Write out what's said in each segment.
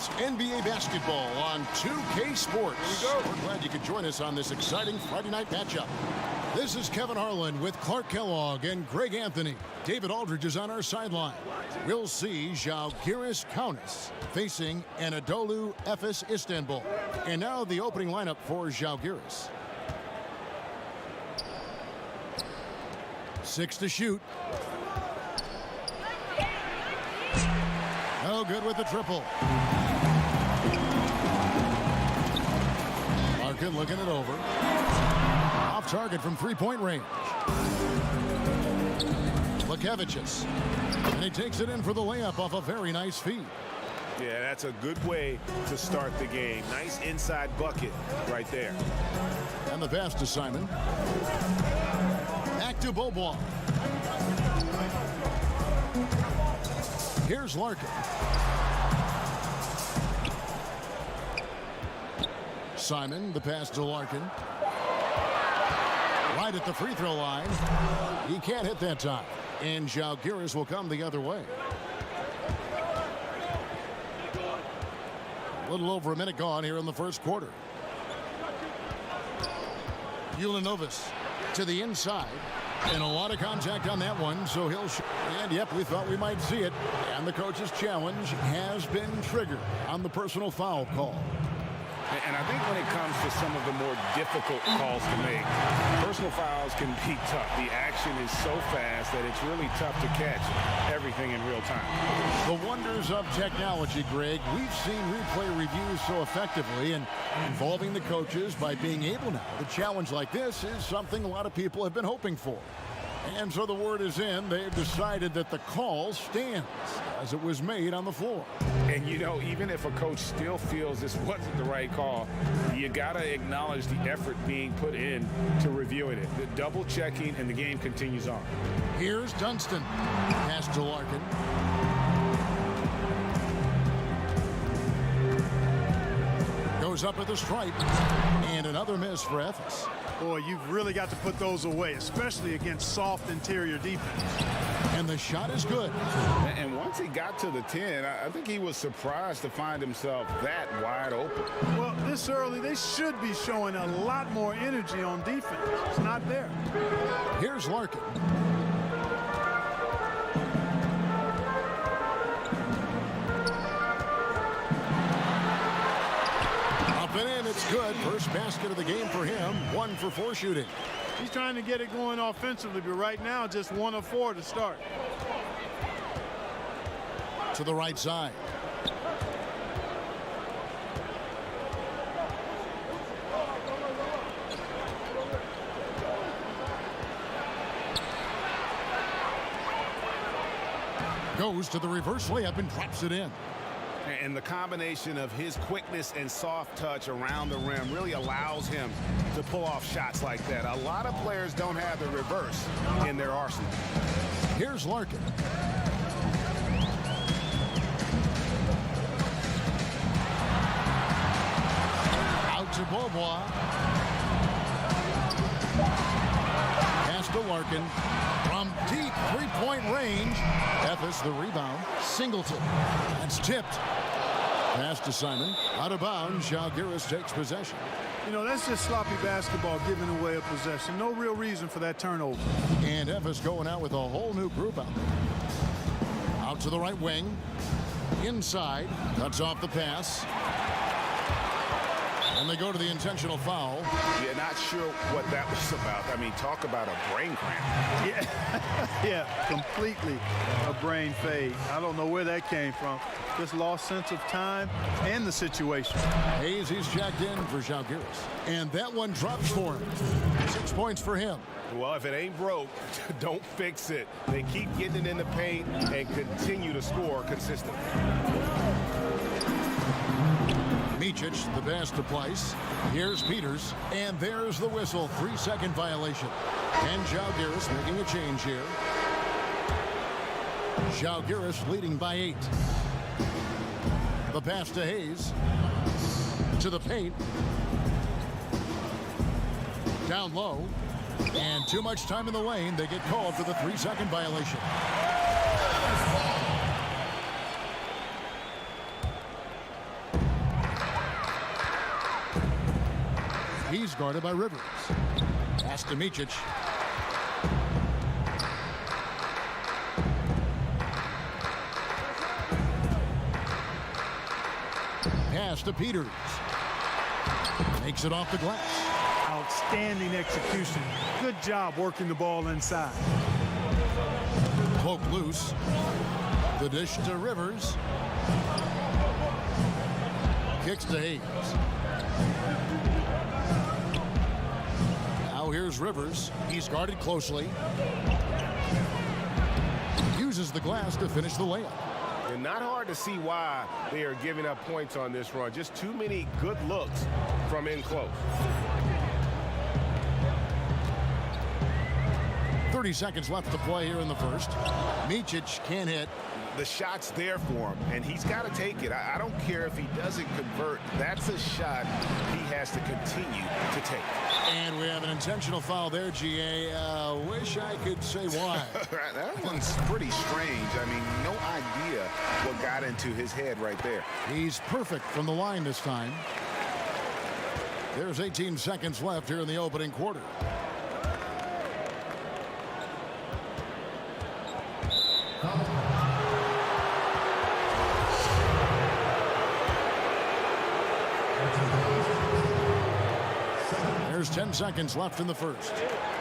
It's NBA basketball on 2K Sports. Here we go. We're glad you could join us on this exciting Friday night matchup. This is Kevin Harlan with Clark Kellogg and Greg Anthony. David Aldridge is on our sideline. We'll see Žalgiris Kaunas facing Anadolu Efes Istanbul. And now the opening lineup for Žalgiris. 6 to shoot. No good with the triple. Larkin looking it over. Off target from three-point range. Lekevicius. And he takes it in for the layup off a very nice feed. Yeah, that's a good way to start the game. Nice inside bucket right there. And the pass to Simon. Back to Bobois. Here's Larkin. Simon, the pass to Larkin. Right at the free throw line. He can't hit that time. And Žalgiris will come the other way. A little over a minute gone here in the first quarter. Ulanovas to the inside. And a lot of contact on that one, so he'll and yep, we thought we might see it. And the coach's challenge has been triggered on the personal foul call. And I think when it comes to some of the more difficult calls to make, personal fouls can be tough. The action is so fast that it's really tough to catch everything in real time. The wonders of technology, Greg. We've seen replay reviews so effectively and involving the coaches by being able now. The challenge like this is something a lot of people have been hoping for. And so the word is in. They've decided that the call stands as it was made on the floor. And, you know, even if a coach still feels this wasn't the right call, you got to acknowledge the effort being put in to reviewing it. The double checking, and the game continues on. Here's Dunston. Pass to Larkin. Goes up at the stripe. And another miss for Efes. Boy, you've really got to put those away, especially against soft interior defense. And the shot is good. And once he got to the 10, I think he was surprised to find himself that wide open. Well, this early, they should be showing a lot more energy on defense. It's not there. Here's Larkin. Up and in, it's good. First basket of the game for him. 1 for 4 shooting. He's trying to get it going offensively, but right now just 1 of 4 to start. To the right side. Goes to the reverse layup and drops it in. And the combination of his quickness and soft touch around the rim really allows him to pull off shots like that. A lot of players don't have the reverse in their arsenal. Here's Larkin. Out to Bobois. Pass to Larkin. From deep three-point range. Efes the rebound. Singleton. That's tipped. Pass to Simon. Out of bounds. Žalgiris takes possession. You know, that's just sloppy basketball, giving away a possession. No real reason for that turnover. And Efes going out with a whole new group out there. Out to the right wing. Inside. Cuts off the pass. And they go to the intentional foul. Yeah, not sure what that was about. I mean, talk about a brain cramp. Yeah, yeah, completely a brain fade. I don't know where that came from. Just lost sense of time and the situation. Hayes, he's checked in for Žalgiris. And that one drops for him. 6 points for him. Well, if it ain't broke, don't fix it. They keep getting it in the paint and continue to score consistently. Micic, the pass to Place. Here's Peters. And there's the whistle. 3-second violation. And Žalgiris making a change here. Žalgiris leading by 8. The pass to Hayes. To the paint. Down low. And too much time in the lane. They get called for the 3-second violation. He's guarded by Rivers. Pass to Micic. Pass to Peters. Makes it off the glass. Outstanding execution. Good job working the ball inside. Poke loose. The dish to Rivers. Kicks to Hayes. Now here's Rivers. He's guarded closely. Uses the glass to finish the layup. And not hard to see why they are giving up points on this run. Just too many good looks from in close. 30 seconds left to play here in the first. Micic can't hit. The shot's there for him, and he's got to take it. I don't care if he doesn't convert. That's a shot he has to continue to take. And we have an intentional foul there, GA. Wish I could say why. That one's pretty strange. I mean, no idea what got into his head right there. He's perfect from the line this time. There's 18 seconds left here in the opening quarter. There's 10 seconds left in the first.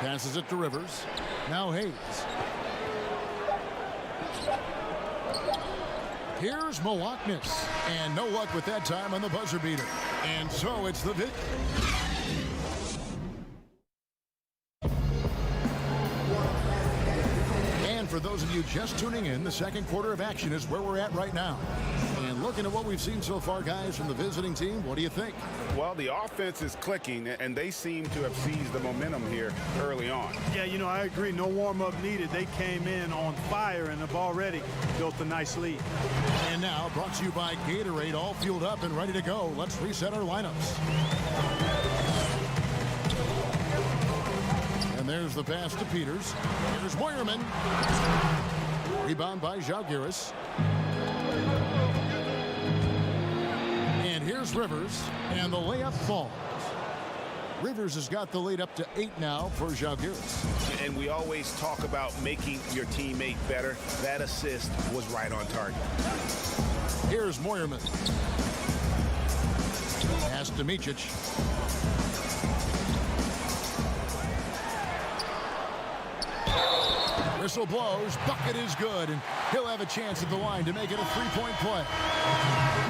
Passes it to Rivers. Now Hayes. Here's Malaknis. And no luck with that time on the buzzer beater. And so it's the victory. And for those of you just tuning in, the second quarter of action is where we're at right now. And looking at what we've seen so far, guys, from the visiting team, what do you think? Well, the offense is clicking, and they seem to have seized the momentum here early on. Yeah, you know, I agree. No warm-up needed. They came in on fire and have already built a nice lead. And now, brought to you by Gatorade, all fueled up and ready to go. Let's reset our lineups. And there's the pass to Peters. Here's Moyerman. Rebound by Zalgiris. And here's Rivers, and the layup falls. Rivers has got the lead up to 8 now for Zalgiris. And we always talk about making your teammate better. That assist was right on target. Here's Moyerman. Pass to Micic. Whistle blows. Bucket is good, and he'll have a chance at the line to make it a three-point play.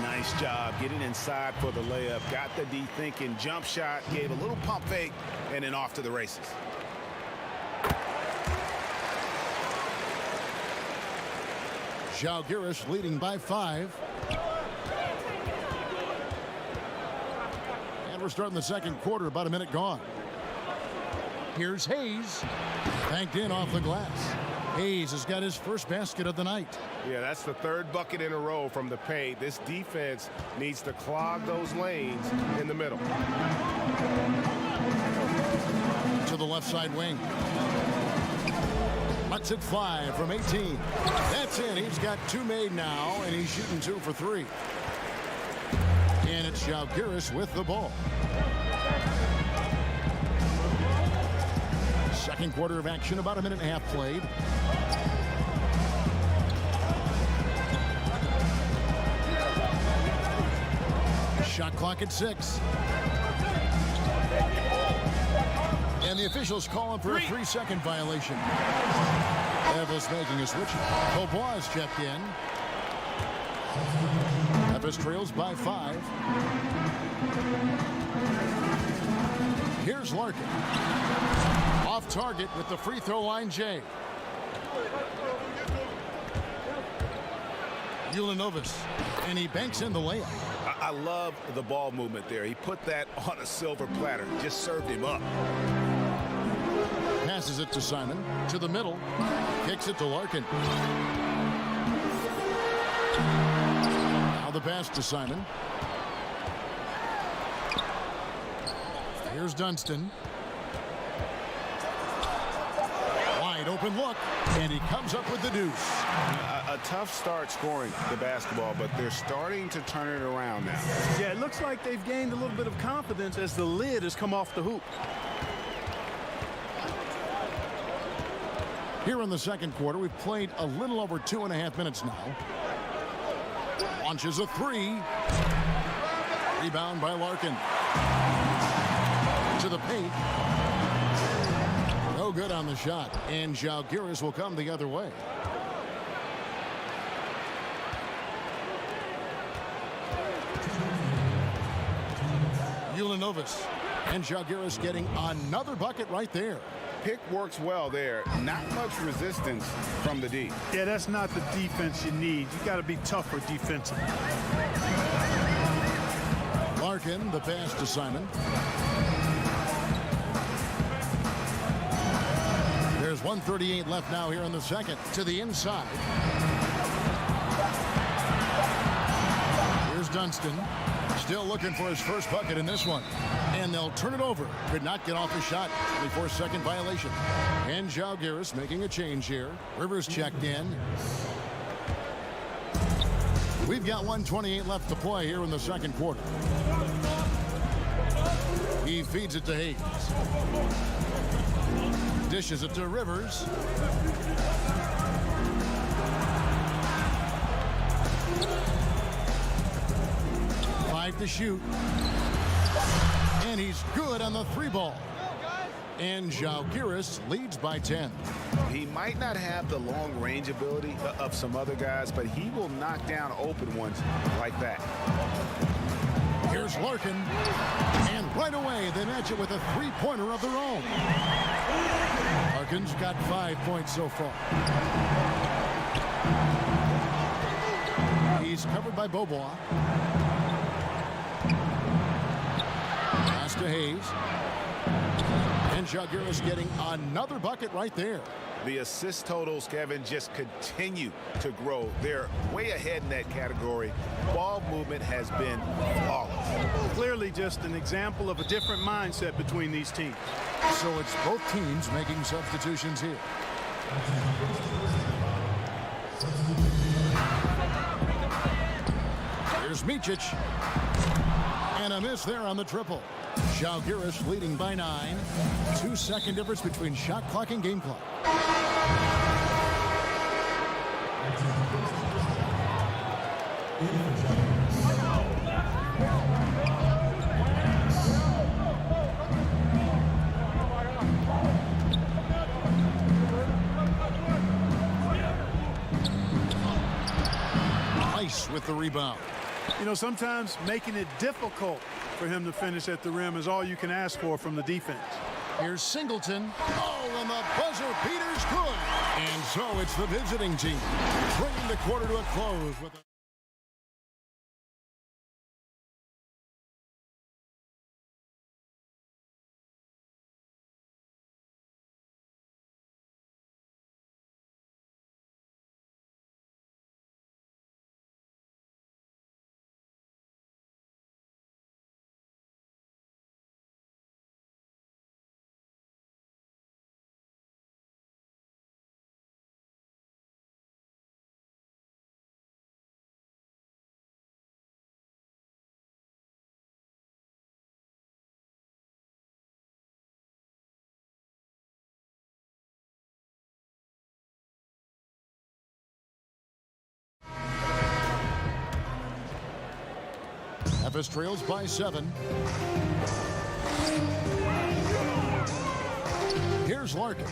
Nice job getting inside for the layup. Got the D thinking. Jump shot. Gave a little pump fake, and then off to the races. Zalgiris leading by 5. And we're starting the second quarter, about a minute gone. Here's Hayes. Banked in off the glass. Hayes has got his first basket of the night. Yeah, that's the third bucket in a row from the paint. This defense needs to clog those lanes in the middle. To the left side wing. Lets it fly from 18. That's in. He's got 2 made now, and he's shooting 2 for 3. And it's Zalgiris with the ball. Second quarter of action, about a minute and a half played. Shot clock at 6. And the officials calling for a 3-second violation. Evis making a switch. Beaubois checked in. Evis trails by 5. Here's Larkin. Off target with the free throw line, Jay. Ulanovas, and he banks in the layup. I love the ball movement there. He put that on a silver platter. Just served him up. Passes it to Simon. To the middle. Kicks it to Larkin. Now the pass to Simon. Here's Dunston. Wide Wide open look, and he comes up with the deuce. A tough start scoring the basketball, but they're starting to turn it around now. Yeah, it looks like they've gained a little bit of confidence as the lid has come off the hoop. Here in the second quarter, we've played a little over 2.5 minutes now. Launches a three. Rebound by Larkin. To the paint. No good on the shot. And Žalgiris will come the other way. Ulanovas. And Žalgiris getting another bucket right there. Pick works well there. Not much resistance from the D. Yeah, that's not the defense you need. You got to be tougher defensively. Larkin, the pass to Simon. There's 1:38 left now here in the second. To the inside. Here's Dunston. Still looking for his first bucket in this one. And they'll turn it over. Could not get off a shot. 24-second violation. And Žalgiris making a change here. Rivers checked in. We've got 1:28 left to play here in the second quarter. He feeds it to Hayes. Dishes it to Rivers. To shoot. And he's good on the three ball. And Žalgiris leads by 10. He might not have the long range ability of some other guys, but he will knock down open ones like that. Here's Larkin. And right away they match it with a three-pointer of their own. Larkin's got 5 points so far. He's covered by Bobois. To Hayes. And Žalgiris getting another bucket right there. The assist totals, Kevin, just continue to grow. They're way ahead in that category. Ball movement has been flawless. Clearly just an example of a different mindset between these teams. So it's both teams making substitutions here. Here's Micic. And a miss there on the triple. Žalgiris leading by 9. 2-second difference between shot clock and game clock. Nice with the rebound. You know, sometimes making it difficult for him to finish at the rim is all you can ask for from the defense. Here's Singleton. Oh, and the buzzer beater's good. And so it's the visiting team bringing the quarter to a close with a Memphis trails by 7. Here's Larkin.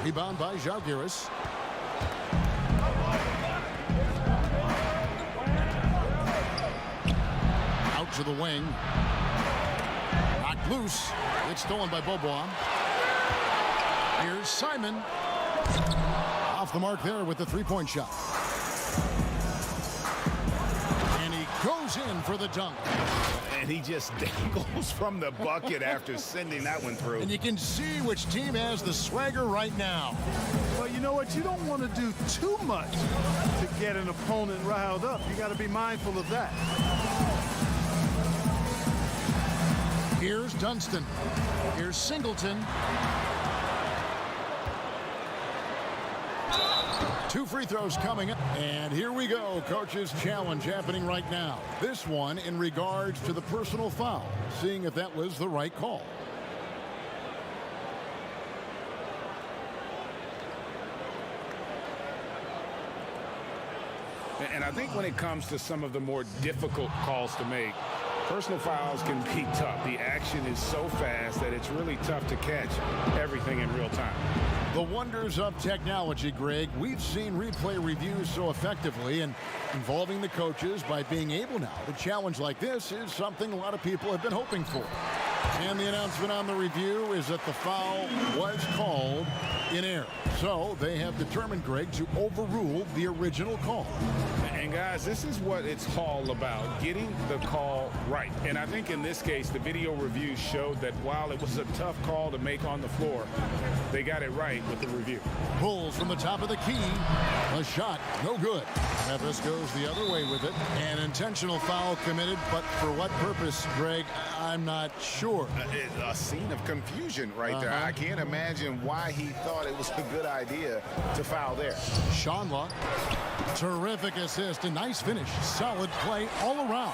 Rebound by Žalgiris. Out to the wing. Knocked loose. It's stolen by Bobois. Here's Simon. Off the mark there with the three-point shot. And he goes in for the dunk. And he just dangles from the bucket after sending that one through. And you can see which team has the swagger right now. Well, you know what? You don't want to do too much to get an opponent riled up. You got to be mindful of that. Here's Dunston. Here's Singleton. 2 free throws coming up. And here we go. Coach's challenge happening right now. This one in regards to the personal foul. Seeing if that was the right call. And I think when it comes to some of the more difficult calls to make, personal fouls can be tough. The action is so fast that it's really tough to catch everything in real time. The wonders of technology, Greg. We've seen replay reviews so effectively, and involving the coaches by being able now to challenge like this is something a lot of people have been hoping for. And the announcement on the review is that the foul was called in error. So they have determined, Greg, to overrule the original call. And guys, this is what it's all about, getting the call right. And I think in this case, the video review showed that while it was a tough call to make on the floor, they got it right with the review. Pulls from the top of the key. A shot, no good. Memphis goes the other way with it. An intentional foul committed, but for what purpose, Greg, I'm not sure. A scene of confusion right there. I can't imagine why he thought it was a good idea to foul there. Shanla, terrific assist, a nice finish. Solid play all around.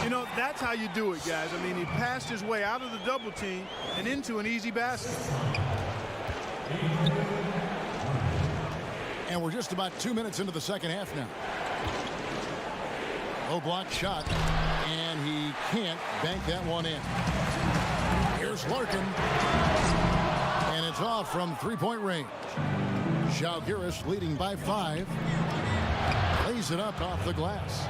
You know, that's how you do it, guys. I mean, he passed his way out of the double team and into an easy basket. And we're just about 2 minutes into the second half now. Low block shot, and he can't bank that one in. Here's Larkin, and it's off from three-point range. Zalgiris leading by 5. Lays it up off the glass.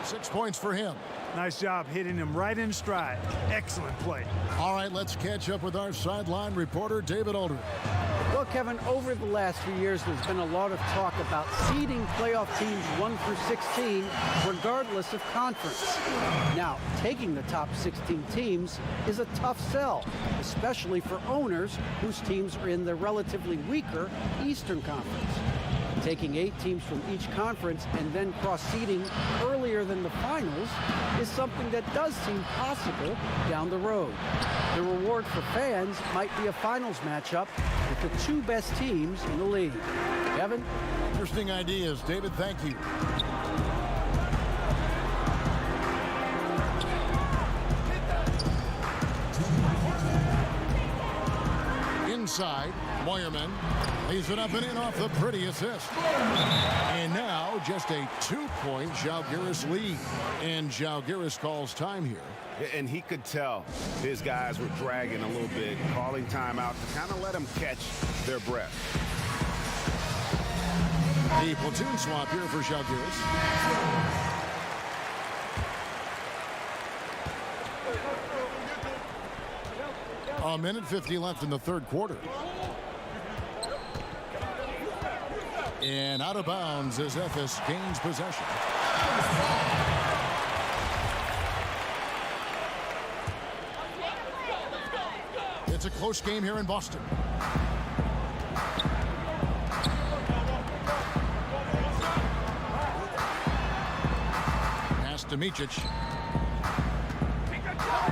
6 points for him. Nice job hitting him right in stride. Excellent play. All right, let's catch up with our sideline reporter, David Aldridge. Well, Kevin, over the last few years, there's been a lot of talk about seeding playoff teams 1 through 16, regardless of conference. Now, taking the top 16 teams is a tough sell, especially for owners whose teams are in the relatively weaker Eastern Conference. Taking 8 teams from each conference and then cross-seeding earlier than the finals is something that does seem possible down the road. The reward for fans might be a finals matchup with the 2 best teams in the league. Kevin? Interesting ideas, David. Thank you. Inside, Moyerman lays it up and in off the pretty assist. And now just a 2-point Zalgiris lead. And Zalgiris calls time here. And he could tell his guys were dragging a little bit, calling timeout to kind of let them catch their breath. The platoon swap here for Zalgiris. A minute 50 left in the third quarter. And out of bounds as Ephes gains possession. It's a close game here in Boston. Pass to Micic.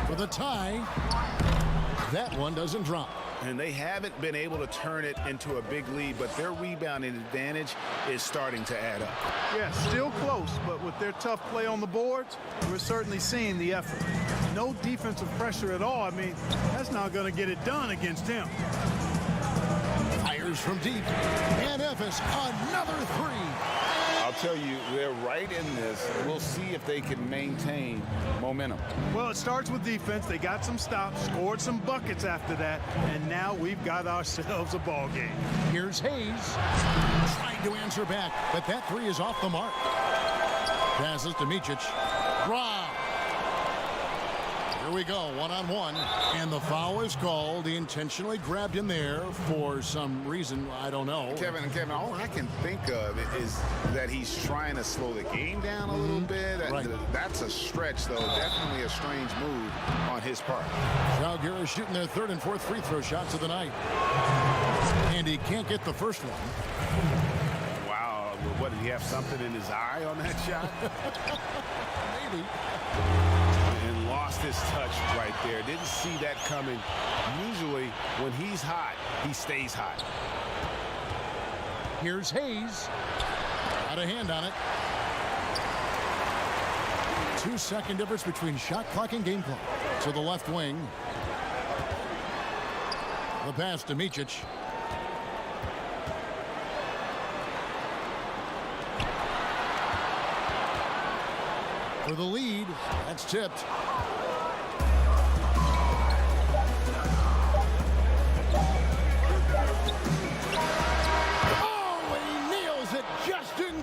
For the tie. That one doesn't drop. And they haven't been able to turn it into a big lead, but their rebounding advantage is starting to add up. Yeah, still close, but with their tough play on the boards, we're certainly seeing the effort. No defensive pressure at all. I mean, that's not going to get it done against him. Fires from deep. And Ephes, another 3. I'll tell you, they're right in this. We'll see if they can maintain momentum. Well, it starts with defense. They got some stops, scored some buckets after that, and now we've got ourselves a ball game. Here's Hayes. Trying to answer back, but that 3 is off the mark. Passes to Micic. Wow. Here we go, one-on-one, and the foul is called. He intentionally grabbed him there for some reason, I don't know. Kevin, all I can think of is that he's trying to slow the game down a little bit. Right. That's a stretch, though. Definitely a strange move on his part. Zalgiris shooting their 3rd and 4th free throw shots of the night. And he can't get the first one. Wow, what, did he have something in his eye on that shot? Maybe. And lost lost his touch right there. Didn't see that coming. Usually, when he's hot, he stays hot. Here's Hayes. Got a hand on it. 2-second difference between shot clock and game clock. To the left wing. The pass to Micic. For the lead. That's tipped.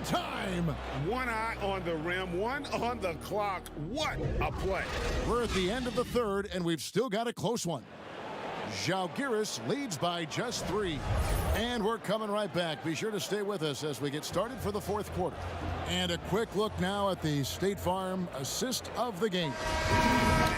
Time. One eye on the rim, one on the clock. What a play. We're at the end of the third, and we've still got a close one. Žalgiris leads by just 3. And we're coming right back. Be sure to stay with us as we get started for the fourth quarter. And a quick look now at the State Farm assist of the game.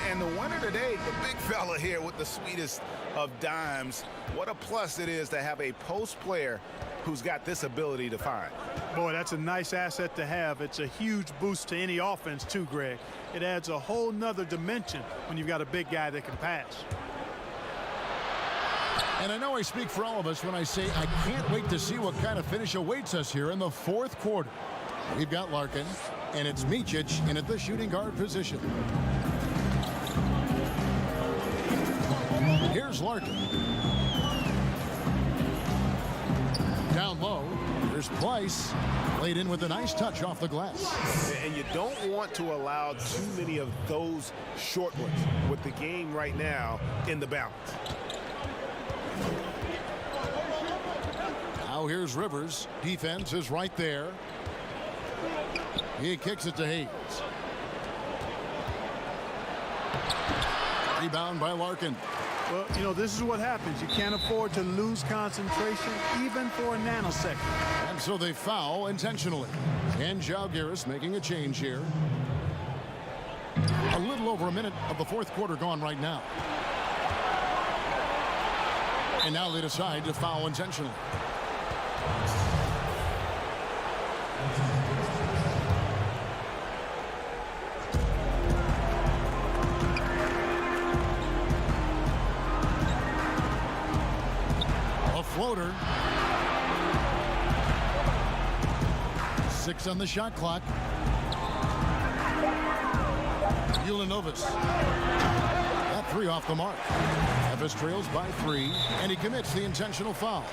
And the winner today, the big fella here with the sweetest of dimes. What a plus it is to have a post player who's got this ability to find. Boy, that's a nice asset to have. It's a huge boost to any offense too, Greg. It adds a whole nother dimension when you've got a big guy that can pass. And I know I speak for all of us when I say I can't wait to see what kind of finish awaits us here in the fourth quarter. We've got Larkin, and it's Micic in at the shooting guard position. Here's Larkin. Down low, there's Pleiss. Laid in with a nice touch off the glass. And you don't want to allow too many of those short ones with the game right now in the balance. Now here's Rivers. Defense is right there. He kicks it to Hayes. Rebound by Larkin. Well, you know, this is what happens. You can't afford to lose concentration even for a nanosecond. And so they foul intentionally. And Žalgiris making a change here. A little over a minute of the fourth quarter gone right now. And now they decide to foul intentionally. Floater. 6 on the shot clock. Ulanovas. That 3 off the mark. Efes trails by 3, and he commits the intentional foul.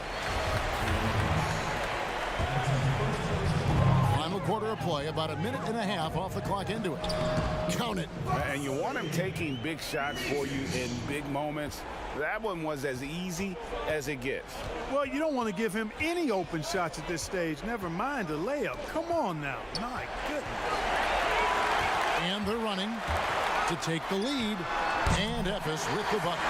Final quarter of play, about a minute and a half off the clock into it. Count it. And you want him taking big shots for you in big moments. That one was as easy as it gets. Well, you don't want to give him any open shots at this stage. Never mind a layup. Come on now. My goodness. And they're running to take the lead. And Efes with the bucket.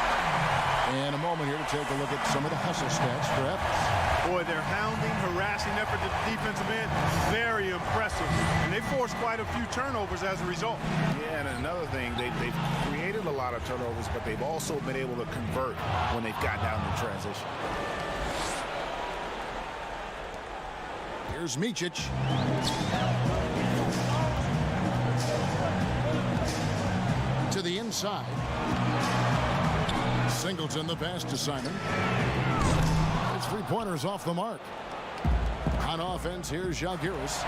And a moment here to take a look at some of the hustle stats for Efes. Boy, their hounding, harassing effort at the defensive end, very impressive. And they forced quite a few turnovers as a result. Yeah, and another thing, they've created a lot of turnovers, but they've also been able to convert when they've gotten down in transition. Here's Micic. To the inside. Singleton the pass to Simon. His 3-pointers off the mark. On offense, here's Žalgiris.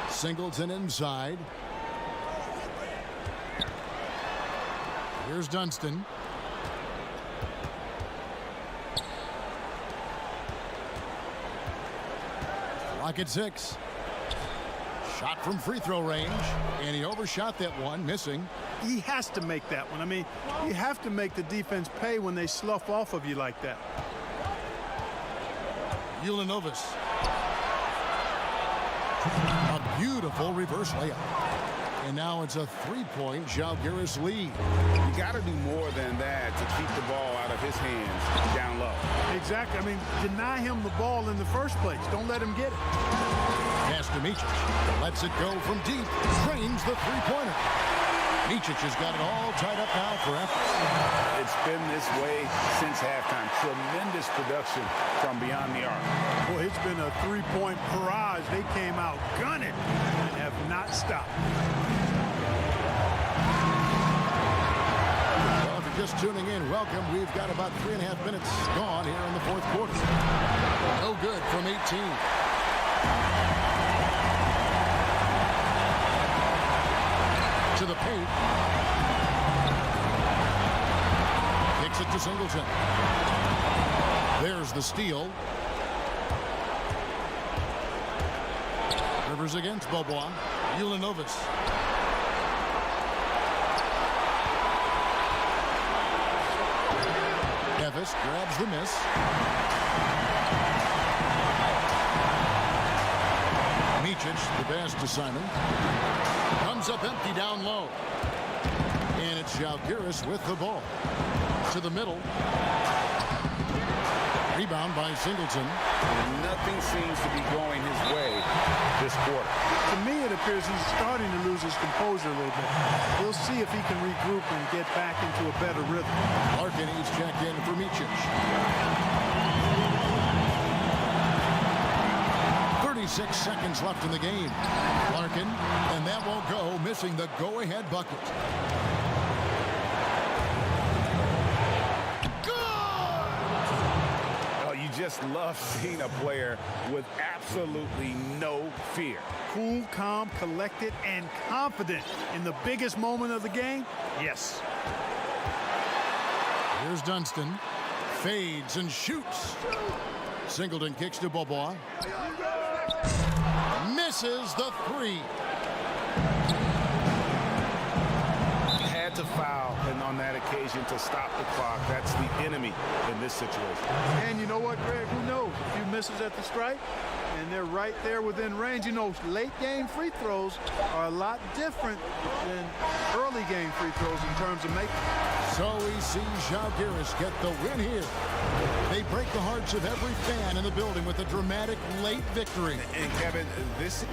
Singleton inside. Here's Dunston. Clock at 6. Shot from free throw range, and he overshot that one, missing. He has to make that one. I mean, you have to make the defense pay when they slough off of you like that. Ulanovas. A beautiful reverse layup. And now it's a 3-point Žalgiris lead. You got to do more than that to keep the ball out of his hands down low. Exactly. I mean, deny him the ball in the first place. Don't let him get it. Pass to Micic. Lets it go from deep. Trains the 3-pointer. Micic has got it all tied up now for Efes. It's been this way since halftime. Tremendous production from beyond the arc. Boy, it's been a three-point barrage. They came out gunning and have not stopped. Well, if you're just tuning in, welcome. We've got about 3.5 minutes gone here in the fourth quarter. No good from 18. To the paint. Kicks it to Singleton. There's the steal. Rivers against Bobois. Ulanovas. Nevis grabs the miss. Micic, the pass to Simon. Comes up empty down low. And it's Zalgiris with the ball. To the middle. Rebound by Singleton. Nothing seems to be going his way this quarter. To me, it appears he's starting to lose his composure a little bit. We'll see if he can regroup and get back into a better rhythm. Larkin is checked in for Micic. 36 seconds left in the game. Larkin, and that won't go, missing the go-ahead bucket. Just love seeing a player with absolutely no fear. Cool, calm, collected, and confident in the biggest moment of the game. Yes. Here's Dunston. Fades and shoots. Singleton kicks to Bobois. Misses the three. To foul, and on that occasion to stop the clock. That's the enemy in this situation. And you know what, Greg? Who knows? A few misses at the stripe, and they're right there within range. You know, late game free throws are a lot different than early game free throws in terms of making. So we see Zalgiris get the win here. They break the hearts of every fan in the building with a dramatic late victory. And Kevin, this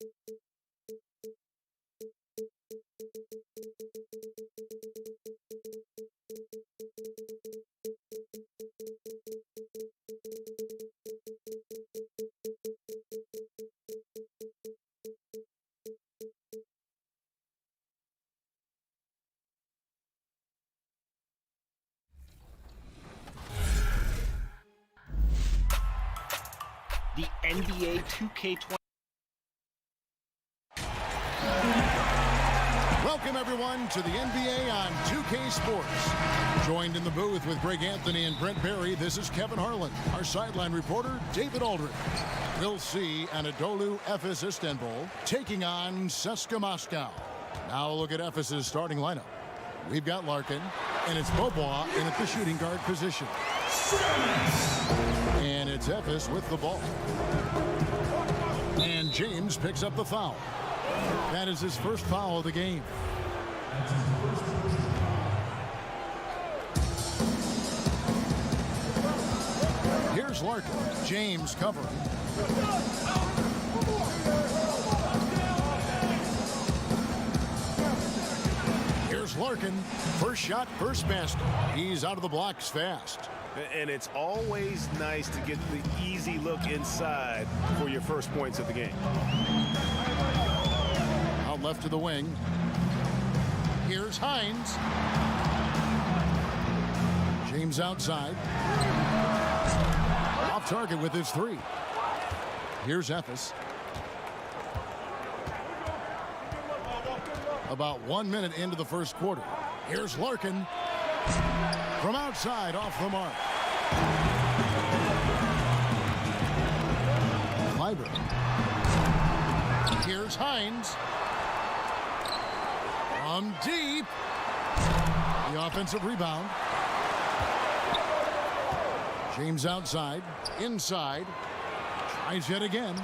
The NBA 2K20. Welcome, everyone, to the NBA on 2K Sports. Joined in the booth with Greg Anthony and Brent Barry, this is Kevin Harlan. Our sideline reporter, David Aldridge. We'll see Anadolu Efes Istanbul taking on CSKA Moscow. Now look at Efes' starting lineup. We've got Larkin, and it's Bobois in at the shooting guard position. And it's Efes with the ball. And James picks up the foul. That is his first foul of the game. Here's Larkin. James covering. Here's Larkin. First shot, first basket. He's out of the blocks fast. And it's always nice to get the easy look inside for your first points of the game. Out left to the wing. Here's Hines. James outside. Off target with his three. Here's Efes. About 1 minute into the first quarter. Here's Larkin. From outside, off the mark. Kleiber. Here's Hines. From deep. The offensive rebound. James outside. Inside. Tries yet again.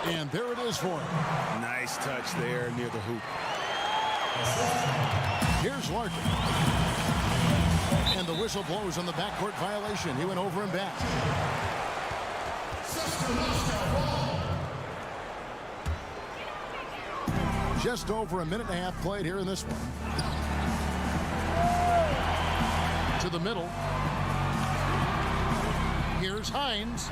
And there it is for him. Nice touch there near the hoop. Here's Larkin. And the whistle blows on the backcourt violation. He went over and back. Just over a minute and a half played here in this one. To the middle. Here's Hines.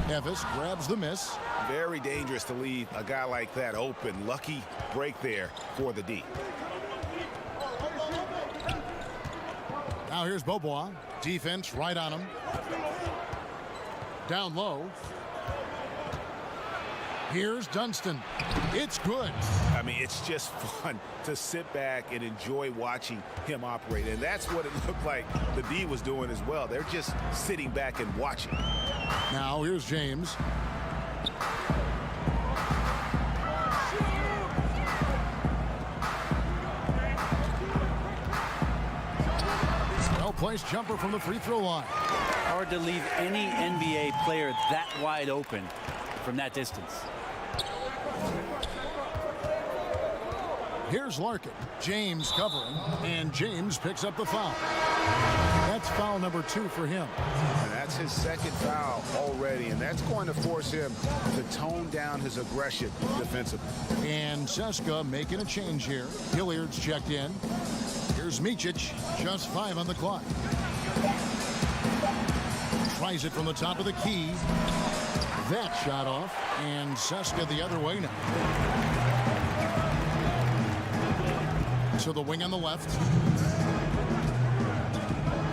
Efes grabs the miss. Very dangerous to leave a guy like that open. Lucky break there for the D. Now here's Bobois. Defense right on him. Down low. Here's Dunston. It's good. I mean, it's just fun to sit back and enjoy watching him operate. And that's what it looked like the D was doing as well. They're just sitting back and watching. Now here's James. Well-placed jumper from the free throw line. Hard to leave any NBA player that wide open from that distance. Here's Larkin. James covering, and James picks up the foul. That's foul number 2 for him. And that's his second foul already, and that's going to force him to tone down his aggression defensively. And CSKA making a change here. Hilliard's checked in. Here's Micic, just 5 on the clock. Tries it from the top of the key. That shot off, and CSKA the other way now. To the wing on the left.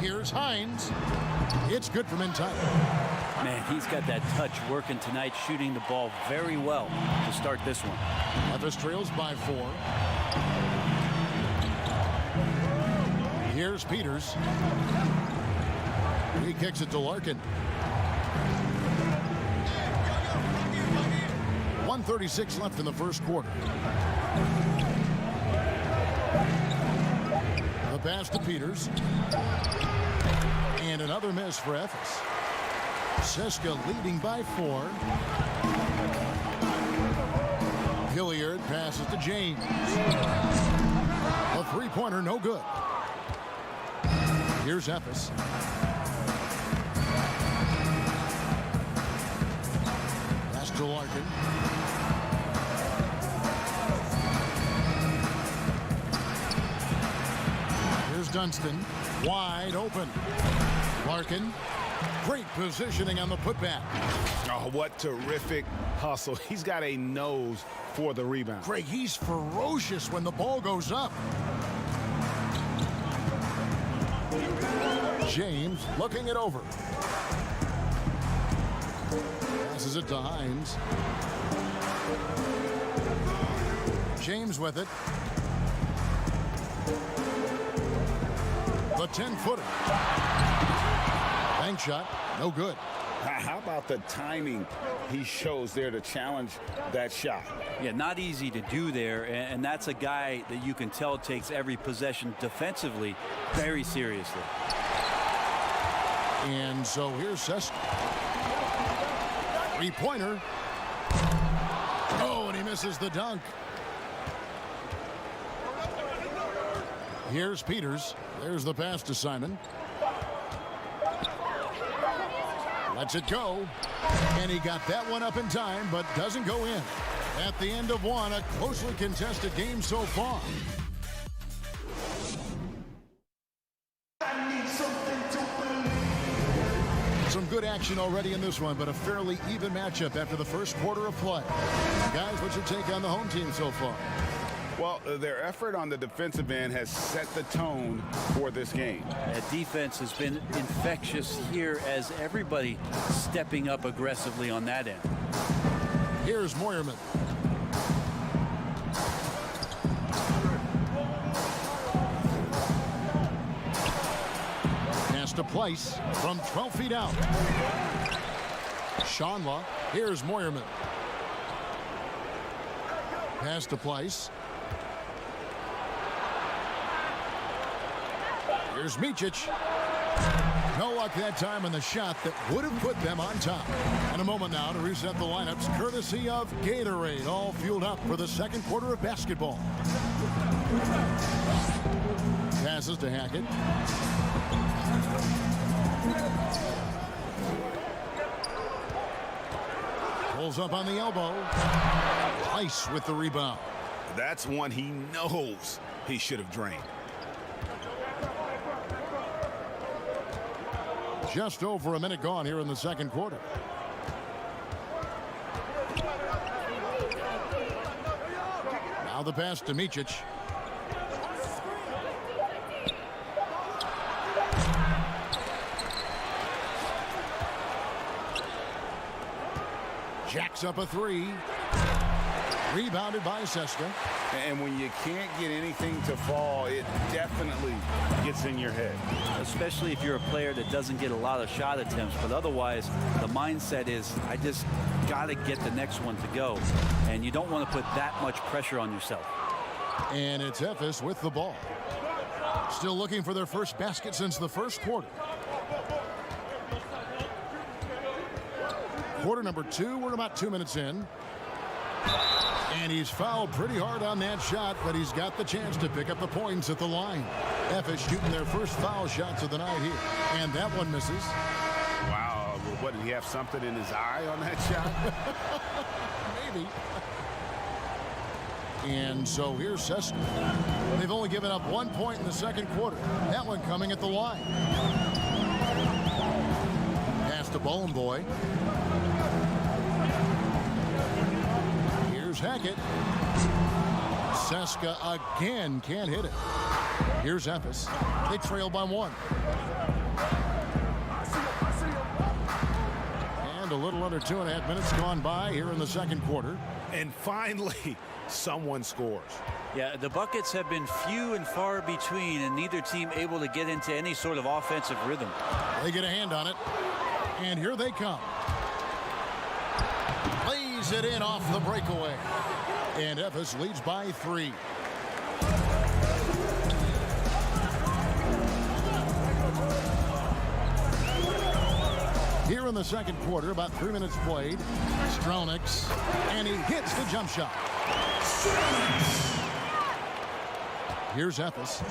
Here's Hines. It's good from inside. Man, he's got that touch working tonight, shooting the ball very well to start this one. Efes trails by 4. Here's Peters. He kicks it to Larkin. 1:36 left in the first quarter. The pass to Peters. And another miss for Efes. CSKA leading by 4. Hilliard passes to James. A three-pointer, no good. Here's Efes. Pass to Larkin. Dunston, wide open. Larkin, great positioning on the putback. Oh, what terrific hustle. He's got a nose for the rebound. Greg, he's ferocious when the ball goes up. James looking it over. Passes it to Hines. James with it. The 10-footer. Bank shot, no good. How about the timing he shows there to challenge that shot? Yeah, not easy to do there, and that's a guy that you can tell takes every possession defensively very seriously. And so here's Seska. Three-pointer. Oh, and he misses the dunk. Here's Peters. There's the pass to Simon. Lets it go. And he got that one up in time, but doesn't go in. At the end of one, a closely contested game so far. Some good action already in this one, but a fairly even matchup after the first quarter of play. Guys, what's your take on the home team so far? Well, their effort on the defensive end has set the tone for this game. Defense has been infectious here as everybody stepping up aggressively on that end. Here's Moyerman. Pass to Place from 12 feet out. Shanla. Here's Moyerman. Pass to Place. Here's Micic. No luck that time on the shot that would have put them on top. In a moment now to reset the lineups courtesy of Gatorade, all fueled up for the second quarter of basketball. Passes to Hackett. Pulls up on the elbow. Ice with the rebound. That's one he knows he should have drained. Just over a minute gone here in the second quarter. Now the pass to Micic. Jacks up a three. Rebounded by Seska. And when you can't get anything to fall, it definitely gets in your head. Especially if you're a player that doesn't get a lot of shot attempts, but otherwise the mindset is I just got to get the next one to go, and you don't want to put that much pressure on yourself. And it's Efes with the ball. Still looking for their first basket since the first quarter. Quarter number 2, we're about 2 minutes in. And he's fouled pretty hard on that shot, but he's got the chance to pick up the points at the line. Efes shooting their first foul shots of the night here. And that one misses. Wow, what, did he have something in his eye on that shot? Maybe. And so here's Seska. They've only given up 1 point in the second quarter. That one coming at the line. Pass to Bowling Boy. Here's Hackett. Seska again can't hit it. Here's Efes. They trail by 1. And a little under 2.5 minutes gone by here in the second quarter. And finally, someone scores. Yeah, the buckets have been few and far between, and neither team able to get into any sort of offensive rhythm. They get a hand on it. And here they come. Lays it in off the breakaway. And Efes leads by 3. Here in the second quarter, about 3 minutes played. Stronix, and he hits the jump shot. Here's Efes.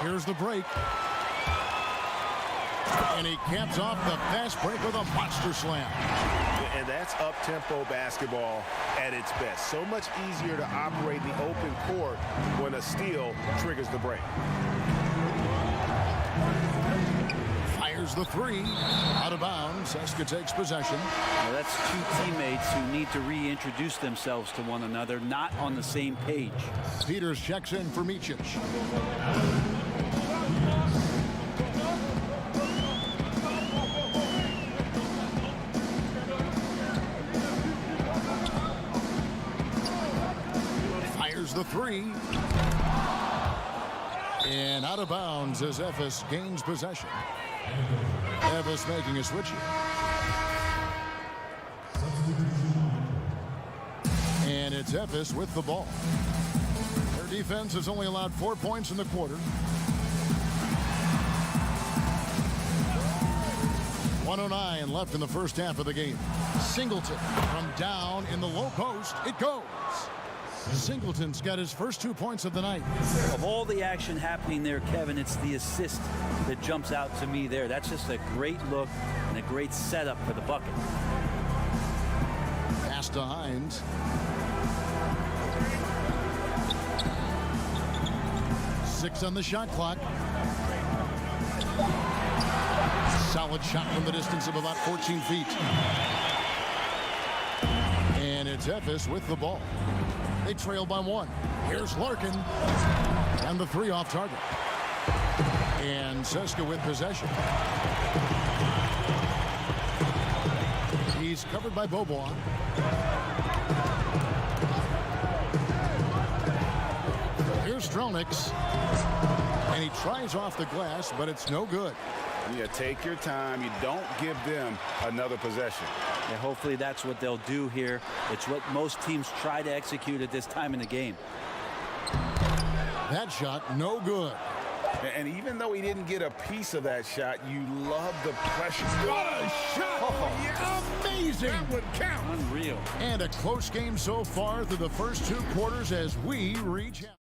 Here's the break. And he caps off the fast break with a monster slam. And that's up-tempo basketball at its best. So much easier to operate in the open court when a steal triggers the break. Fires the three. Out of bounds. Seska takes possession. Now that's two teammates who need to reintroduce themselves to one another, not on the same page. Peters checks in for Micic. Fires the three. And out of bounds as Efes gains possession. Efes making a switch here. And it's Efes with the ball. Their defense has only allowed 4 points in the quarter. 1:09 left in the first half of the game. Singleton from down in the low post. It goes. Singleton's got his first 2 points of the night. Of all the action happening there, Kevin, it's the assist that jumps out to me there. That's just a great look and a great setup for the bucket. Pass to Hines. Six on the shot clock. Solid shot from the distance of about 14 feet. And it's Efes with the ball. They trail by one. Here's Larkin. And the three off target. And Seska with possession. He's covered by Bobois. Here's Strelniks. And he tries off the glass, but it's no good. Yeah, take your time. You don't give them another possession. And hopefully that's what they'll do here. It's what most teams try to execute at this time in the game. That shot, no good. And even though he didn't get a piece of that shot, you love the pressure. What a shot! Oh, yes. Amazing! That would count. Unreal. And a close game so far through the first 2 quarters as we reach out.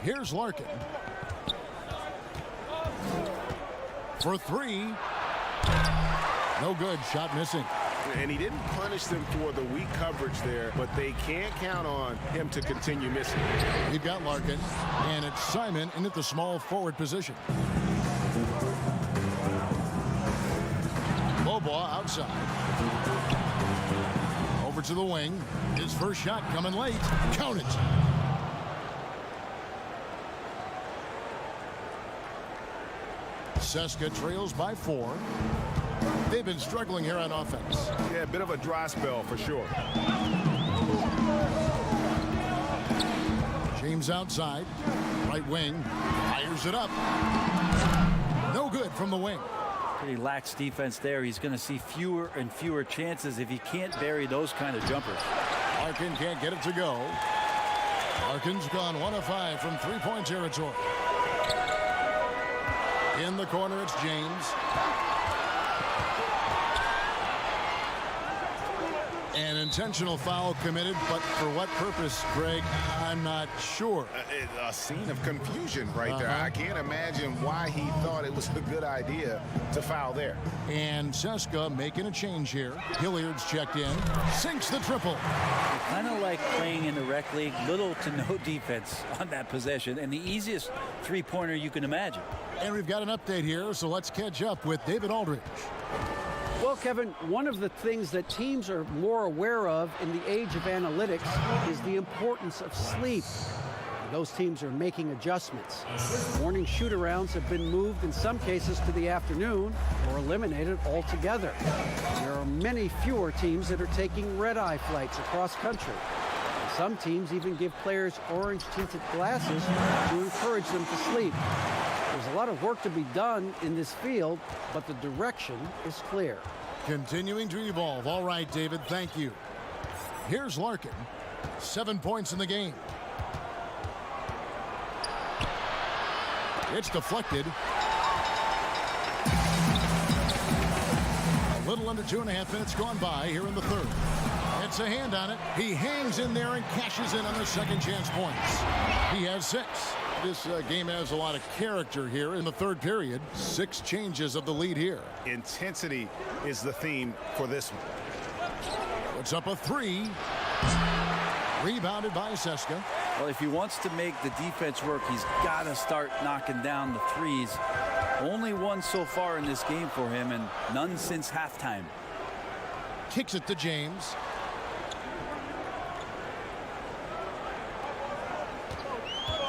Here's Larkin. For three. No good. Shot missing. And he didn't punish them for the weak coverage there, but they can't count on him to continue missing. We've got Larkin, and it's Simon in at the small forward position. Bobois outside. Over to the wing. His first shot coming late. Count it. Seska trails by 4. They've been struggling here on offense. Yeah, a bit of a dry spell for sure. James outside. Right wing. Fires it up. No good from the wing. Pretty lax defense there. He's going to see fewer and fewer chances if he can't bury those kind of jumpers. Larkin can't get it to go. Larkin's gone 1 of 5 from 3-point territory. In the corner, it's James. An intentional foul committed, but for what purpose, Greg, I'm not sure. A scene of confusion right there. I can't imagine why he thought it was a good idea to foul there. And Seska making a change here. Hilliard's checked in. Sinks the triple. Kind of like playing in the rec league. Little to no defense on that possession. And the easiest three-pointer you can imagine. And we've got an update here, so let's catch up with David Aldridge. Well, Kevin, one of the things that teams are more aware of in the age of analytics is the importance of sleep. Those teams are making adjustments. Morning shoot-arounds have been moved in some cases to the afternoon or eliminated altogether. There are many fewer teams that are taking red-eye flights across country. Some teams even give players orange-tinted glasses to encourage them to sleep. There's a lot of work to be done in this field, but the direction is clear. Continuing to evolve. All right, David, thank you. Here's Larkin. 7 points in the game. It's deflected. A little under 2.5 minutes gone by here in the third. It's a hand on it. He hangs in there and cashes in on the second chance points. He has 6. This game has a lot of character here in the third period. 6 changes of the lead here. Intensity is the theme for this one. It's up a 3. Rebounded by Seska. Well, if he wants to make the defense work, he's got to start knocking down the threes. Only one so far in this game for him, and none since halftime. Kicks it to James.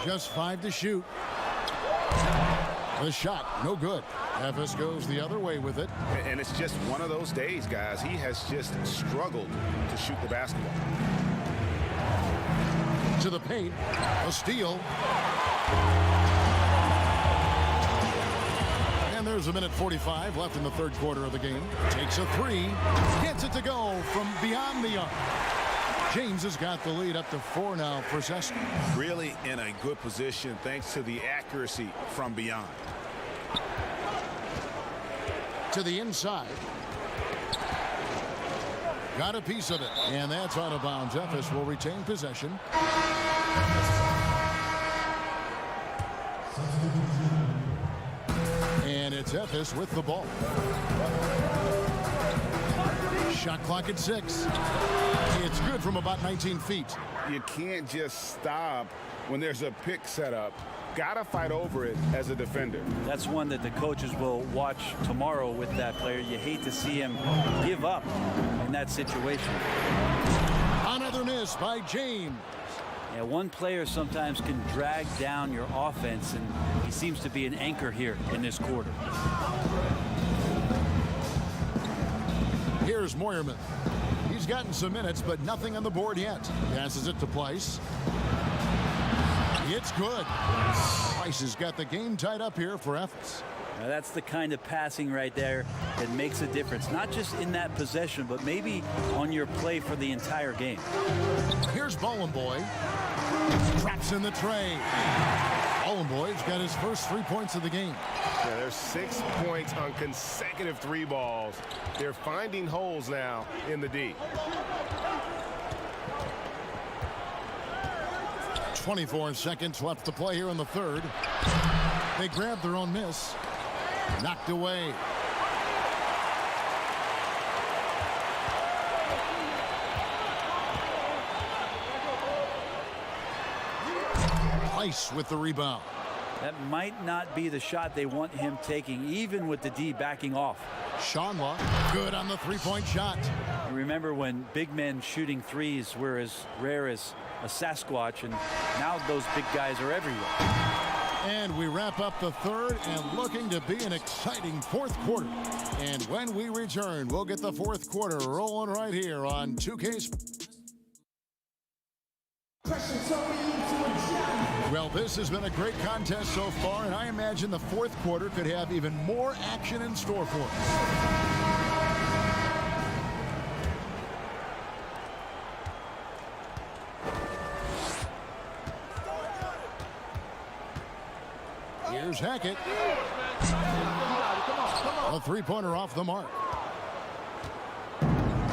Just 5 to shoot. The shot, no good. Efes goes the other way with it. And it's just one of those days, guys. He has just struggled to shoot the basketball. To the paint, a steal. And there's a minute 45 left in the third quarter of the game. Takes a 3, gets it to go from beyond the arc. James has got the lead up to 4 now for Seska. Really in a good position thanks to the accuracy from beyond. To the inside. Got a piece of it, and that's out of bounds. Efes will retain possession. And it's Efes with the ball. Shot clock at 6. It's good from about 19 feet. You can't just stop when there's a pick set up. Gotta fight over it as a defender. That's one that the coaches will watch tomorrow with that player. You hate to see him give up in that situation. Another miss by James. Yeah, one player sometimes can drag down your offense, and he seems to be an anchor here in this quarter. Here's Moyerman. He's gotten some minutes, but nothing on the board yet. Passes it to Pleiss. It's good. Pleiss has got the game tied up here for Efes. Now that's the kind of passing right there that makes a difference, not just in that possession, but maybe on your play for the entire game. Here's Bollenboy. Traps in the tray. Bollenboy's got his first 3 points of the game. Yeah, there's 6 points on consecutive 3 balls. They're finding holes now in the D. 24 seconds left to play here in the third. They grabbed their own miss. Knocked away. Pleiss with the rebound. That might not be the shot they want him taking, even with the D backing off. Schonla, good on the 3-point shot. Remember when big men shooting threes were as rare as a Sasquatch, and now those big guys are everywhere. And we wrap up the third and looking to be an exciting fourth quarter. And when we return, we'll get the fourth quarter rolling right here on 2K. Well, this has been a great contest so far, and I imagine the fourth quarter could have even more action in store for us. Here's Hackett. A three-pointer off the mark.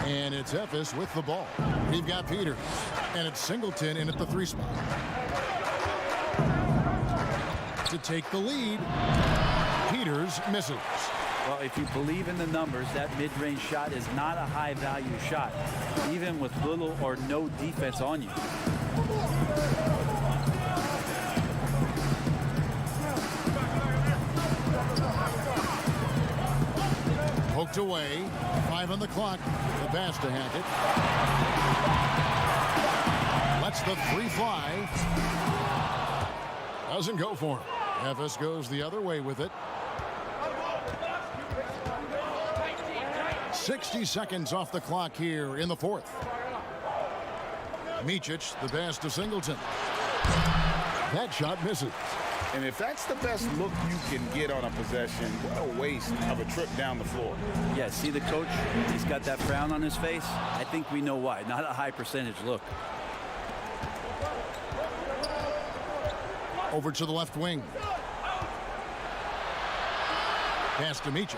And it's Efes with the ball. We've got Peters. And it's Singleton in at the 3 spot. To take the lead. Peters misses. Well, if you believe in the numbers, that mid-range shot is not a high-value shot, even with little or no defense on you. Poked away. 5 on the clock. The pass to Hackett. Lets the 3 fly. Doesn't go for him. Efes goes the other way with it. 60 seconds off the clock here in the fourth. Micic, the pass to Singleton. That shot misses. And if that's the best look you can get on a possession, what a waste of a trip down the floor. Yeah, see the coach? He's got that frown on his face. I think we know why. Not a high percentage look. Over to the left wing. Pass to Micic.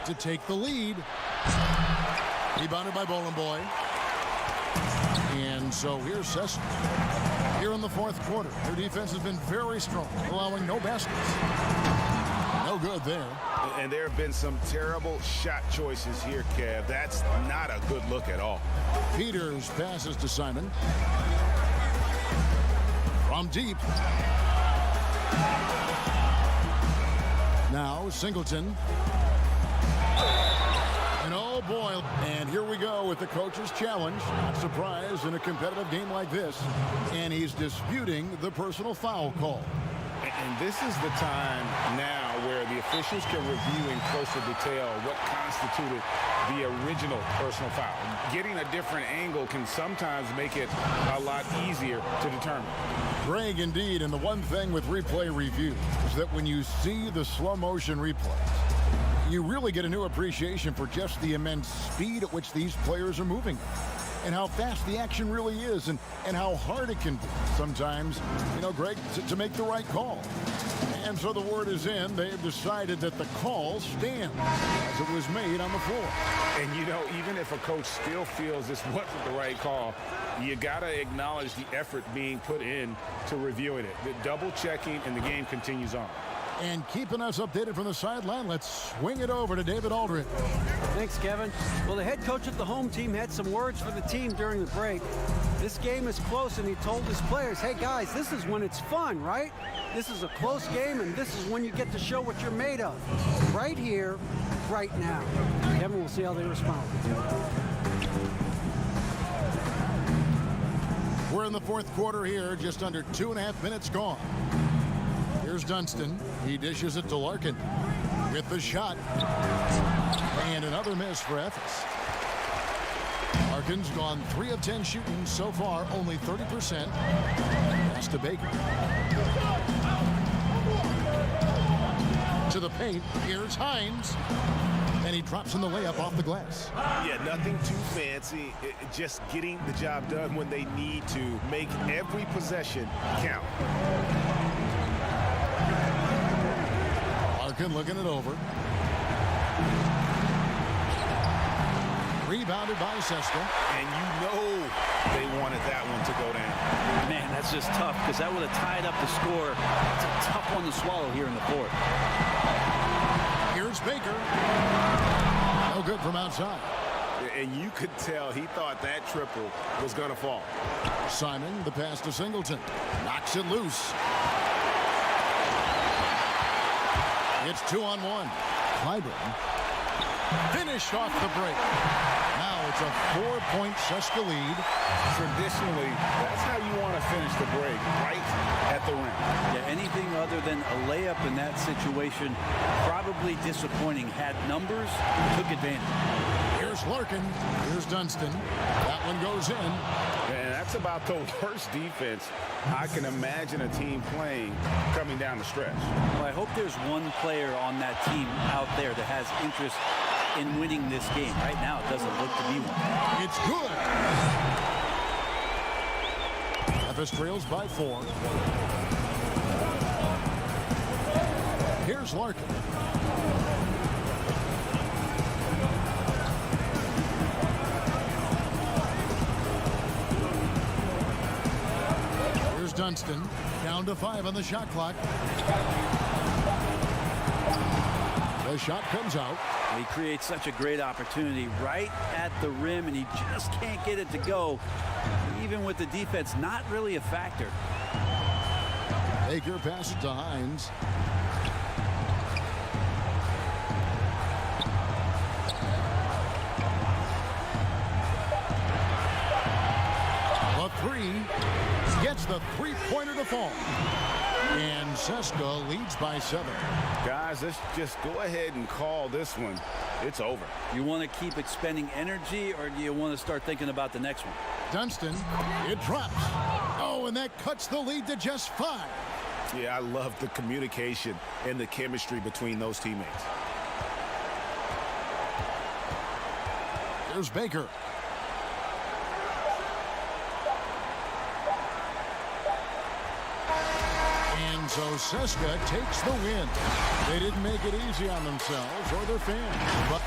To take the lead. Rebounded by Bowling Boy. And so here's Sessions. Here in the fourth quarter, their defense has been very strong, allowing no baskets. No good there. And there have been some terrible shot choices here, Kev. That's not a good look at all. Peters passes to Simon. From deep. Now Singleton. And oh boy, and here we go with the coach's challenge. Not surprised in a competitive game like this. And he's disputing the personal foul call. And this is the time now where the officials can review in closer detail what constituted the original personal foul. Getting a different angle can sometimes make it a lot easier to determine. Greg, indeed, and the one thing with replay review is that when you see the slow motion replays, you really get a new appreciation for just the immense speed at which these players are moving and how fast the action really is and how hard it can be sometimes, Greg, to make the right call. And so the word is in. They have decided that the call stands as it was made on the floor. And, even if a coach still feels this wasn't the right call, you got to acknowledge the effort being put in to reviewing it. The double checking, and the game continues on. And keeping us updated from the sideline, let's swing it over to David Aldridge. Thanks, Kevin. Well, the head coach of the home team had some words for the team during the break. This game is close, and he told his players, hey, guys, this is when it's fun, right? This is a close game, and this is when you get to show what you're made of. Right here, right now. Kevin, we'll see how they respond. We're in the fourth quarter here, just under 2.5 minutes gone. Here's Dunston. He dishes it to Larkin with the shot. And another miss for Efes. Larkin's gone 3 of 10 shooting so far, only 30%. Pass to Baker. To the paint. Here's Hines. And he drops in the layup off the glass. Yeah, nothing too fancy. Just getting the job done when they need to. Make every possession count. Larkin looking it over. Rebounded by Seska. And they wanted that one to go down. Man, that's just tough because that would have tied up the score. It's a tough one to swallow here in the fourth. Here's Baker. No good from outside. And you could tell he thought that triple was going to fall. Simon, the pass to Singleton. Knocks it loose. It's 2-on-1. Clyburn finished off the break. Now it's a 4-point Seska lead. Traditionally, that's how you want to finish the break, right at the rim. Yeah, anything other than a layup in that situation, probably disappointing. Had numbers, took advantage. Here's Larkin. Here's Dunston. That one goes in. And that's about the worst defense I can imagine a team playing coming down the stretch. Well, I hope there's one player on that team out there that has interest in winning this game. Right now, it doesn't look to be one. It's good. Efes trails by 4. Here's Larkin. Here's Dunston. Down to 5 on the shot clock. The shot comes out. He creates such a great opportunity right at the rim, and he just can't get it to go. Even with the defense, not really a factor. Baker passes to Hines. A 3. gets the three-pointer to fall. And Seska leads by 7. Guys, let's just go ahead and call this one. It's over. You want to keep expending energy, or do you want to start thinking about the next one? Dunston, it drops. Oh, and that cuts the lead to just 5. Yeah, I love the communication and the chemistry between those teammates. There's Baker. And so Seska takes the win. They didn't make it easy on themselves or their fans. But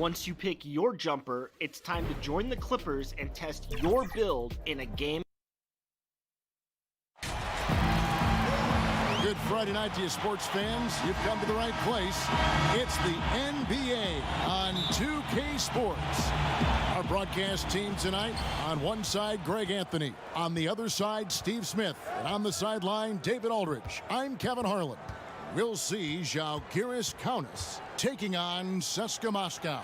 Once you pick your jumper, it's time to join the Clippers and test your build in a game. Good Friday night to you, sports fans. You've come to the right place. It's the NBA on 2K Sports. Our broadcast team tonight, on one side, Greg Anthony. On the other side, Steve Smith. And on the sideline, David Aldridge. I'm Kevin Harlan. We'll see Žalgiris Kaunas taking on CSKA Moscow.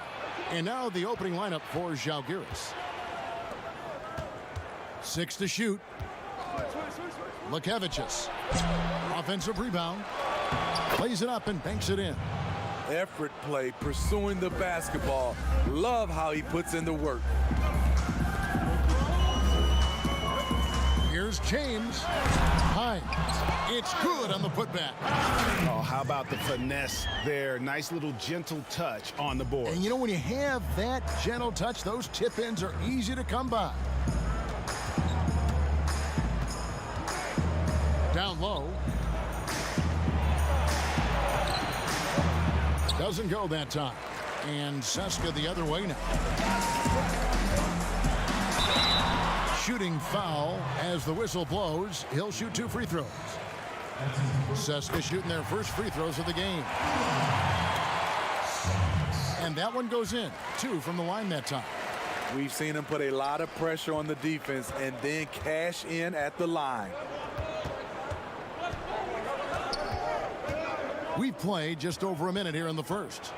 And now the opening lineup for Žalgiris. 6 to shoot. Lekevicius. Offensive rebound. Plays it up and banks it in. Effort play, pursuing the basketball. Love how he puts in the work. Here's James. Hines. It's good on the putback. Oh, how about the finesse there? Nice little gentle touch on the board. And you know, when you have that gentle touch, those tip-ins are easy to come by. Down low. Doesn't go that time. And CSKA the other way now. Shooting foul as the whistle blows. He'll shoot 2 free throws. CSKA shooting their first free throws of the game. And that one goes in. 2 from the line that time. We've seen him put a lot of pressure on the defense and then cash in at the line. We've played just over a minute here in the first.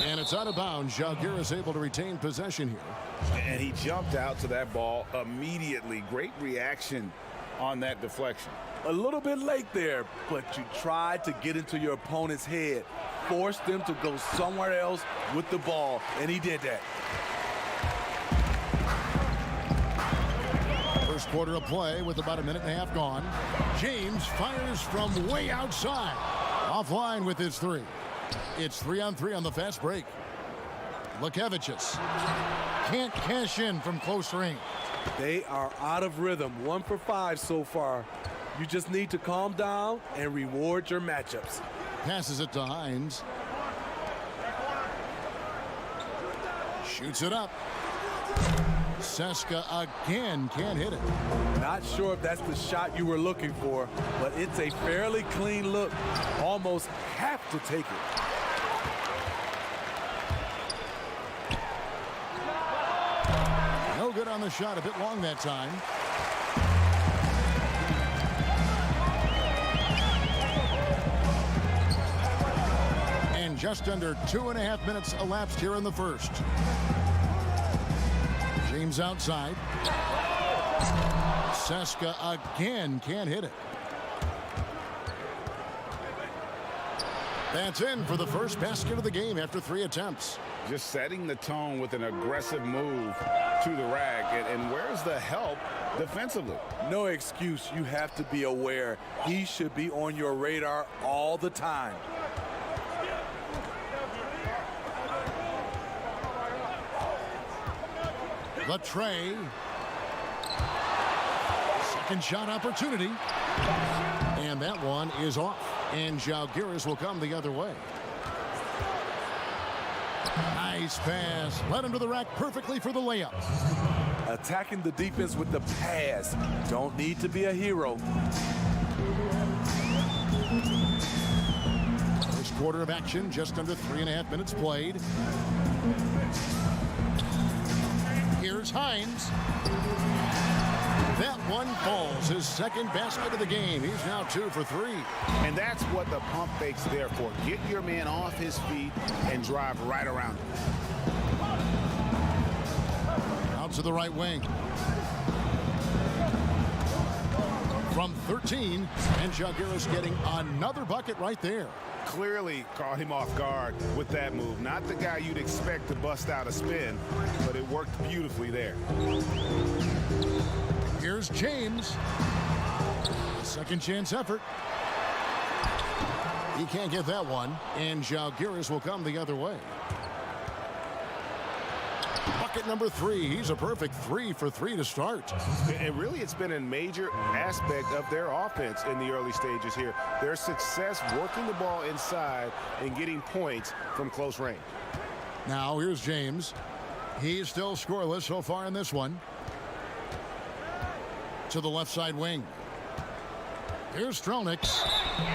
And it's out of bounds. Žalgiris able to retain possession here. And he jumped out to that ball immediately. Great reaction on that deflection. A little bit late there, but you tried to get into your opponent's head. Forced them to go somewhere else with the ball, and he did that. First quarter of play with about a minute and a half gone. James fires from way outside. Offline with his 3. It's 3-on-3 on the fast break. Lekevicius can't cash in from close range. They are out of rhythm. 1 for 5 so far. You just need to calm down and reward your matchups. Passes it to Hines. Shoots it up. CSKA again can't hit it. Not sure if that's the shot you were looking for, but it's a fairly clean look. Almost have to take it. No good on the shot, a bit long that time. And just under 2.5 minutes elapsed here in the first. James outside. CSKA again can't hit it. That's in for the first basket of the game after 3 attempts. Just setting the tone with an aggressive move to the rack. And where's the help defensively? No excuse. You have to be aware. He should be on your radar all the time. Latre. Second shot opportunity. And that one is off. And Žalgiris will come the other way. Nice pass. Led him to the rack perfectly for the layup. Attacking the defense with the pass. Don't need to be a hero. First quarter of action, just under 3.5 minutes played. Here's Hines. That one falls. His second basket of the game. He's now 2 for 3. And that's what the pump fake's there for. Get your man off his feet and drive right around him. Out to the right wing. From 13, and Žalgiris getting another bucket right there. Clearly caught him off guard with that move. Not the guy you'd expect to bust out a spin, but it worked beautifully there. Here's James. Second chance effort. He can't get that one, and Žalgiris will come the other way. bucket number 3. He's a perfect 3 for 3 to start. And really, it's been a major aspect of their offense in the early stages here. Their success working the ball inside and getting points from close range. Now here's James. He's still scoreless so far in this one. To the left side wing. Here's Strelnick.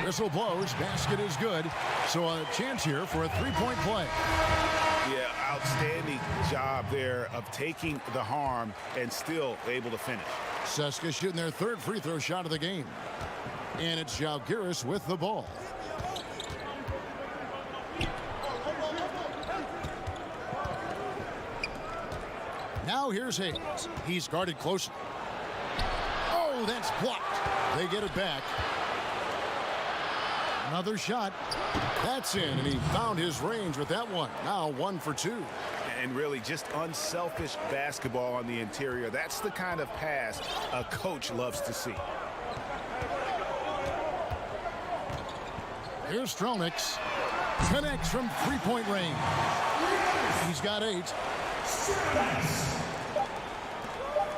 Whistle blows. Basket is good. So a chance here for a three-point play. Yeah, outstanding job there of taking the harm and still able to finish. Seska shooting their 3rd free throw shot of the game. And it's Žalgiris with the ball. Now here's Hayes. He's guarded closely. Oh, that's blocked. They get it back. Another shot. That's in, and he found his range with that one. Now 1 for 2. And really just unselfish basketball on the interior. That's the kind of pass a coach loves to see. Here's Strelnick. Connects from three-point range. He's got 8.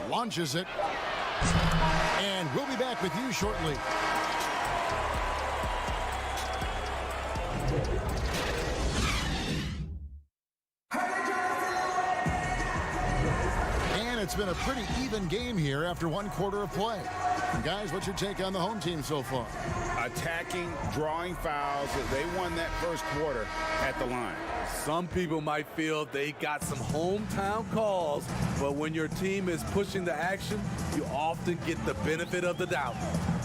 Launches it. And we'll be back with you shortly. And it's been a pretty even game here after 1 quarter of play. Guys, what's your take on the home team so far? Attacking, drawing fouls. They won that first quarter at the line. Some people might feel they got some hometown calls, but when your team is pushing the action, you often get the benefit of the doubt.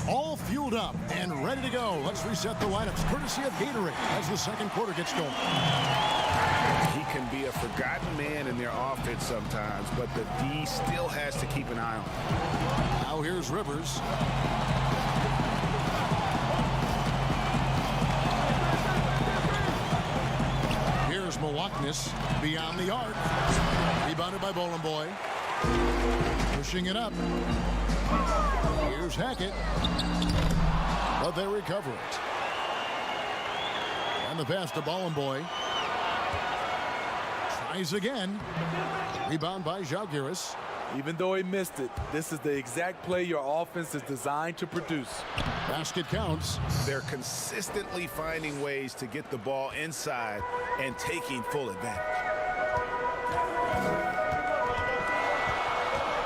All fueled up and ready to go. Let's reset the lineups courtesy of Gatorade as the second quarter gets going. He can be a forgotten man in their offense sometimes, but the D still has to keep an eye on him. Now here's Rivers. Here's Milwaukee beyond the arc. Rebounded by Boy. Pushing it up. Here's Hackett. But they recover it. And the pass to Boy. Tries again. Rebound by Žalgiris. Even though he missed it, this is the exact play your offense is designed to produce. Basket counts. They're consistently finding ways to get the ball inside and taking full advantage.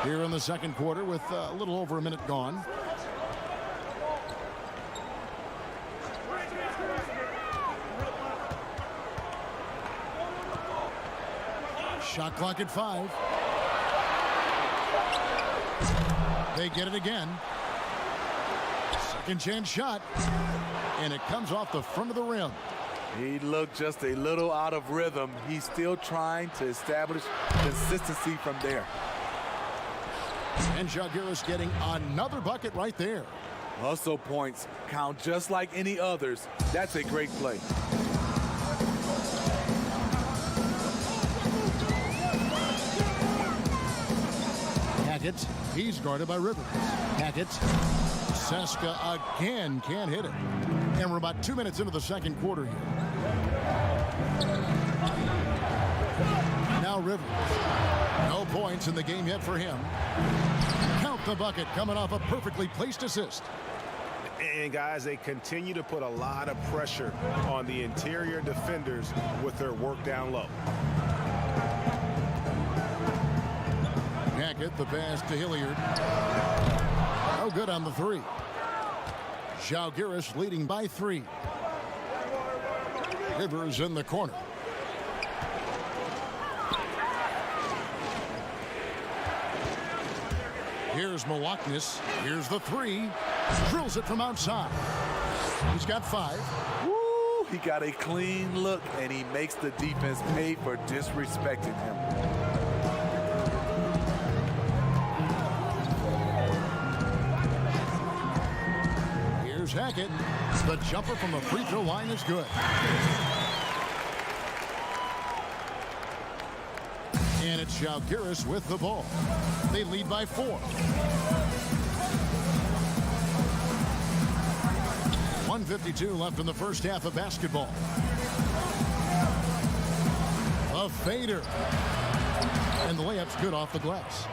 Here in the second quarter with a little over a minute gone. Shot clock at 5. They get it again. Second chance shot. And it comes off the front of the rim. He looked just a little out of rhythm. He's still trying to establish consistency from there. And Žalgiris getting another bucket right there. Hustle points count just like any others. That's a great play. Hackett, he's guarded by Rivers. Hackett, Seska again can't hit it. And we're about 2 minutes into the second quarter here. Now Rivers. No points in the game yet for him. Count the bucket coming off a perfectly placed assist. And guys, they continue to put a lot of pressure on the interior defenders with their work down low. Hackett, the pass to Hilliard. No good on the 3. Žalgiris leading by 3. Rivers in the corner. Here's Milwaukee. Here's the 3. Drills it from outside. He's got 5. Woo! He got a clean look, and he makes the defense pay for disrespecting him. Here's Hackett. The jumper from the free throw line is good. And it's Žalgiris with the ball. They lead by 4. 1:52 left in the first half of basketball. A fader. And the layup's good off the glass.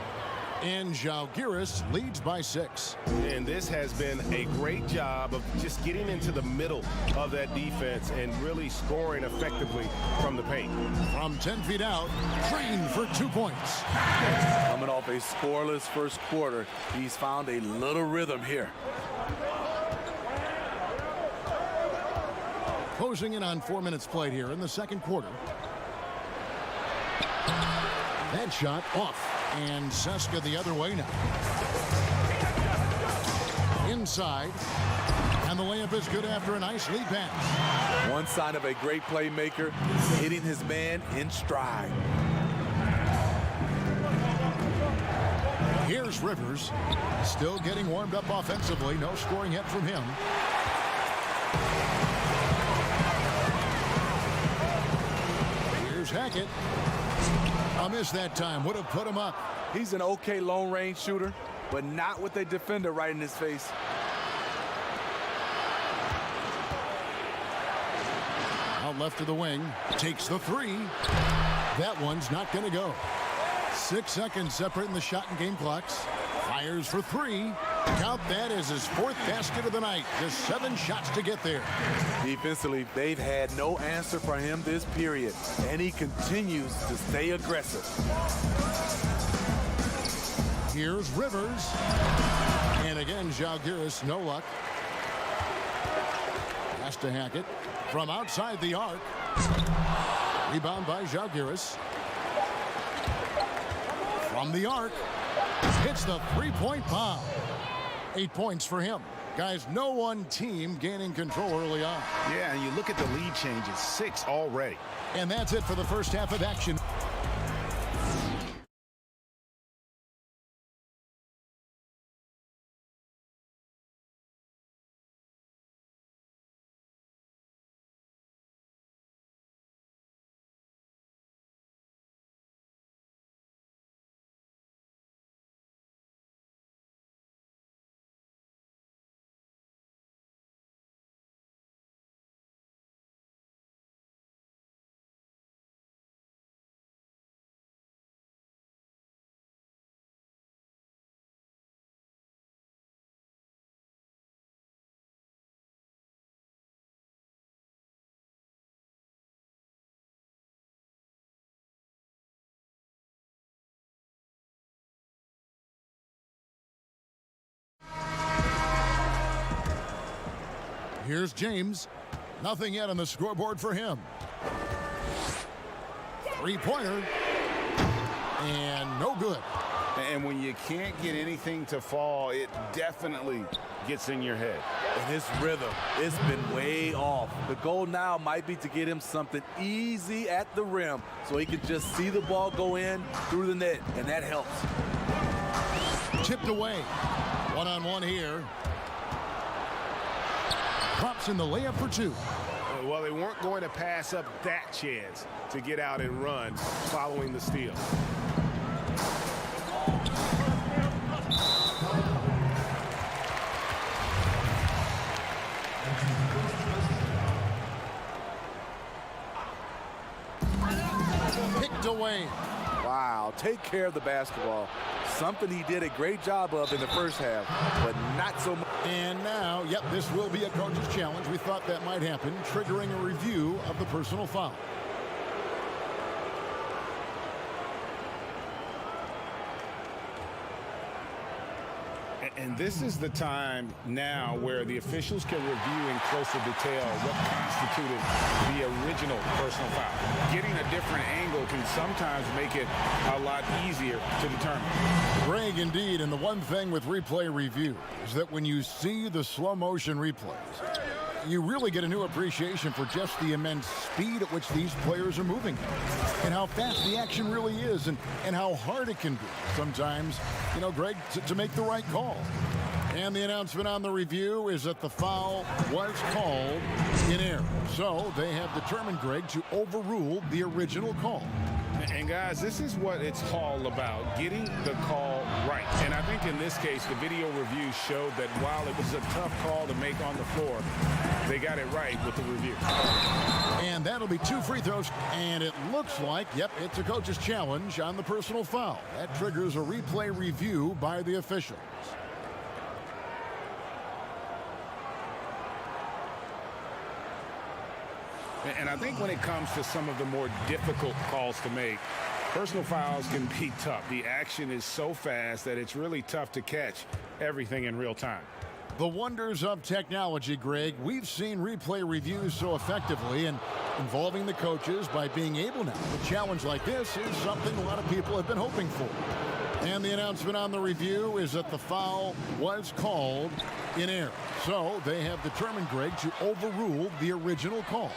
And Žalgiris leads by 6. And this has been a great job of just getting into the middle of that defense and really scoring effectively from the paint. From 10 feet out, trained for 2 points. Coming off a scoreless first quarter, he's found a little rhythm here. Closing in on 4 minutes played here in the second quarter. That shot off. And Seska the other way now. Inside. And the layup is good after a nice lead pass. One sign of a great playmaker, hitting his man in stride. Here's Rivers. Still getting warmed up offensively. No scoring yet from him. Here's Hackett. A miss that time. Would have put him up. He's an okay long range shooter, but not with a defender right in his face. Out left of the wing. Takes the 3. That one's not going to go. 6 seconds separating the shot and game clocks. Fires for 3. Count that as his 4th basket of the night. Just 7 shots to get there. Defensively, they've had no answer for him this period, and he continues to stay aggressive. Here's Rivers. And again, Žalgiris, no luck. Pass to Hackett. From outside the arc. Rebound by Žalgiris. From the arc. Hits the 3-point bomb. 8 points for him. Guys, no one team gaining control early on. Yeah, and you look at the lead changes, 6 already. And that's it for the first half of action. Here's James. Nothing yet on the scoreboard for him. 3-pointer. And no good. And when you can't get anything to fall, it definitely gets in your head. And his rhythm, it's been way off. The goal now might be to get him something easy at the rim so he can just see the ball go in through the net, and that helps. Tipped away. One-on-one here. Drops in the layup for 2. Well, they weren't going to pass up that chance to get out and run following the steal. Picked away. Wow, take care of the basketball. Something he did a great job of in the first half, but not so much. And now, yep, this will be a coach's challenge. We thought that might happen, triggering a review of the personal foul. And this is the time now where the officials can review in closer detail what constituted the original personal foul. Getting a different angle can sometimes make it a lot easier to determine. Greg, indeed, and the one thing with replay review is that when you see the slow motion replays, you really get a new appreciation for just the immense speed at which these players are moving and how fast the action really is and how hard it can be sometimes, you know, Greg, to make the right call. And the announcement on the review is that the foul was called in error. So they have determined, Greg, to overrule the original call. And guys, this is what it's all about, getting the call right. And I think in this case, the video review showed that while it was a tough call to make on the floor, they got it right with the review. And that That'll be 2 free throws, and it looks like, yep, it's a coach's challenge on the personal foul. That triggers a replay review by the officials. And I think when it comes to some of the more difficult calls to make, personal fouls can be tough. The action is so fast that it's really tough to catch everything in real time. The wonders of technology, Greg. We've seen replay reviews so effectively and involving the coaches by being able now. A challenge like this is something a lot of people have been hoping for. And the announcement on the review is that the foul was called in error. So they have determined, Greg, to overrule the original call.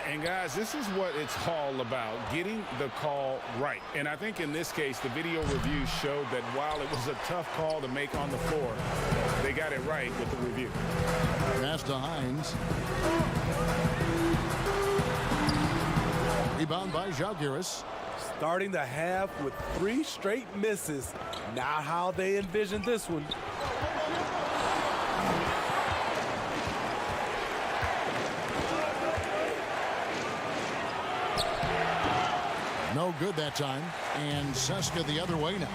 And guys, this is what it's all about, getting the call right. And I think in this case, the video review showed that while it was a tough call to make on the floor, they got it right with the review. Pass to Hines. Rebound by Žalgiris. Starting the half with 3 straight misses. Not how they envisioned this one. No good that time. And Seska the other way now.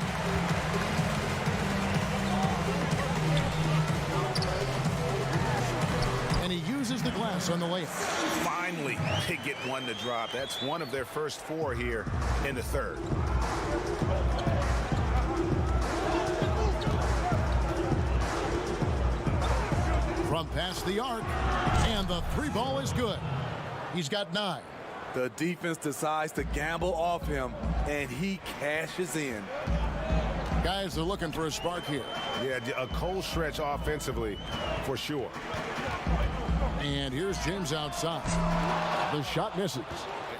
And he uses the glass on the layup. Finally, they get one to drop. That's one of their first 4 here in the third. From past the arc. And the 3 ball is good. He's got 9. The defense decides to gamble off him, and he cashes in. Guys are looking for a spark here. Yeah, a cold stretch offensively for sure. And here's James outside. The shot misses.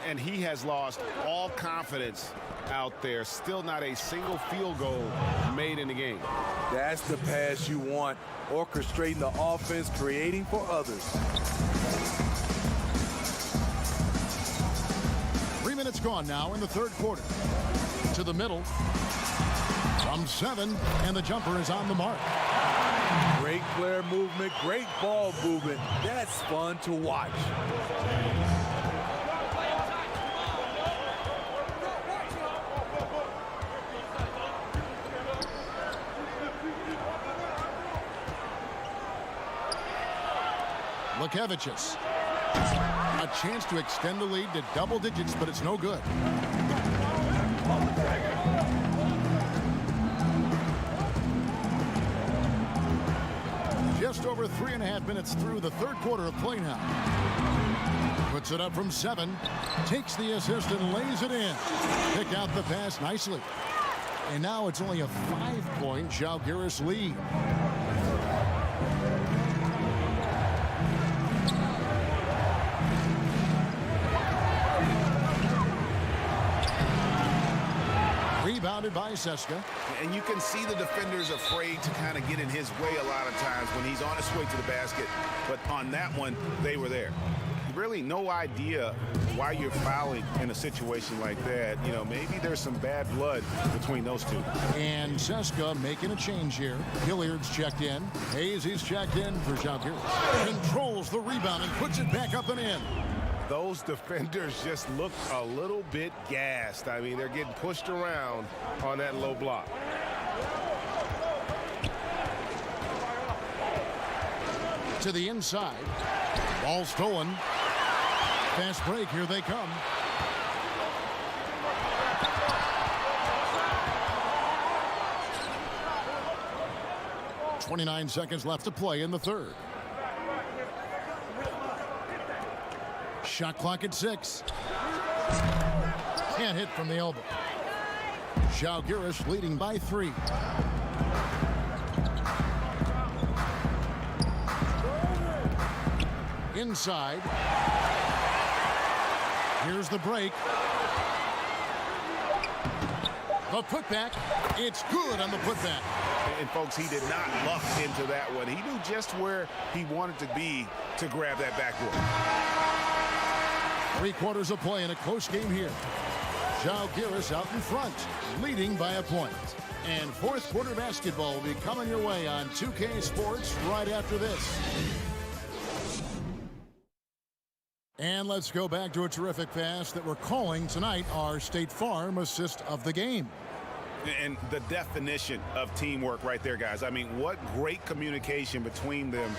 And he has lost all confidence out there. Still not a single field goal made in the game. That's the pass you want. Orchestrating the offense, creating for others. 3 minutes gone now in the third quarter. To the middle. From 7, and the jumper is on the mark. Great player movement, great ball movement. That's fun to watch. Lukevicius. A chance to extend the lead to double digits, but it's no good. Just over 3.5 minutes through the third quarter of play now. Puts it up from 7. Takes the assist and lays it in. Pick out the pass nicely. And now it's only a 5-point Žalgiris lead. Rebounded by Seska. And you can see the defenders afraid to kind of get in his way a lot of times when he's on his way to the basket. But on that one, they were there. Really no idea why you're fouling in a situation like that. You know, maybe there's some bad blood between those two. And Seska making a change here. Hilliard's checked in. Hayes, he's checked in for Žalgiris. Controls the rebound and puts it back up and in. Those defenders just look a little bit gassed. I mean, they're getting pushed around on that low block. To the inside. Ball stolen. Fast break. Here they come. .29 seconds left to play in the third. Shot clock at 6. Can't hit from the elbow. Žalgiris leading by 3. Inside. Here's the break. The putback. It's good on the putback. And folks, he did not luck into that one. He knew just where he wanted to be to grab that backboard. 3 quarters of play in a close game here. Žalgiris out in front, leading by a point. And fourth quarter basketball will be coming your way on 2K Sports right after this. And let's go back to a terrific pass that we're calling tonight our State Farm assist of the game. And the definition of teamwork right there, guys. I mean, what great communication between them,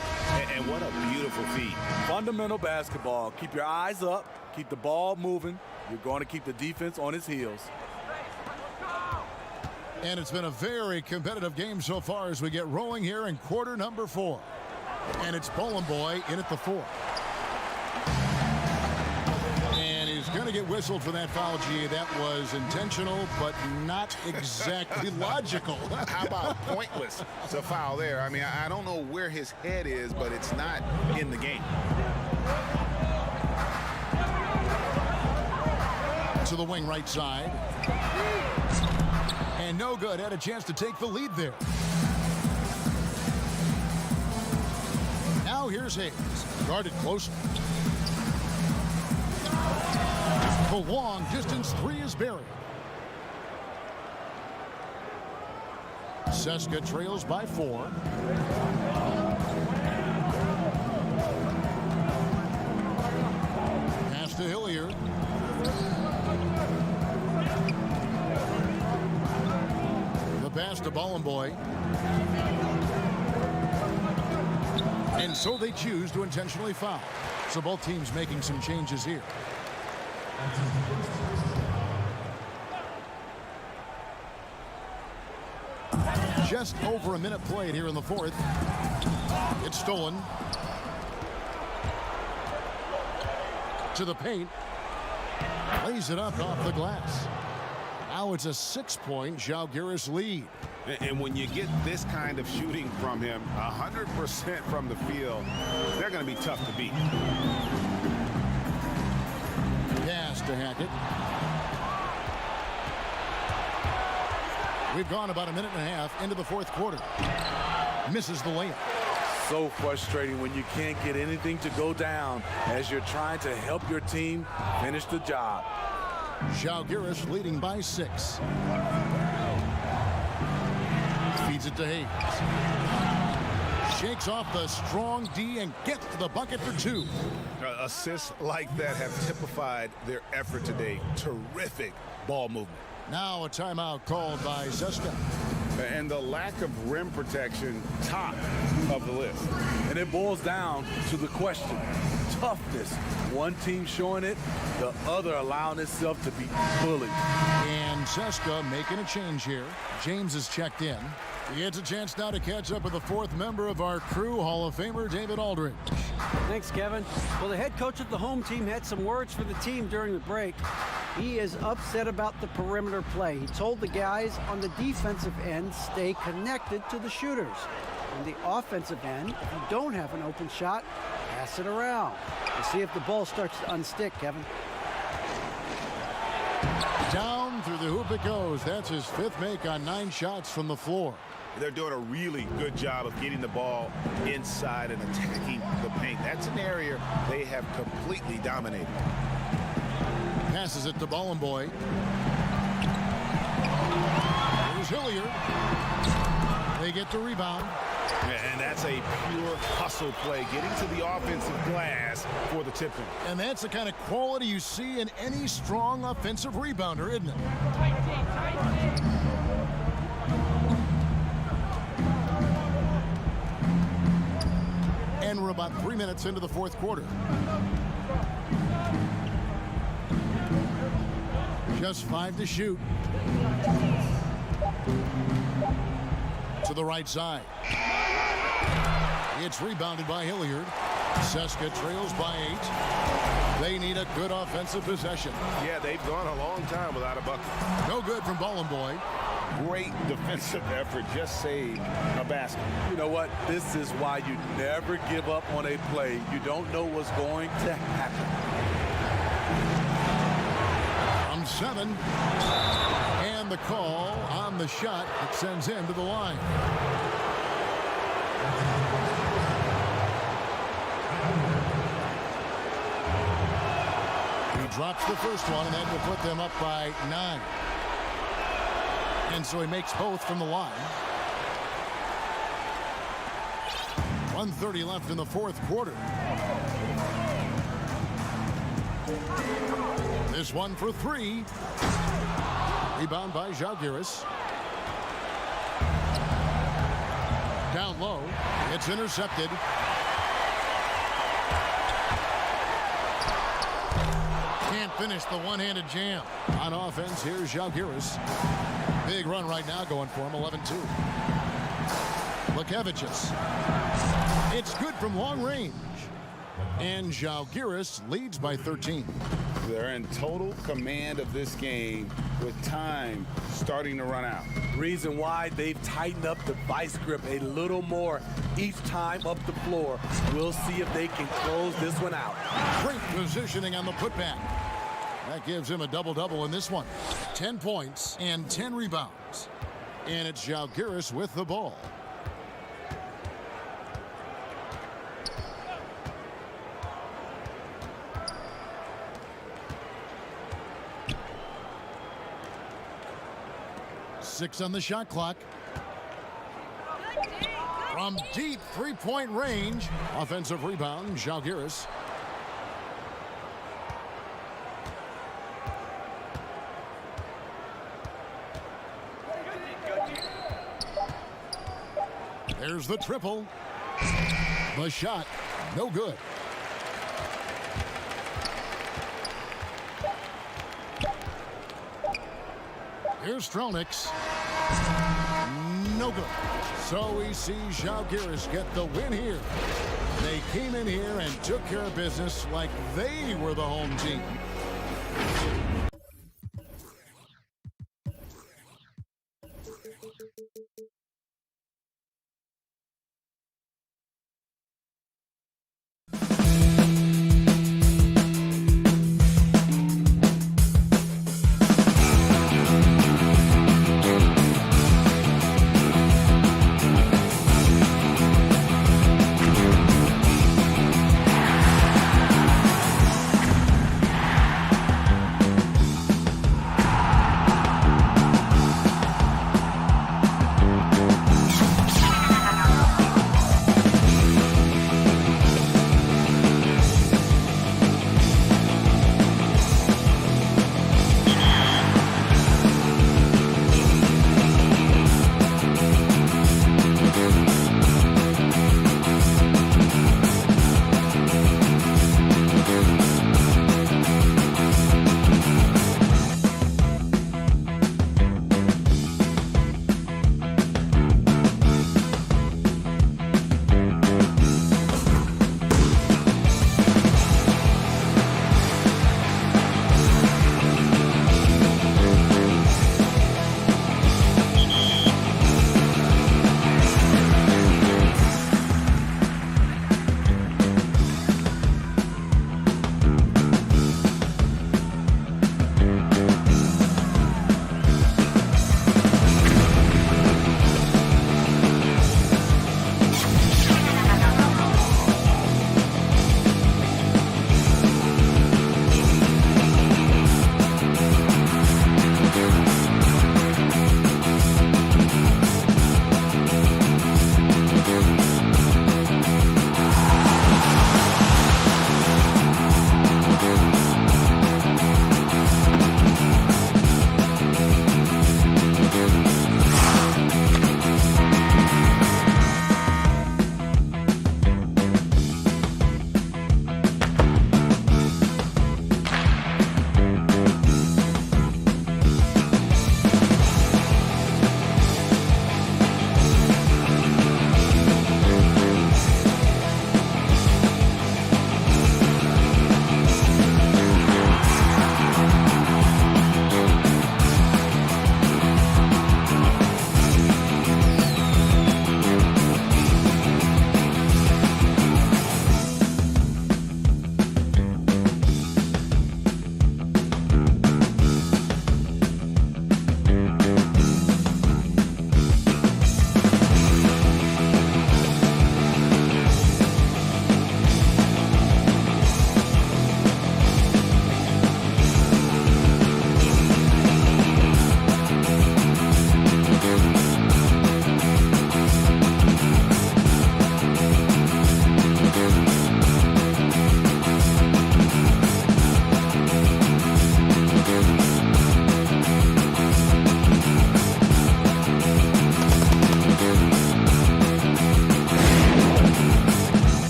and what a beautiful feed. Fundamental basketball. Keep your eyes up. Keep the ball moving. You're going to keep the defense on its heels. And it's been a very competitive game so far as we get rolling here in quarter number 4. And it's Bowling Boy in at the 4. And he's going to get whistled for that foul, G. That was intentional, but not exactly logical. How about pointless to foul there? I mean, I don't know where his head is, but it's not in the game. To the wing right side. And no good. Had a chance to take the lead there. Now here's Hayes. Guarded closely. The long distance 3 is buried. Seska trails by 4. Pass to Hilliard. The pass to Bowling Boy. And so they choose to intentionally foul. So both teams making some changes here. Just over a minute played here in the 4th. It's stolen. To the paint. Lays it up off the glass. Now it's a 6-point Žalgiris lead. And when you get this kind of shooting from him, 100% from the field, they're going to be tough to beat. Pass to Hackett. We've gone about a minute and a half into the 4th quarter. Misses the layup. So frustrating when you can't get anything to go down as you're trying to help your team finish the job. Žalgiris leading by 6. Feeds it to Hayes. Shakes off the strong D and gets to the bucket for 2. Assists like that have typified their effort today. Terrific ball movement. Now a timeout called by Seska. And the lack of rim protection, top of the list. And it boils down to the question. Toughness. One team showing it, the other allowing itself to be bullied. And Seska making a change here. James is checked in. He gets a chance now to catch up with the 4th member of our crew, Hall of Famer David Aldridge. Thanks, Kevin. Well, the head coach of the home team had some words for the team during the break. He is upset about the perimeter play. He told the guys on the defensive end, stay connected to the shooters. On the offensive end, if you don't have an open shot, pass it around. We'll see if the ball starts to unstick, Kevin. Down through the hoop it goes. That's his 5th make on 9 shots from the floor. They're doing a really good job of getting the ball inside and attacking the paint. That's an area they have completely dominated. Passes it to Bowling Boy. Here's Hilliard. They get the rebound. And that's a pure hustle play, getting to the offensive glass for the tip-in. And that's the kind of quality you see in any strong offensive rebounder, isn't it? And we're about 3 minutes into the 4th quarter. Just 5 to shoot. To the right side. It's rebounded by Hilliard. Seska trails by 8. They need a good offensive possession. Yeah, they've gone a long time without a bucket. No good from Bowling Boy. Great defensive effort, just saved a basket. You know what? This is why you never give up on a play. You don't know what's going to happen. From 7. And the call on the shot that sends him to the line. He drops the first one, and that will put them up by 9. And so he makes both from the line. 1:30 left in the 4th quarter. This one for three. Rebound by Žalgiris. Down low. It's intercepted. Can't finish the one-handed jam. On offense, here's Žalgiris. Big run right now going for him, 11-2. Lekevicius. It's good from long range. And Žalgiris leads by 13. They're in total command of this game with time starting to run out. Reason why they've tightened up the vice grip a little more each time up the floor. We'll see if they can close this one out. Great positioning on the putback. That gives him a double-double in this one. 10 points and 10 rebounds. And it's Žalgiris with the ball. Six on the shot clock. From deep three-point range. Offensive rebound, Žalgiris. There's the triple. The shot, no good. Here's Stronix. No good. So we see Žalgiris get the win here. They came in here and took care of business like they were the home team.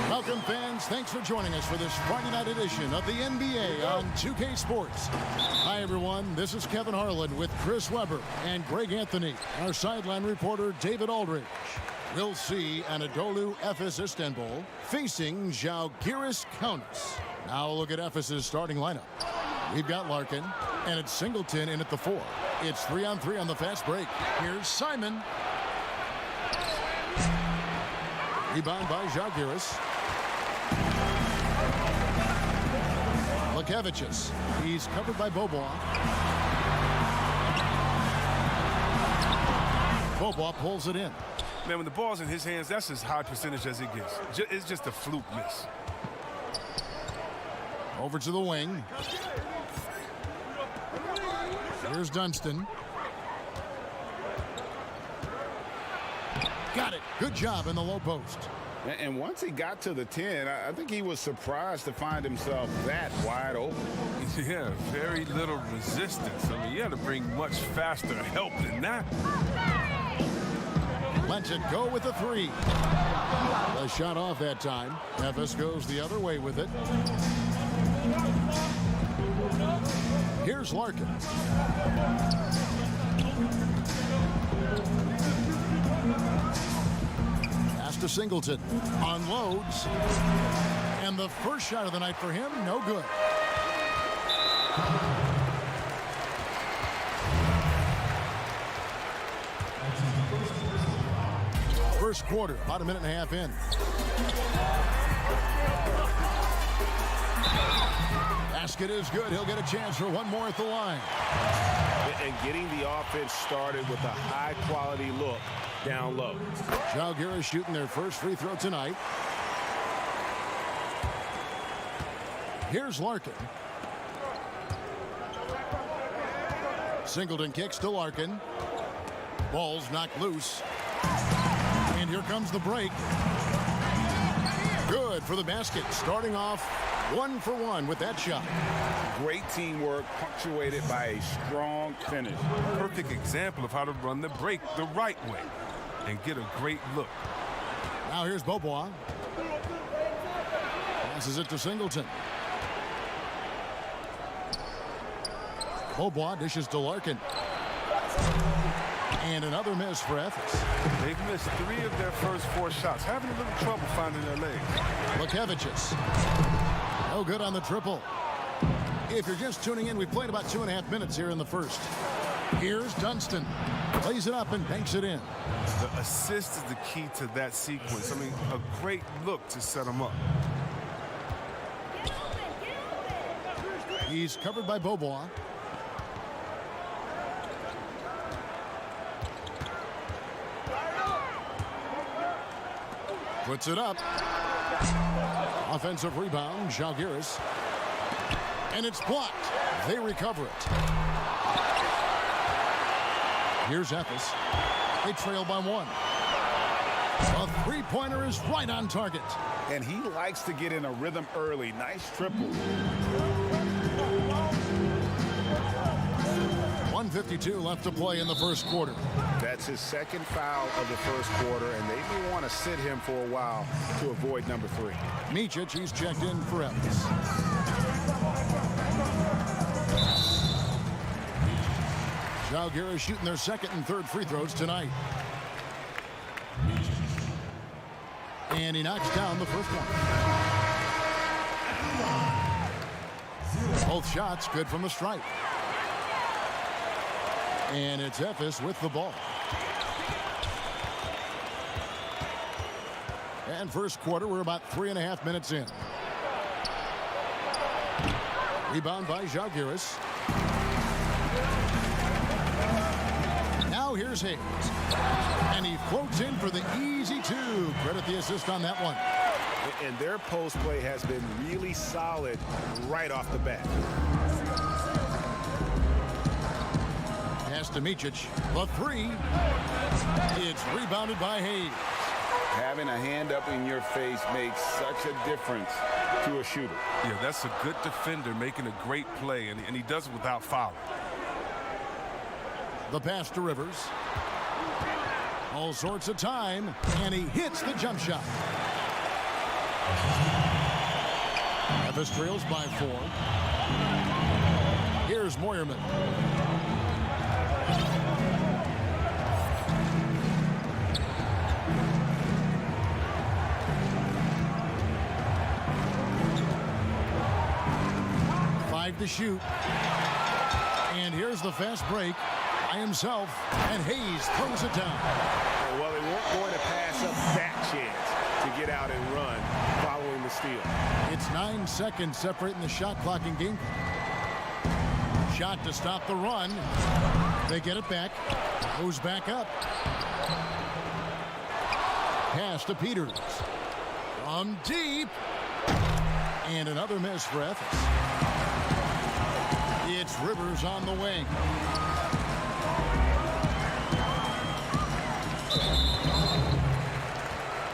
Welcome, fans. Thanks for joining us for this Friday night edition of the NBA on 2K Sports. Hi, everyone. This is Kevin Harlan with Chris Webber and Greg Anthony. Our sideline reporter, David Aldridge. We'll see Anadolu Efes Istanbul facing Žalgiris Kaunas. Now look at Efes' starting lineup. We've got Larkin, and it's Singleton in at the 4. It's 3-on-3 on the fast break. Here's Simon. Rebound by Žalgiris. Lekevicius. He's covered by Bobois. Bobois pulls it in. Man, when the ball's in his hands, that's as high percentage as it gets. It's just a fluke miss. Over to the wing. Here's Dunston. Got it. Good job in the low post. And once he got to the 10, I think he was surprised to find himself that wide open. Yeah, very little resistance. I mean, you had to bring much faster help than that. Lets it go with the 3. The shot off that time. Efes goes the other way with it. Here's Larkin. Pass to Singleton. Unloads. And the first shot of the night for him, no good. First quarter, about a minute and a half in. Basket is good. He'll get a chance for one more at the line. And getting the offense started with a high-quality look down low. Žalgiris shooting their first free throw tonight. Here's Larkin. Singleton kicks to Larkin. Ball's knocked loose. And here comes the break. Good for the basket. Starting off 1 for 1 with that shot. Great teamwork punctuated by a strong finish. Perfect example of how to run the break the right way and get a great look. Now here's Bobois. Passes it to Singleton. Bobois dishes to Larkin. And another miss for Efes. They've missed 3 of their first 4 shots, having a little trouble finding their legs. Lekevicius. No good on the triple. If you're just tuning in, we've played about 2.5 minutes here in the first. Here's Dunston. Plays it up and banks it in. The assist is the key to that sequence. I mean, a great look to set him up. He's covered by Bobois. Puts it up. Offensive rebound, Žalgiris. And it's blocked. They recover it. Here's Efes. They trail by 1. A three-pointer is right on target. And he likes to get in a rhythm early. Nice triple. 1:52 left to play in the first quarter. That's his second foul of the first quarter, and they may want to sit him for a while to avoid number 3. Micic, he's checked in for Efes. Žalgiris shooting their second and third free throws tonight. And he knocks down the first one. Both shots good from the stripe. And it's Efes with the ball. And first quarter, we're about 3.5 minutes in. Rebound by Žalgiris. Now here's Hayes. And he floats in for the easy 2. Credit the assist on that one. And their post play has been really solid right off the bat. Pass to Micic. The 3. It's rebounded by Hayes. Having a hand up in your face makes such a difference to a shooter. Yeah, that's a good defender making a great play, and he does it without fouling. The pass to Rivers. All sorts of time, and he hits the jump shot. Memphis trails by 4. Here's Moyerman. To shoot. And here's the fast break by himself, and Hayes throws it down. Well, they weren't going to pass up that chance to get out and run following the steal. It's 9 seconds separating the shot clock and game clock. Shot to stop the run. They get it back. Goes back up. Pass to Peters. From deep. And another miss for Ephes. It's Rivers on the wing.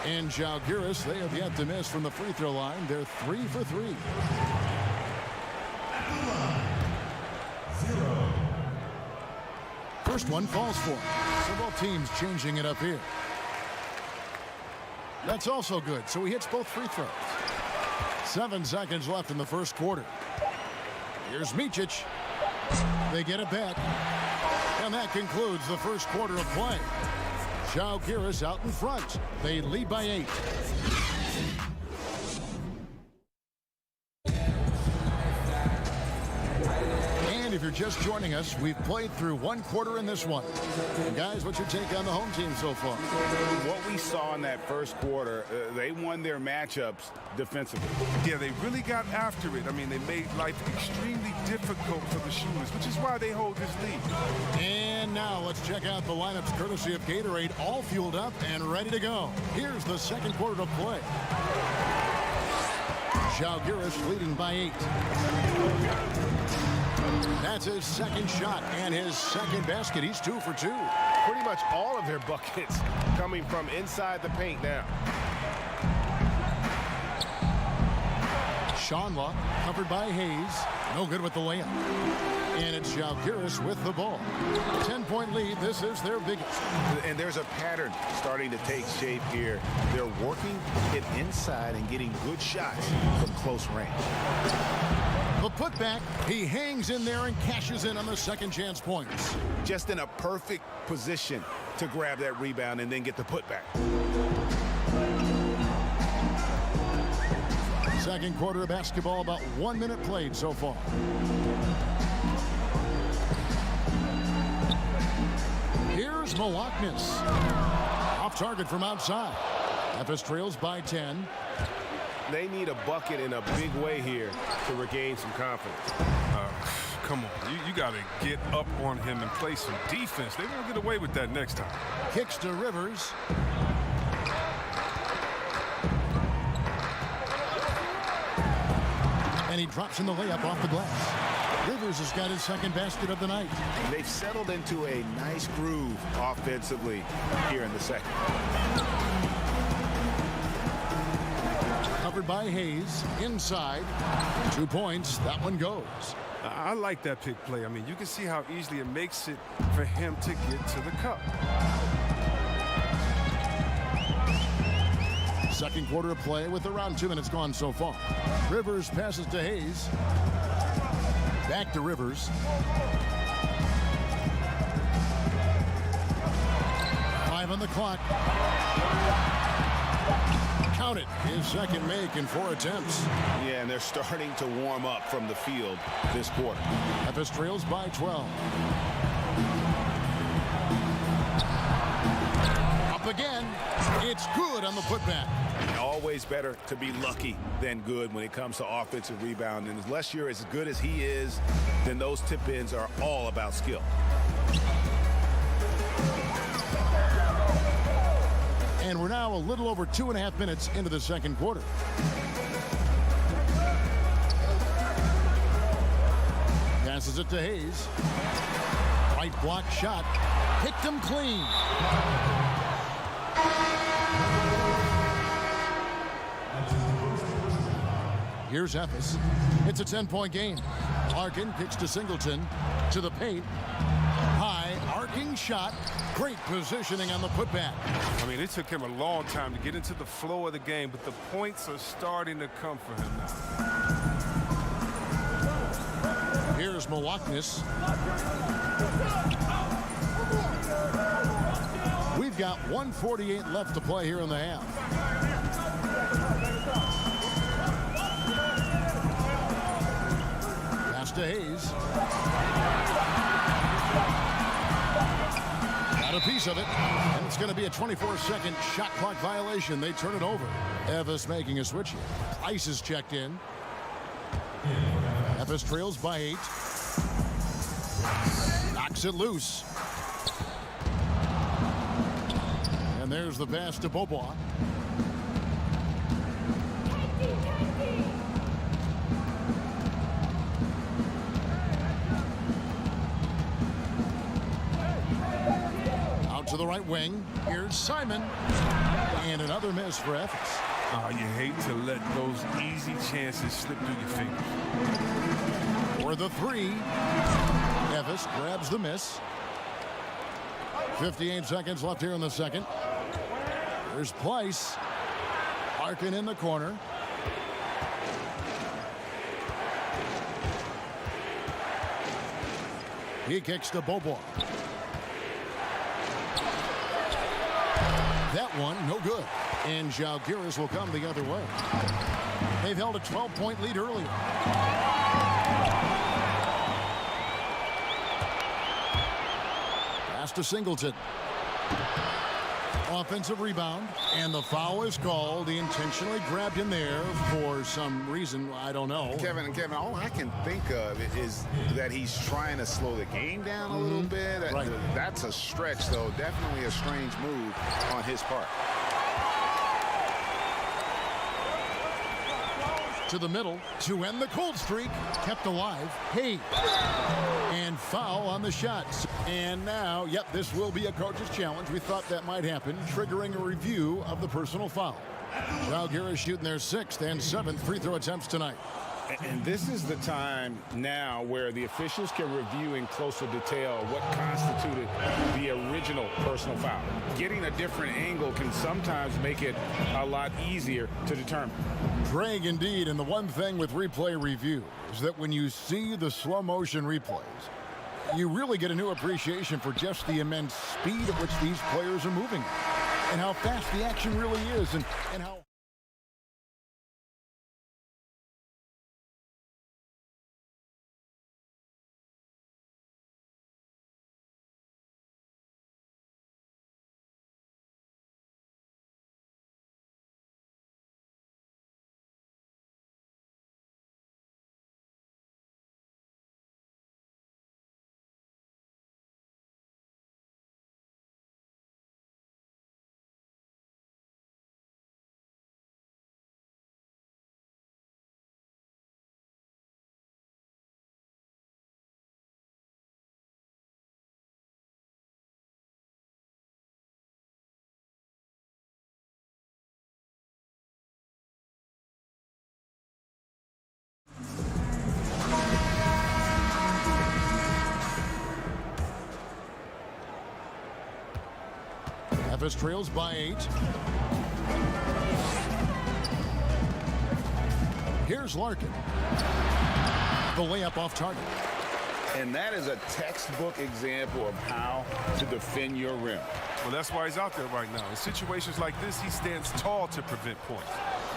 And Zalgiris, they have yet to miss from the free throw line. They're 3 for 3. First one falls for him. So both teams changing it up here. That's also good. So he hits both free throws. 7 seconds left in the first quarter. Here's Micic. They get it back. And that concludes the first quarter of play. Zalgiris out in front. They lead by 8. And if you're just joining us, we've played through 1 quarter in this one. And guys, what's your take on the home team so far? What we saw in that first quarter, they won their matchups defensively. Yeah, they really got after it. I mean, they made life extremely difficult for the shooters, which is why they hold this lead. And now let's check out the lineups courtesy of Gatorade, all fueled up and ready to go. Here's the second quarter of play. Zalgiris leading by 8. That's his second shot and his second basket. He's 2 for 2. Pretty much all of their buckets coming from inside the paint now. Shanla covered by Hayes. No good with the layup. And it's Zalgiris with the ball. 10-point lead. This is their biggest. And there's a pattern starting to take shape here. They're working it inside and getting good shots from close range. The putback, he hangs in there and cashes in on the second chance points. Just in a perfect position to grab that rebound and then get the putback. Second quarter of basketball, about 1 minute played so far. Here's Malaknis. Off target from outside. Memphis trails by 10. They need a bucket in a big way here to regain some confidence. Come on, you got to get up on him and play some defense. They won't get away with that next time. Kicks to Rivers. And he drops in the layup off the glass. Rivers has got his second basket of the night. They've settled into a nice groove offensively here in the second. Covered by Hayes, inside, 2 points, that one goes. I like that pick play. I mean, you can see how easily it makes it for him to get to the cup. Second quarter of play with around 2 minutes gone so far. Rivers passes to Hayes. Back to Rivers. 5 on the clock. Count it. His second make in 4 attempts. Yeah, and they're starting to warm up from the field this quarter. Memphis trails by 12. Up again. It's good on the putback. Always better to be lucky than good when it comes to offensive rebound. And unless you're as good as he is, then those tip-ins are all about skill. And we're now a little over 2.5 minutes into the second quarter. Passes it to Hayes. Right block shot. Picked him clean. Here's Ephes. It's a 10-point game. Larkin kicks to Singleton. To the paint. High. Arc Looking shot. Great positioning on the putback. I mean, it took him a long time to get into the flow of the game, but the points are starting to come for him now. Here's Malaknis. We've got 1:48 left to play here in the half. Pass to Hayes. Got a piece of it, and it's going to be a 24-second shot clock violation. They turn it over. Evis making a switch here. Ice is checked in. Evis trails by 8. Knocks it loose. And there's the pass to Beaubois. Out to the right wing. Here's Simon. And another miss for Evis. Oh, you hate to let those easy chances slip through your fingers. For the 3. Evis grabs the miss. 58 seconds left here in the second. There's Pleiss. Larkin in the corner. He kicks to Beaubois. That one, no good. And Žalgiris will come the other way. They've held a 12-point lead earlier. Pass to Singleton. Offensive rebound, and the foul is called. He intentionally grabbed him there for some reason. I don't know. Kevin, all I can think of is that he's trying to slow the game down a little bit. Right. That's a stretch, though. Definitely a strange move on his part. To the middle to end the cold streak. Kept alive. Hayes. And foul on the shots. And now, yep, this will be a coach's challenge. We thought that might happen, triggering a review of the personal foul. Žalgiris shooting their 6th and 7th free throw attempts tonight. And this is the time now where the officials can review in closer detail what constituted the original personal foul. Getting a different angle can sometimes make it a lot easier to determine. Greg, indeed, and the one thing with replay review is that when you see the slow motion replays, you really get a new appreciation for just the immense speed at which these players are moving and how fast the action really is and how... Evis trails by 8. Here's Larkin. The layup off target. And that is a textbook example of how to defend your rim. Well, that's why he's out there right now. In situations like this, he stands tall to prevent points.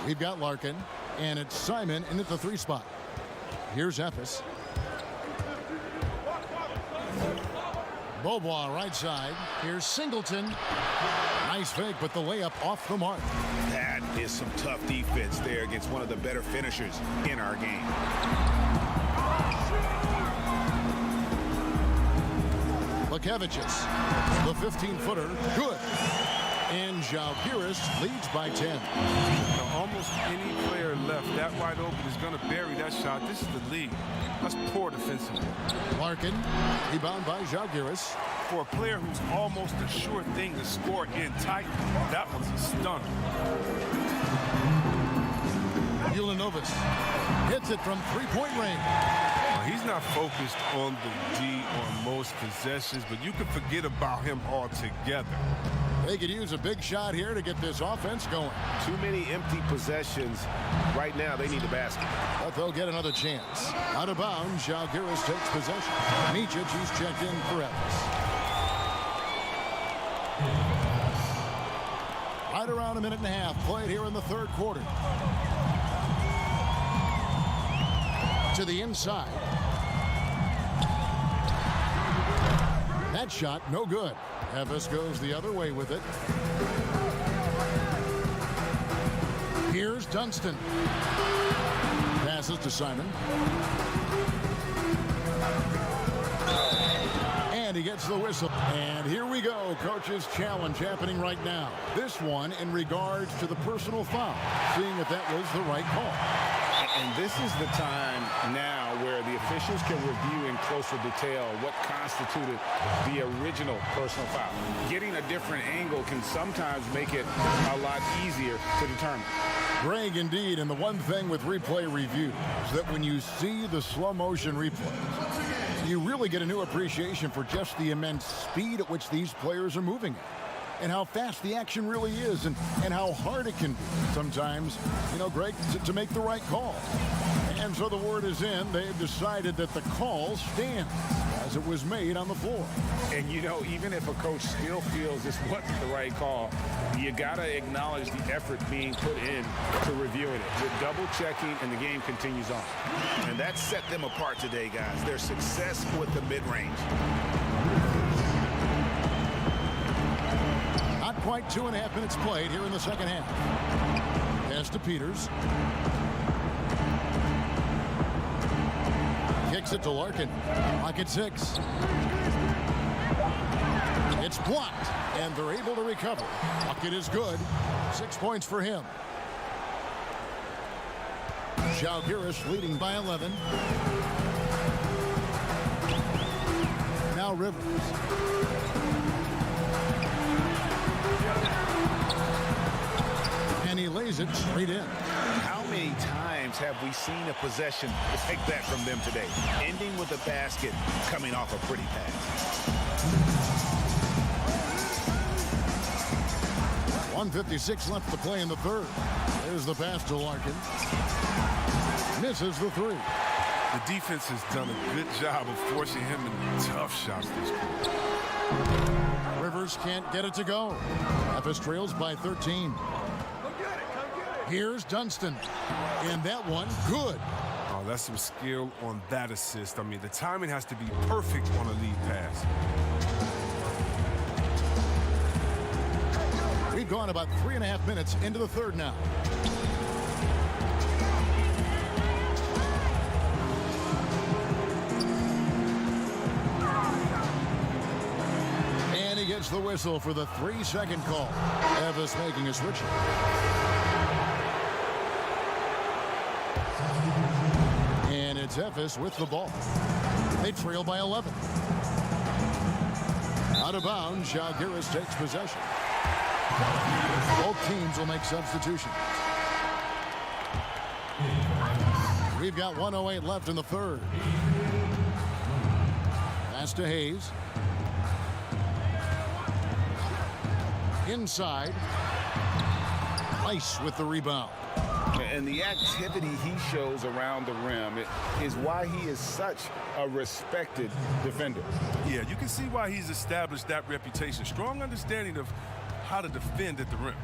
We've got Larkin, and it's Simon in at the 3 spot. Here's Evis. Beaubois right side. Here's Singleton. Nice fake, but the layup off the mark. That is some tough defense there against one of the better finishers in our game. Lekevicius, the 15-footer, good. And Žalgiris leads by 10. Almost any player left that wide open is going to bury that shot. This is the league. That's poor defensively. Larkin, rebound by Žalgiris. For a player who's almost a sure thing to score in tight, that one's a stunner. Ulanovic hits it from 3-point range. He's not focused on the D on most possessions, but you can forget about him altogether. They could use a big shot here to get this offense going. Too many empty possessions. Right now, they need the basket. But they'll get another chance. Out of bounds, Žalgiris takes possession. Micic, he's checked in for Evans. Right around a minute and a half played here in the third quarter. To the inside. That shot, no good. Evans goes the other way with it. Here's Dunston. Passes to Simon. And he gets the whistle. And here we go. Coach's challenge happening right now. This one in regards to the personal foul. Seeing if that was the right call. And this is the time now where the officials can review in closer detail what constituted the original personal foul. Getting a different angle can sometimes make it a lot easier to determine. Greg, indeed, and the one thing with replay review is that when you see the slow motion replays, you really get a new appreciation for just the immense speed at which these players are moving at. And how fast the action really is, and how hard it can be sometimes, Greg, to make the right call. And so the word is in. They've decided that the call stands as it was made on the floor. And, even if a coach still feels this wasn't the right call, you got to acknowledge the effort being put in to reviewing it. With double checking, and the game continues on. And that set them apart today, guys. Their success with the mid-range. Not quite 2.5 minutes played here in the second half. Pass to Peters. Kicks it to Larkin. Clock at 6. It's blocked, and they're able to recover. Bucket is good. 6 points for him. Žalgiris leading by 11. Now Rivers. And he lays it straight in. How many times have we seen a possession like that from them today? Ending with a basket, coming off a pretty pass. 1:56 left to play in the third. There's the pass to Larkin. Misses the three. The defense has done a good job of forcing him into tough shots this quarter. Rivers can't get it to go. Memphis trails by 13. Here's Dunston. And that one, good. Oh, that's some skill on that assist. I mean, the timing has to be perfect on a lead pass. We've gone about 3.5 minutes into the third now. And he gets the whistle for the 3-second call. Evans making a switch. And it's Evans with the ball. They trail by 11. Out of bounds, Žalgiris takes possession. Both teams will make substitutions. We've got 1:08 left in the third. Pass to Hayes. Inside. Rice with the rebound. And the activity he shows around the rim is why he is such a respected defender. Yeah, you can see why he's established that reputation. Strong understanding of how to defend at the rim.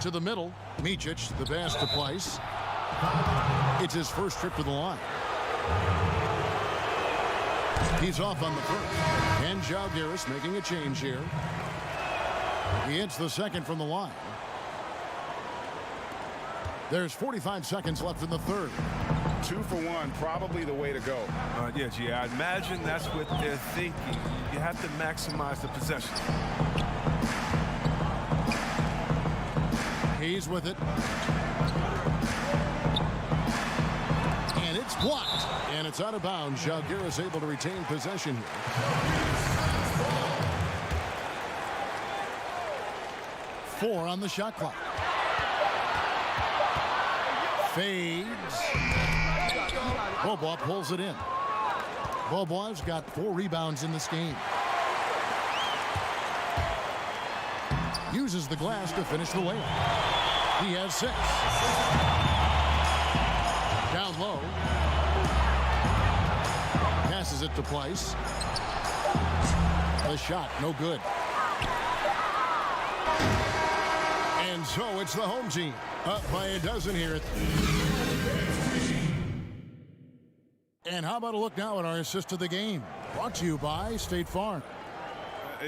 To the middle, Micic, the pass to Place. It's his first trip to the line. He's off on the first. And Žalgiris making a change here. He hits the second from the line. There's 45 seconds left in the third. 2 for 1, probably the way to go. Yeah, I imagine that's what they're thinking. You have to maximize the possession. He's with it. And it's blocked. And it's out of bounds. Žalgiris able to retain possession here. Four on the shot clock. Fades. Bobois pulls it in. Bobois got 4 rebounds in this game. Uses the glass to finish the layup. He has 6. Down low. Passes it to Pleiss. The shot, no good. And so it's the home team up by a dozen here. And how about a look now at our assist of the game? Brought to you by State Farm.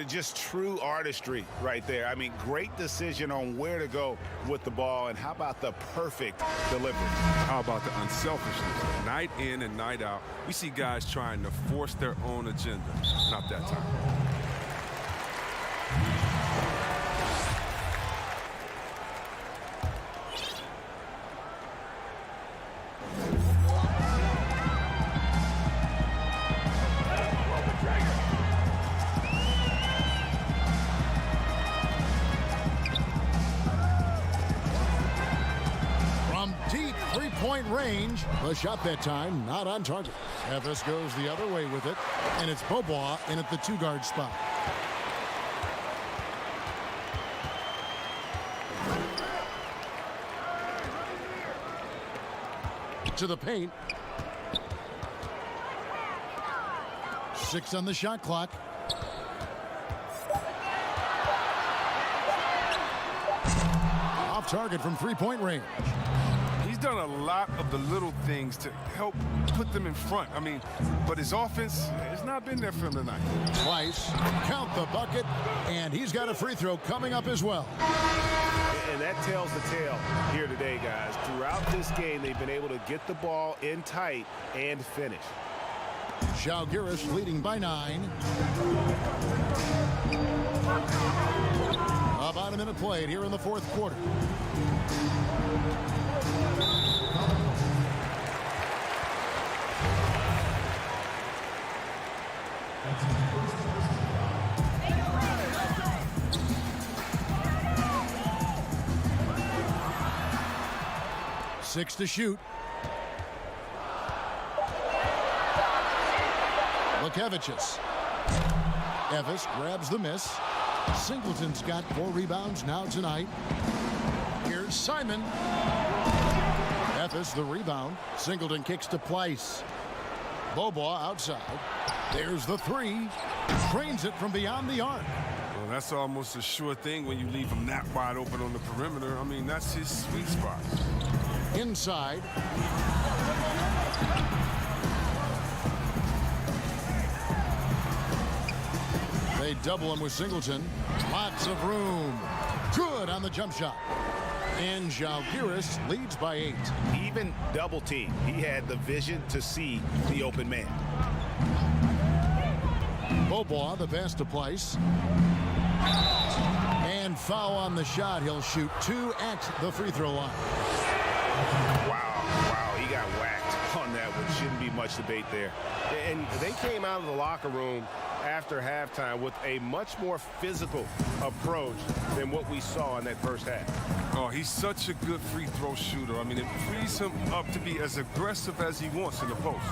Just true artistry right there. I mean, great decision on where to go with the ball, and how about the perfect delivery? How about the unselfishness? Night in and night out, we see guys trying to force their own agenda. Not that time. Range. The shot that time not on target. Evis goes the other way with it, and it's Bobois in at the 2-guard spot. To the paint. 6 on the shot clock. Off target from 3-point range. He's done a lot of the little things to help put them in front. I mean, but his offense has not been there for him tonight. Twice, count the bucket, and he's got a free throw coming up as well. And that tells the tale here today, guys. Throughout this game, they've been able to get the ball in tight and finish. Zalgiris leading by 9. About a minute played here in the 4th quarter. Six to shoot. Lukevicius. Evis grabs the miss. Singleton's got 4 rebounds now tonight. Here's Simon. Evis the rebound. Singleton kicks to Pleiss. Bobois outside. There's the 3. Trains it from beyond the arc. Well, that's almost a sure thing when you leave him that wide open on the perimeter. I mean, that's his sweet spot. Inside. They double him with Singleton. Lots of room. Good on the jump shot. And Zalgiris leads by 8. Even double team. He had the vision to see the open man. Bobois, the pass to Pleiss. And foul on the shot. He'll shoot 2 at the free throw line. Wow, he got whacked on that one. Shouldn't be much debate there. And they came out of the locker room after halftime with a much more physical approach than what we saw in that first half. Oh, he's such a good free throw shooter. I mean, it frees him up to be as aggressive as he wants in the post.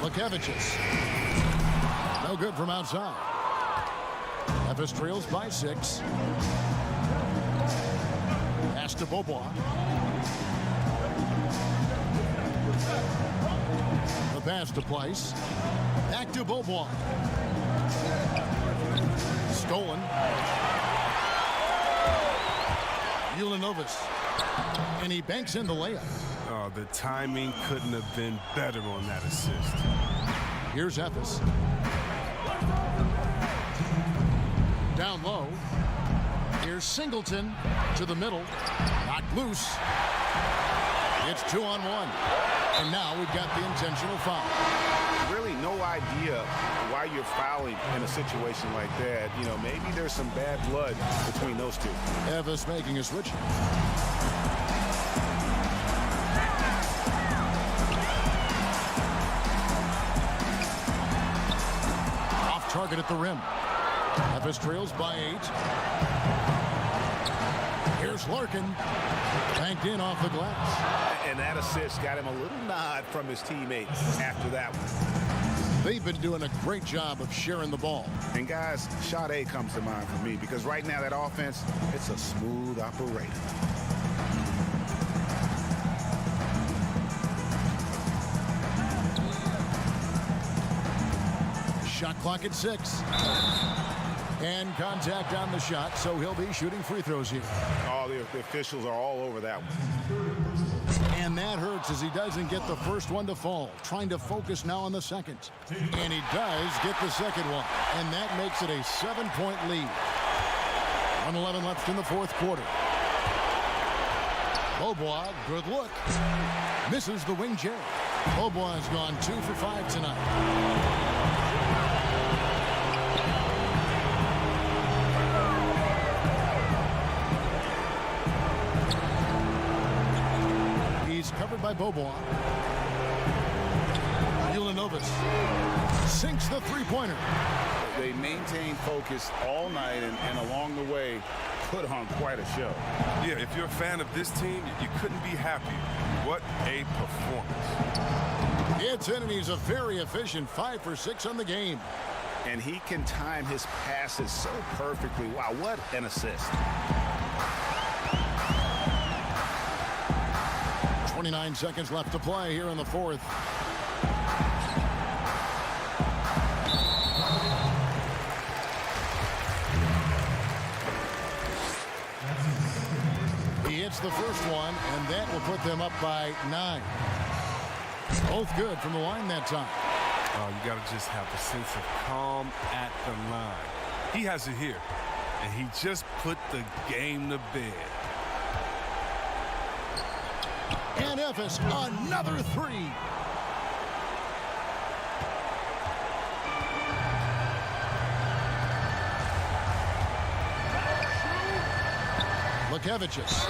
Lukevicius. No good from outside. Evis trails by 6. Pass to Bobois. The pass to Pleiss. Back to Bobois. Stolen. Ulanovis. And he banks in the layup. Oh, the timing couldn't have been better on that assist. Here's Evis. Down low. Here's Singleton to the middle. Knocked loose. It's 2-on-1. And now we've got the intentional foul. Really no idea why you're fouling in a situation like that. You know, maybe there's some bad blood between those two. Evis making a switch. target at the rim. Memphis trails by 8. Here's Larkin. Banked in off the glass. And that assist got him a little nod from his teammates after that one. They've been doing a great job of sharing the ball. And guys, Sade comes to mind for me because right now that offense, it's a smooth operator. Shot clock at 6. And contact on the shot, so he'll be shooting free throws here. Oh, the officials are all over that one. And that hurts as he doesn't get the first one to fall. Trying to focus now on the second. And he does get the second one. And that makes it a 7-point lead. 1:11 left in the fourth quarter. Beaubois, good look. Misses the wing chair. Beaubois has gone 2 for 5 tonight. Covered by Beaubois. Ulanovas sinks the three-pointer. They maintained focus all night and along the way put on quite a show. Yeah, if you're a fan of this team, you couldn't be happier. What a performance. It's in, and he's a very efficient 5 for 6 on the game. And he can time his passes so perfectly. Wow, what an assist. 29 seconds left to play here in the fourth. He hits the first one, and that will put them up by 9. Both good from the line that time. Oh, you got to just have a sense of calm at the line. He has it here, and he just put the game to bed. And Memphis, another 3. Lukevicius,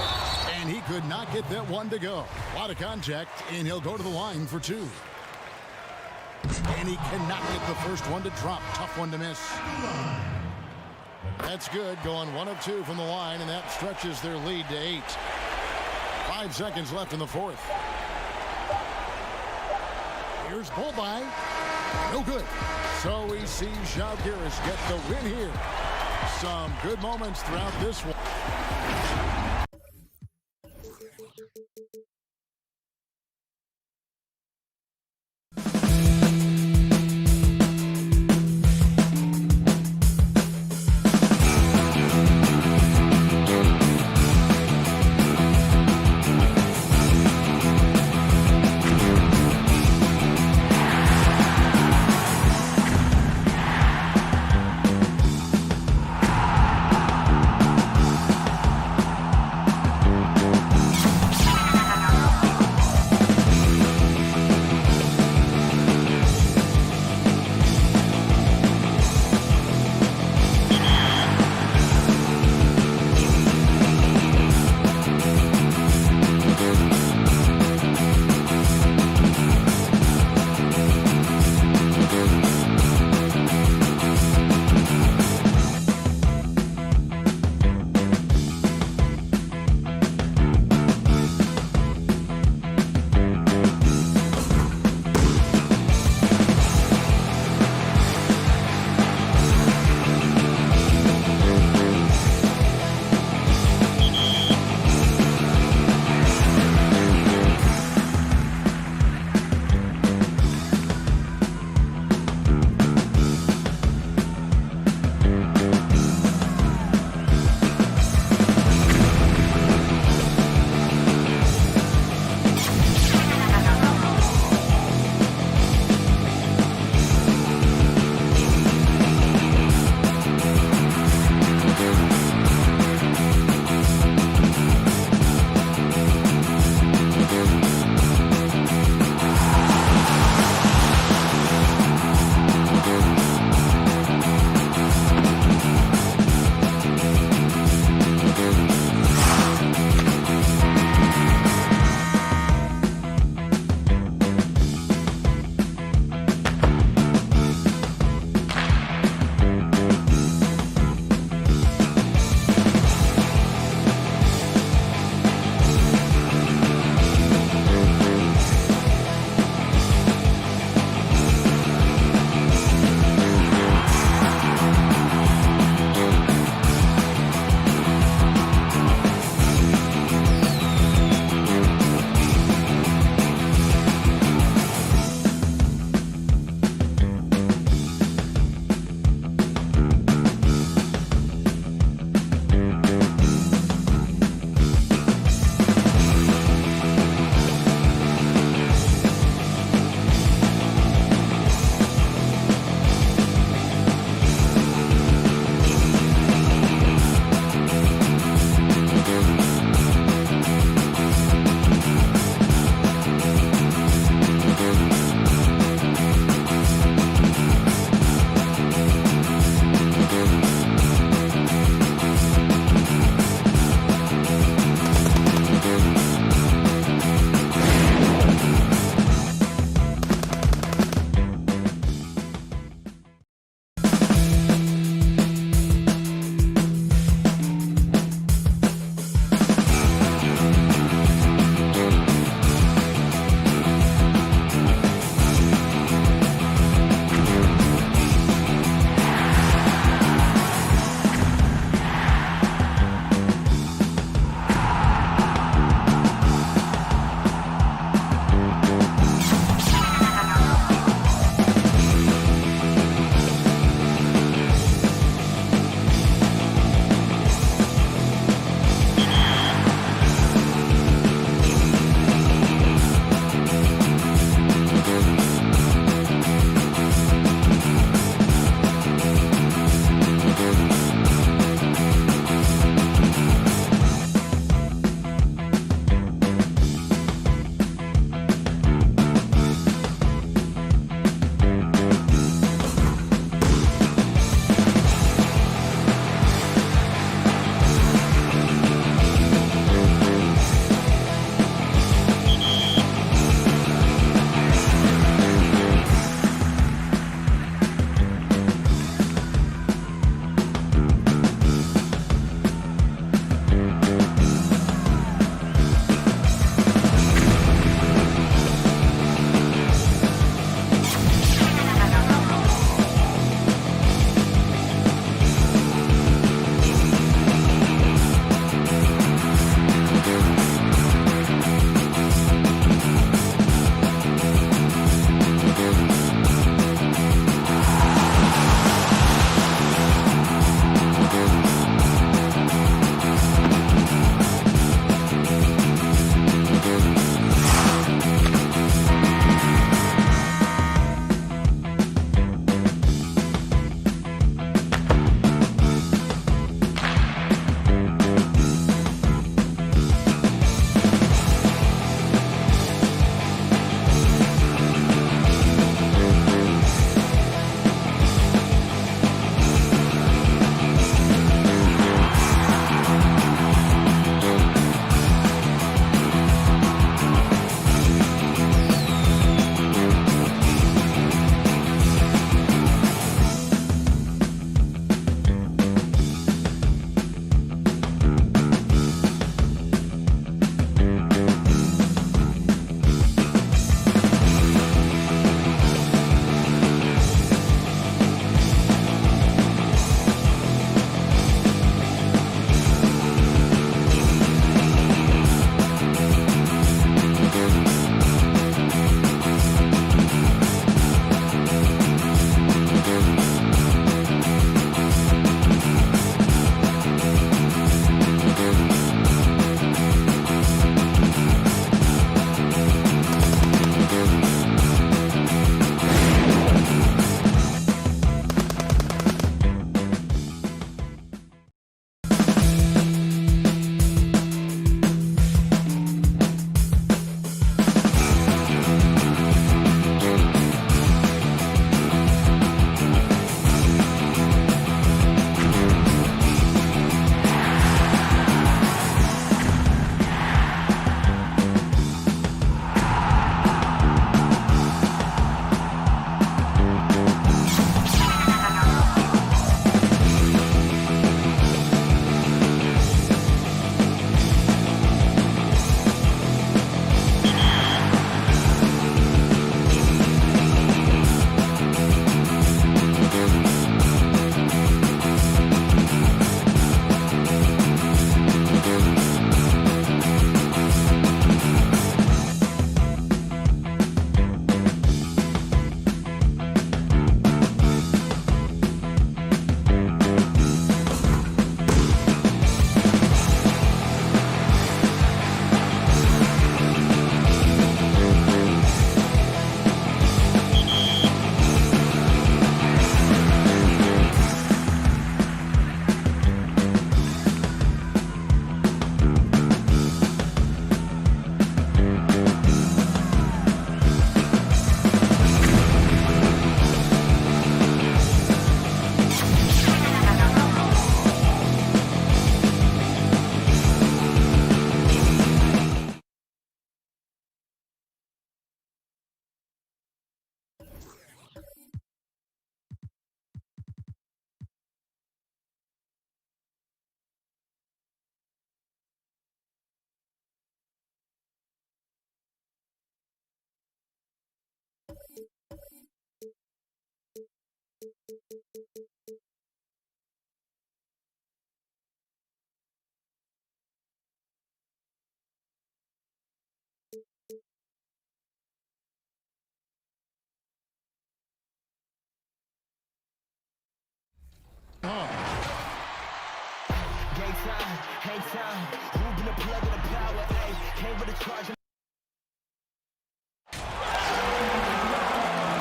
and he could not get that one to go. A lot of contact, and he'll go to the line for 2. And he cannot get the first one to drop. Tough one to miss. That's good, going 1 of 2 from the line, and that stretches their lead to 8. 5 seconds left in the fourth. Here's Beaubois. No good. So we see Zalgiris get the win here. Some good moments throughout this one.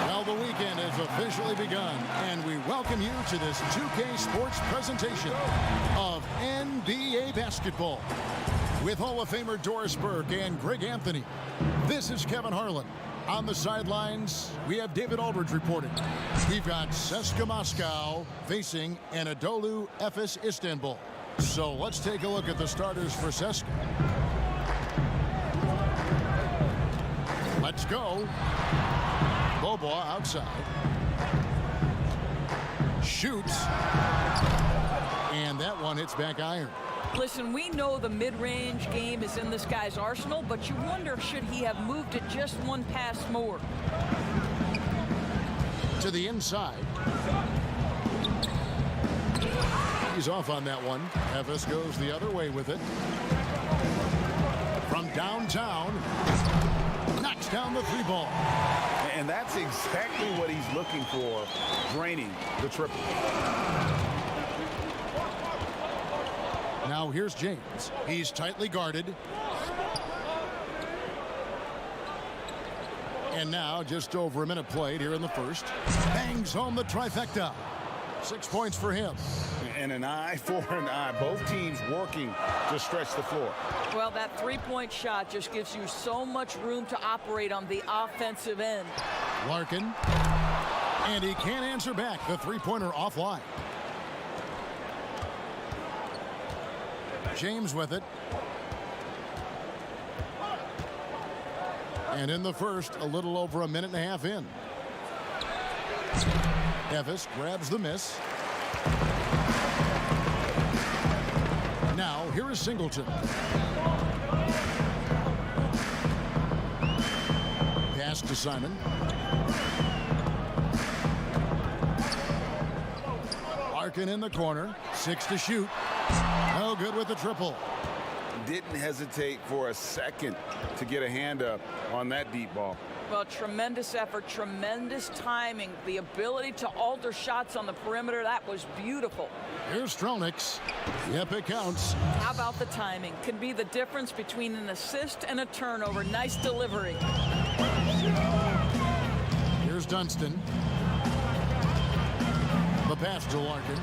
Well, the weekend has officially begun, and we welcome you to this 2K Sports presentation of NBA basketball. With Hall of Famer Doris Burke and Greg Anthony, this is Kevin Harlan. On the sidelines, we have David Aldridge reporting. We've got CSKA Moscow facing Anadolu Efes Istanbul. So let's take a look at the starters for CSKA. Let's go. Boboa outside. Shoots. And that one hits back iron. Listen, we know the mid-range game is in this guy's arsenal, but you wonder, should he have moved it just one pass more? To the inside. He's off on that one. Efes goes the other way with it. From downtown, knocks down the three ball. And that's exactly what he's looking for, draining the triple. Now here's James. He's tightly guarded. And now just over a minute played here in the first. Bangs home the trifecta. 6 points for him. And an eye for an eye. Both teams working to stretch the floor. Well, that three-point shot just gives you so much room to operate on the offensive end. Larkin. And he can't answer back. The three-pointer offline. James with it. And in the first, a little over a minute and a half in. Efes grabs the miss. Now, here is Singleton. Pass to Simon. Larkin in the corner. 6 to shoot. No good with the triple. Didn't hesitate for a second to get a hand up on that deep ball. Well, tremendous effort, tremendous timing, the ability to alter shots on the perimeter. That was beautiful. Here's Strelniks. Yep, it counts. How about the timing? Can be the difference between an assist and a turnover. Nice delivery. Here's Dunston. The pass to Larkin.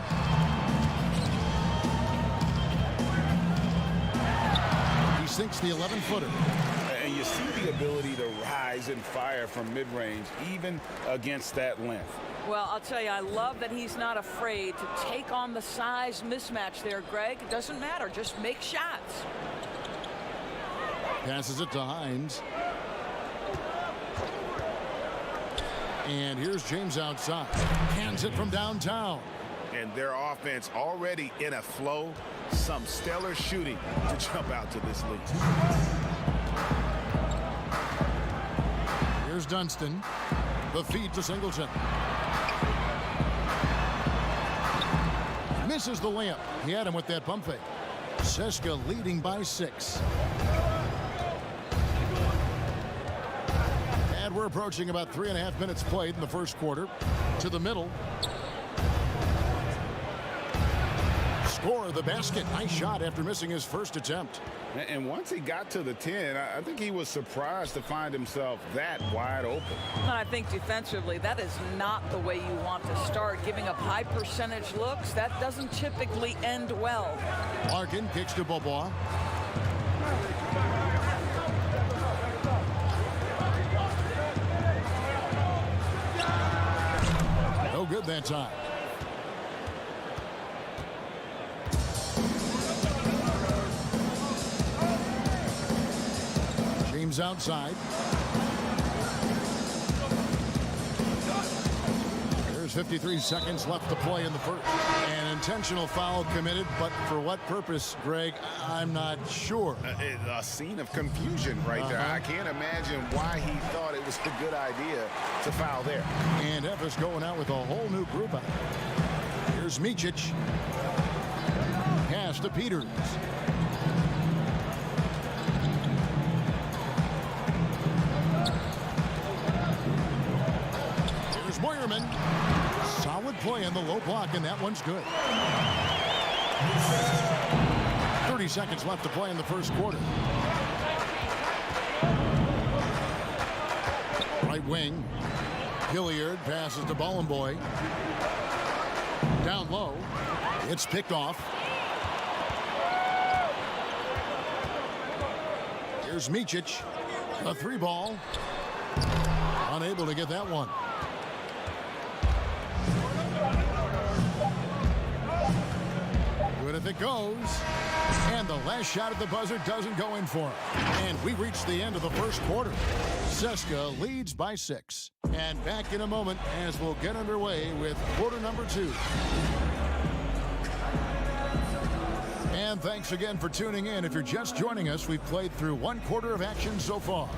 He sinks the 11-footer. And you see the ability to rise and fire from mid-range, even against that length. Well, I'll tell you, I love that he's not afraid to take on the size mismatch there, Greg. It doesn't matter. Just make shots. Passes it to Hines. And here's James outside. Cans it from downtown. And their offense already in a flow. Some stellar shooting to jump out to this lead. Here's Dunston. The feed to Singleton. Misses the layup. He had him with that pump fake. CSKA leading by 6. And we're approaching about 3.5 minutes played in the first quarter. To the middle. Score the basket. Nice shot after missing his first attempt. And once he got to the 10, I think he was surprised to find himself that wide open. And I think defensively, that is not the way you want to start. Giving up high percentage looks, that doesn't typically end well. Larkin kicks to Boboa. No good that time. James outside. There's 53 seconds left to play in the first. An intentional foul committed, but for what purpose, Greg, I'm not sure. A scene of confusion right there. I can't imagine why he thought it was a good idea to foul there. And Efes going out with a whole new group out. Here's Micic. Pass to Peters. Here's Moyerman. Solid play in the low block, and that one's good. 30 seconds left to play in the first quarter. Right wing. Hilliard passes to Bollenboy. Down low. It's picked off. Here's Micic. A 3-ball. Unable to get that one. Good if it goes. And the last shot at the buzzer doesn't go in for him. And we reach the end of the first quarter. CSKA leads by 6. And back in a moment as we'll get underway with quarter number 2. And thanks again for tuning in. If you're just joining us, we've played through 1 quarter of action so far.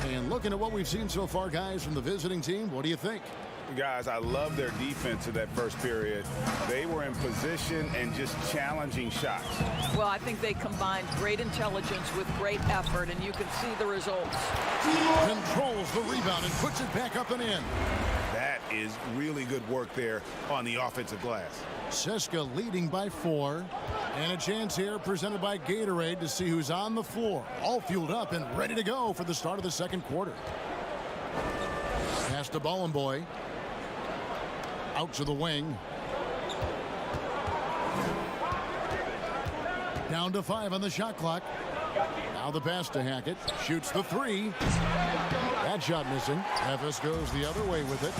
And looking at what we've seen so far, guys, from the visiting team, what do you think? Guys, I love their defense in that first period. They were in position and just challenging shots. Well, I think they combined great intelligence with great effort, and you can see the results. Controls the rebound and puts it back up and in. That is really good work there on the offensive glass. CSKA leading by 4. And a chance here presented by Gatorade to see who's on the floor. All fueled up and ready to go for the start of the second quarter. Pass to Bollenboy. Out to the wing. Down to 5 on the shot clock. Now the pass to Hackett. Shoots the 3. That shot missing. Efes goes the other way with it.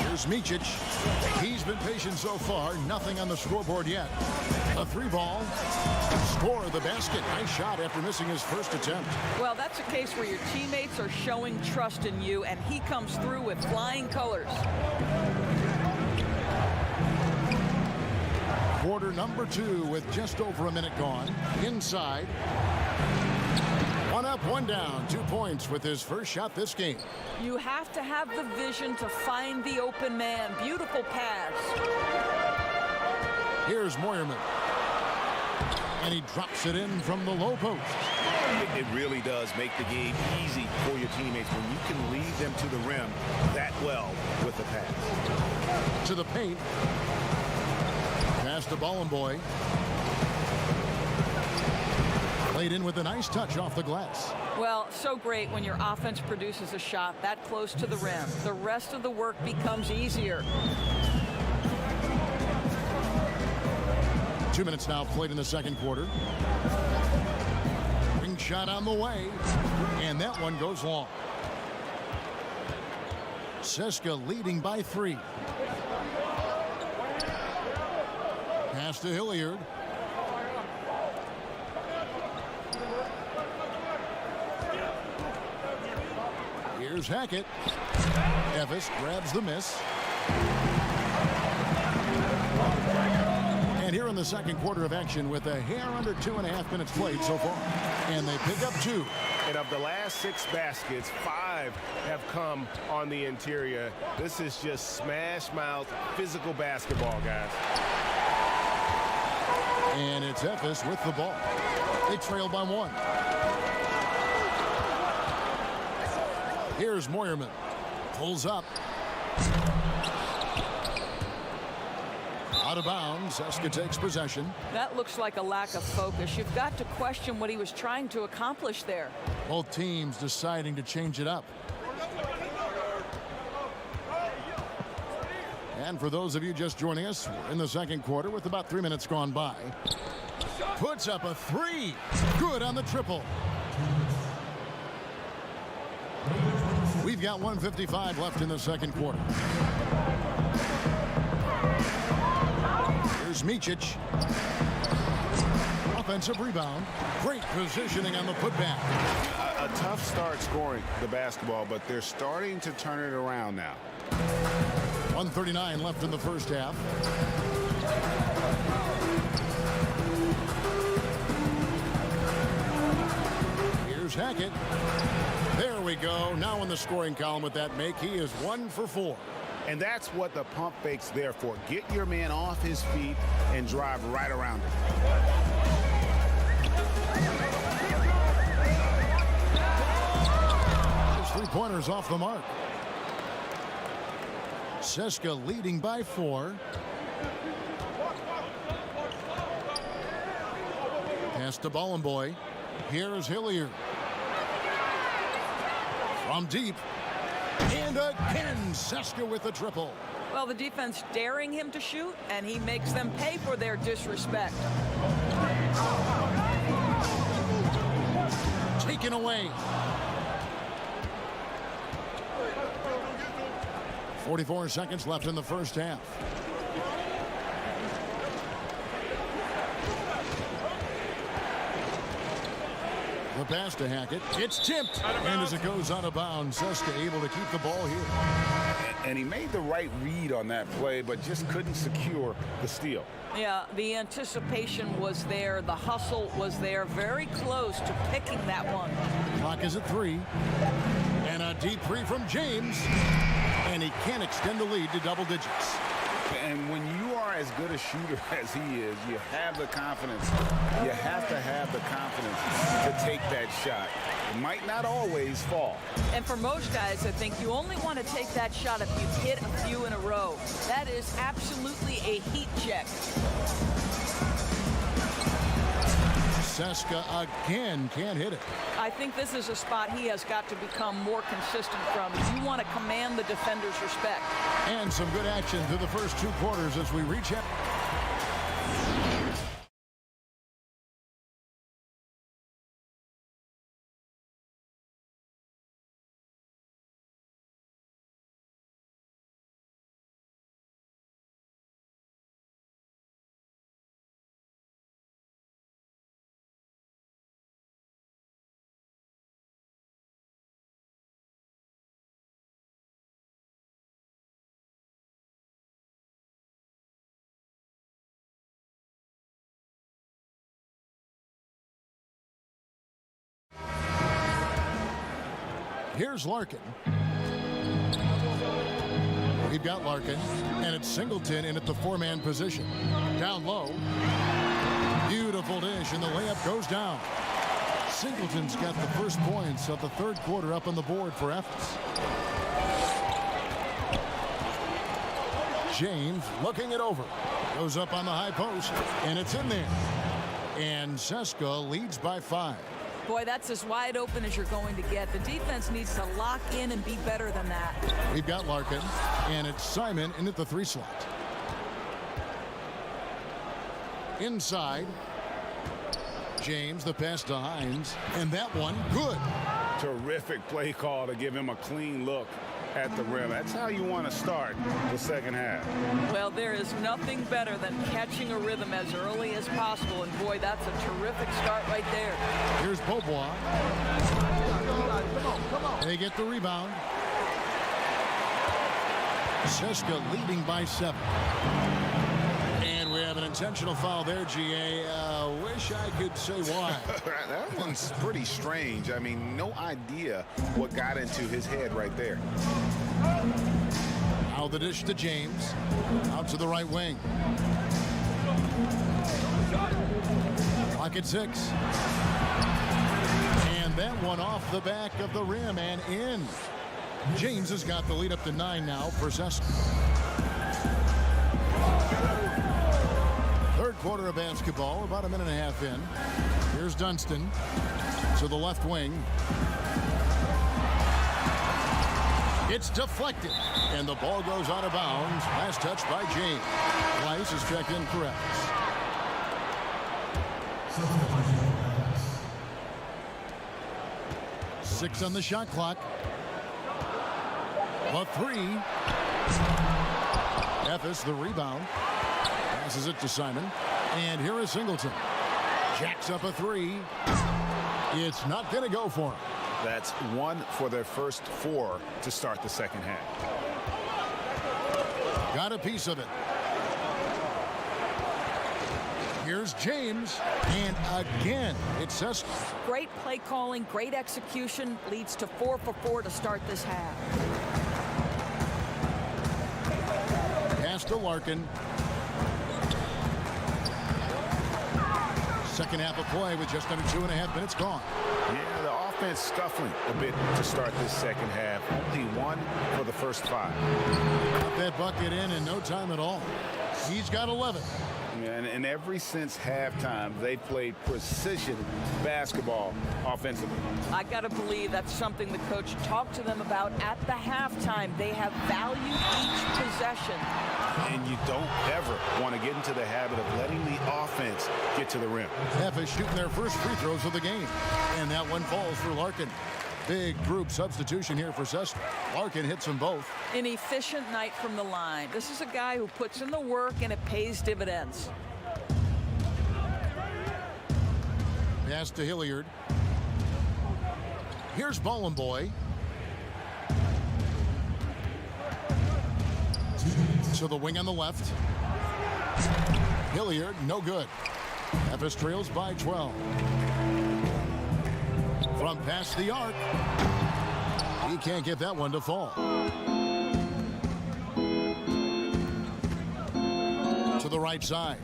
Here's Micic. He's been patient so far. Nothing on the scoreboard yet. A 3-ball. Score the basket. Nice shot after missing his first attempt. Well, that's a case where your teammates are showing trust in you, and he comes through with flying colors. Quarter number 2 with just over a minute gone. Inside. 1 up, 1 down. 2 points with his first shot this game. You have to have the vision to find the open man. Beautiful pass. Here's Moyerman. And he drops it in from the low post. It really does make the game easy for your teammates when you can lead them to the rim that well with the pass. To the paint. Pass to Bollenboy. Played in with a nice touch off the glass. Well, so great when your offense produces a shot that close to the rim. The rest of the work becomes easier. 2 minutes now played in the second quarter. Ring shot on the way. And that one goes long. CSKA leading by 3. Pass to Hilliard. Here's Hackett. Efes grabs the miss. And here in the second quarter of action with a hair under 2.5 minutes played so far. And they pick up 2. And of the last 6 baskets, 5 have come on the interior. This is just smash mouth physical basketball, guys. And it's Efes with the ball. They trail by 1. Here's Moyerman. Pulls up. Out of bounds. CSKA takes possession. That looks like a lack of focus. You've got to question what he was trying to accomplish there. Both teams deciding to change it up. And for those of you just joining us, we're in the second quarter with about 3 minutes gone by. Puts up a 3. Good on the triple. We've got 1:55 left in the second quarter. Here's Micic. Offensive rebound. Great positioning on the putback. A tough start scoring the basketball, but they're starting to turn it around now. 1:39 left in the first half. Here's Hackett. There we go. Now in the scoring column with that make, he is 1 for 4. And that's what the pump fake's there for. Get your man off his feet and drive right around him. Those three-pointers off the mark. Seska leading by 4. Pass to Bollenboy. Here is Hilliard. From deep. And again, Seska with a triple. Well, the defense daring him to shoot, and he makes them pay for their disrespect. Taken away. 44 seconds left in the first half. The pass to Hackett. It's tipped. And as it goes out of bounds, Seska able to keep the ball here. And he made the right read on that play, but just couldn't secure the steal. Yeah, the anticipation was there. The hustle was there. Very close to picking that one. Clock is at 3. And a deep three from James. And he can't extend the lead to double digits. And when you are as good a shooter as he is, you have the confidence. You have to have the confidence to take that shot. It might not always fall. And for most guys, I think you only want to take that shot if you hit a few in a row. That is absolutely a heat check. Seska again can't hit it. I think this is a spot he has got to become more consistent from. You want to command the defender's respect. And some good action through the first 2 quarters as we reach out. Here's Larkin. We've got Larkin, and it's Singleton in at the 4-man position. Down low. Beautiful dish, and the layup goes down. Singleton's got the first points of the third quarter up on the board for Ephes. James looking it over. Goes up on the high post, and it's in there. And Seska leads by 5. Boy, that's as wide open as you're going to get. The defense needs to lock in and be better than that. We've got Larkin, and it's Simon in at the 3 slot. Inside. James, the pass to Hines, and that one good. Terrific play call to give him a clean look at the rim. That's how you want to start the second half. Well, there is nothing better than catching a rhythm as early as possible, and boy, that's a terrific start right there. Here's Beaubois. They get the rebound. Seska leading by 7. And we have an intentional foul there, GA. Wish I could say why. That one's pretty strange. I mean, no idea what got into his head right there. Now the dish to James. Out to the right wing. Clock at 6. And that one off the back of the rim and in. James has got the lead up to 9 now for Seska. Third quarter of basketball, about a minute and a half in. Here's Dunston to the left wing. It's deflected, and the ball goes out of bounds. Last touch by James. Weiss is checked in for Ephes. Six on the shot clock. The 3. Ephes, the rebound. Passes it to Simon. And here is Singleton. Jacks up a 3. It's not going to go for him. That's 1 for their first 4 to start the second half. Got a piece of it. Here's James. And again, it's Seska. Great play calling, great execution, leads to 4 for 4 to start this half. to Larkin. Second half of play with just under 2.5 minutes gone. Yeah, the offense scuffling a bit to start this second half. Only 1 for the first 5. Got that bucket in no time at all. He's got 11. And ever since halftime, they played precision basketball offensively. I got to believe that's something the coach talked to them about at the halftime. They have valued each possession. And you don't ever want to get into the habit of letting the offense get to the rim. F is shooting their first free throws of the game. And that one falls for Larkin. Big group substitution here for Cessna. Larkin hits them both. An efficient night from the line. This is a guy who puts in the work and it pays dividends. Pass to Hilliard. Here's Bollenboy. To the wing on the left. Hilliard, no good. Memphis trails by 12. From past the arc. He can't get that one to fall. To the right side.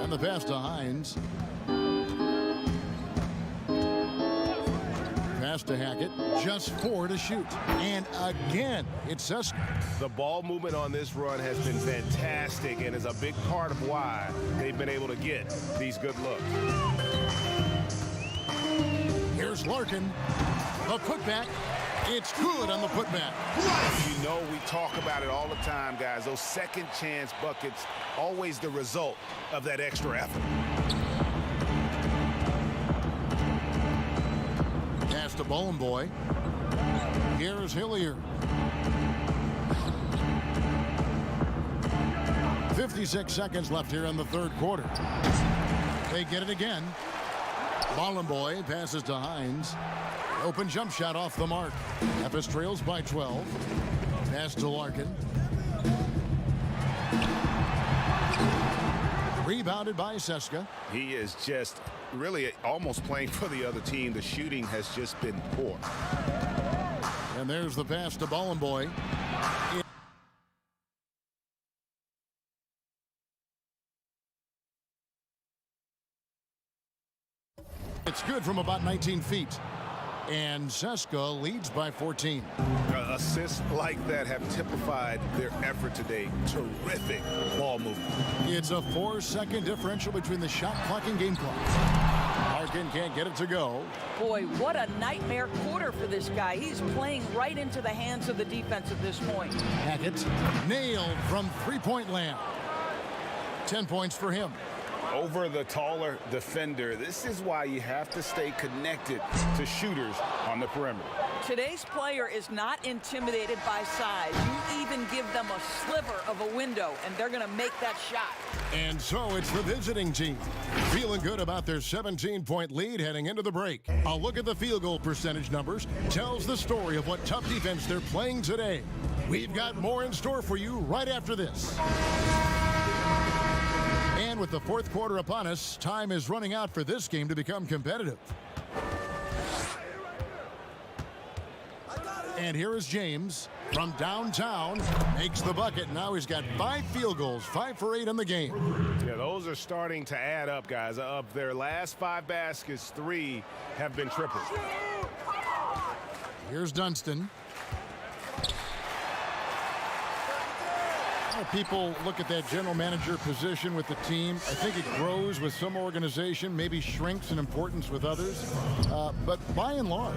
And the pass to Hines. Pass to Hackett. Just 4 to shoot. And again, it's Cessna. The ball movement on this run has been fantastic and is a big part of why they've been able to get these good looks. Here's Larkin. The putback. It's good on the putback. You know, we talk about it all the time, guys. Those second chance buckets, always the result of that extra effort. Pass to Bollenboy. Here's Hilliard. 56 seconds left here in the third quarter. They get it again. Bollenboy passes to Hines. Open jump shot off the mark. Memphis trails by 12. Pass to Larkin. Rebounded by Seska. He is just really almost playing for the other team. The shooting has just been poor. And there's the pass to Bollenboy. It's good from about 19 feet. And Seska leads by 14. Assists like that have typified their effort today. Terrific ball movement. It's a 4-second differential between the shot clock and game clock. Larkin can't get it to go. Boy, what a nightmare quarter for this guy. He's playing right into the hands of the defense at this point. Hackett nailed from three-point land. 10 points for him. Over the taller defender. This is why you have to stay connected to shooters on the perimeter. Today's player is not intimidated by size. You even give them a sliver of a window, and they're going to make that shot. And so it's the visiting team feeling good about their 17-point lead heading into the break. A look at the field goal percentage numbers tells the story of what tough defense they're playing today. We've got more in store for you right after this. And with the fourth quarter upon us, time is running out for this game to become competitive. And here is James from downtown, makes the bucket. Now he's got 5 field goals, 5 for 8 in the game. Yeah, those are starting to add up, guys. Of their last 5 baskets, 3 have been triples. Here's Dunston. People look at that general manager position with the team. I think it grows with some organization, maybe shrinks in importance with others. But by and large,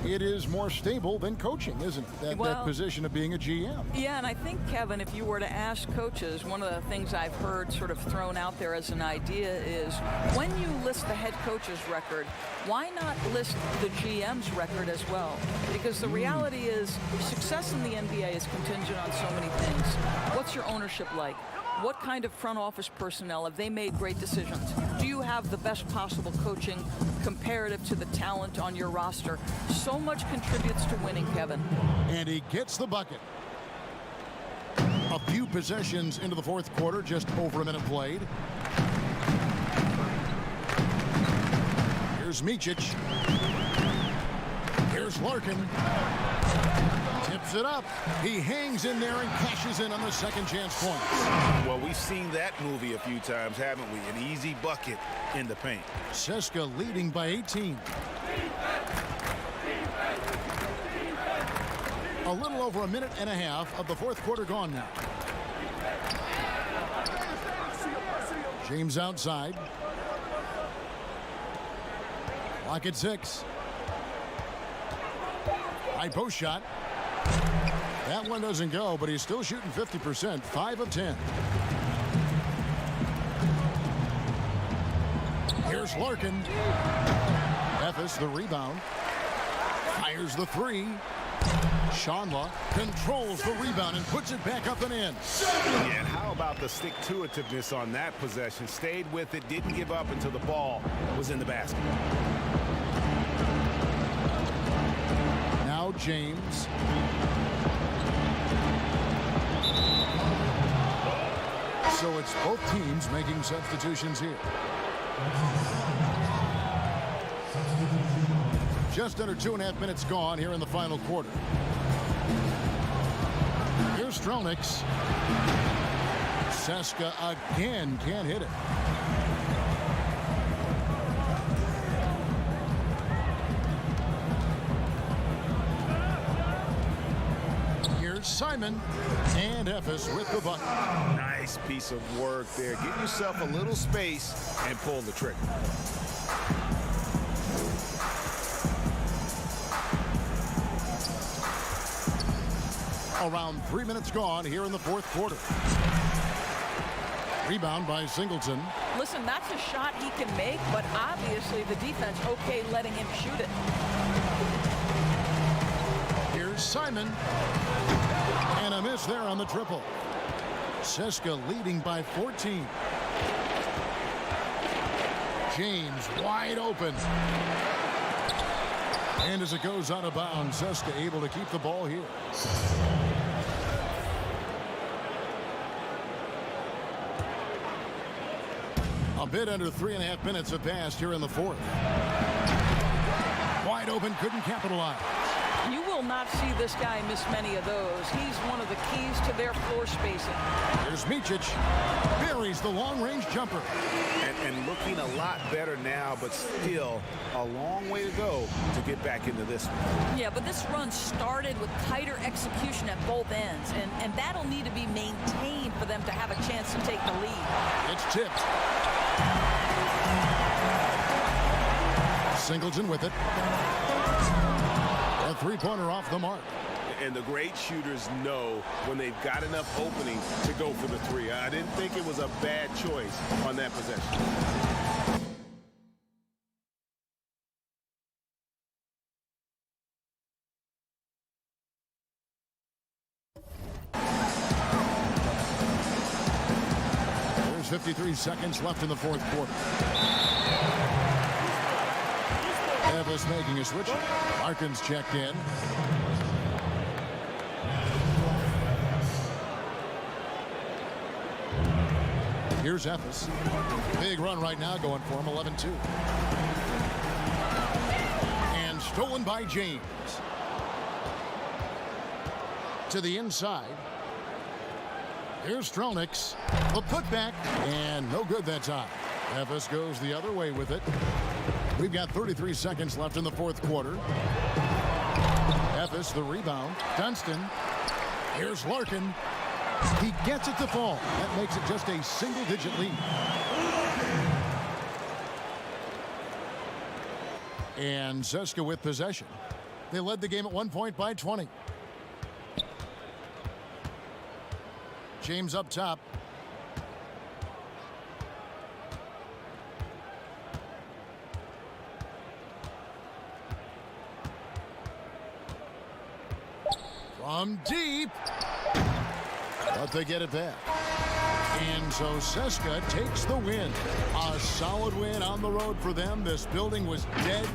it is more stable than coaching, isn't it? That position of being a GM. Yeah, and I think, Kevin, if you were to ask coaches, one of the things I've heard sort of thrown out there as an idea is when you list the head coach's record, why not list the GM's record as well? Because the reality is success in the NBA is contingent on so many things. What's your ownership like? What kind of front office personnel? Have they made great decisions? Do you have the best possible coaching comparative to the talent on your roster? So much contributes to winning, Kevin. And he gets the bucket. A few possessions into the fourth quarter, just over a minute played. Here's Micic. Here's Here's Larkin. Tips it up. He hangs in there and cashes in on the second chance point. Well, we've seen that movie a few times, haven't we? An easy bucket in the paint. Seska leading by 18. A little over a minute and a half of the fourth quarter gone now. James outside. Clock at 6. High post shot. That one doesn't go, but he's still shooting 50%, 5 of 10. Here's Larkin. Ephes the rebound. Fires the three. Shanla controls the rebound and puts it back up and in. Yeah, and how about the stick-to-itiveness on that possession? Stayed with it, didn't give up until the ball was in the basket. Now James. So it's both teams making substitutions here. Just under 2.5 minutes gone here in the final quarter. Here's Strelnieks. Seska again can't hit it. Here's Simon and Ephes with the bucket. Nice piece of work there. Give yourself a little space and pull the trigger. Around 3 minutes gone here in the fourth quarter. Rebound by Singleton. Listen, that's a shot he can make, but obviously the defense okay letting him shoot it. Here's Simon. And a miss there on the triple. Seska leading by 14. James wide open. And as it goes out of bounds, Seska able to keep the ball here. A bit under 3.5 minutes have passed here in the fourth. Wide open, couldn't capitalize. You will not see this guy miss many of those. He's one of the keys to their floor spacing. Here's Micic. Buries the long-range jumper. And looking a lot better now, but still a long way to go to get back into this one. Yeah, but this run started with tighter execution at both ends, and that'll need to be maintained for them to have a chance to take the lead. It's tipped. Singleton with it. A three-pointer off the mark. And the great shooters know when they've got enough opening to go for the three. I didn't think it was a bad choice on that possession. There's 53 seconds left in the fourth quarter. Ephes making a switch. Larkin's checked in. Here's Ephes. Big run right now going for him, 11-2. And stolen by James. To the inside. Here's Strelnieks. The putback. And no good that time. Ephes goes the other way with it. We've got 33 seconds left in the fourth quarter. Ephes the rebound. Dunston. Here's Larkin. He gets it to fall. That makes it just a single-digit lead. And Seska with possession. They led the game at 1 point by 20. James up top. From deep. But they get it back. And so Seska takes the win. A solid win on the road for them. This building was dead.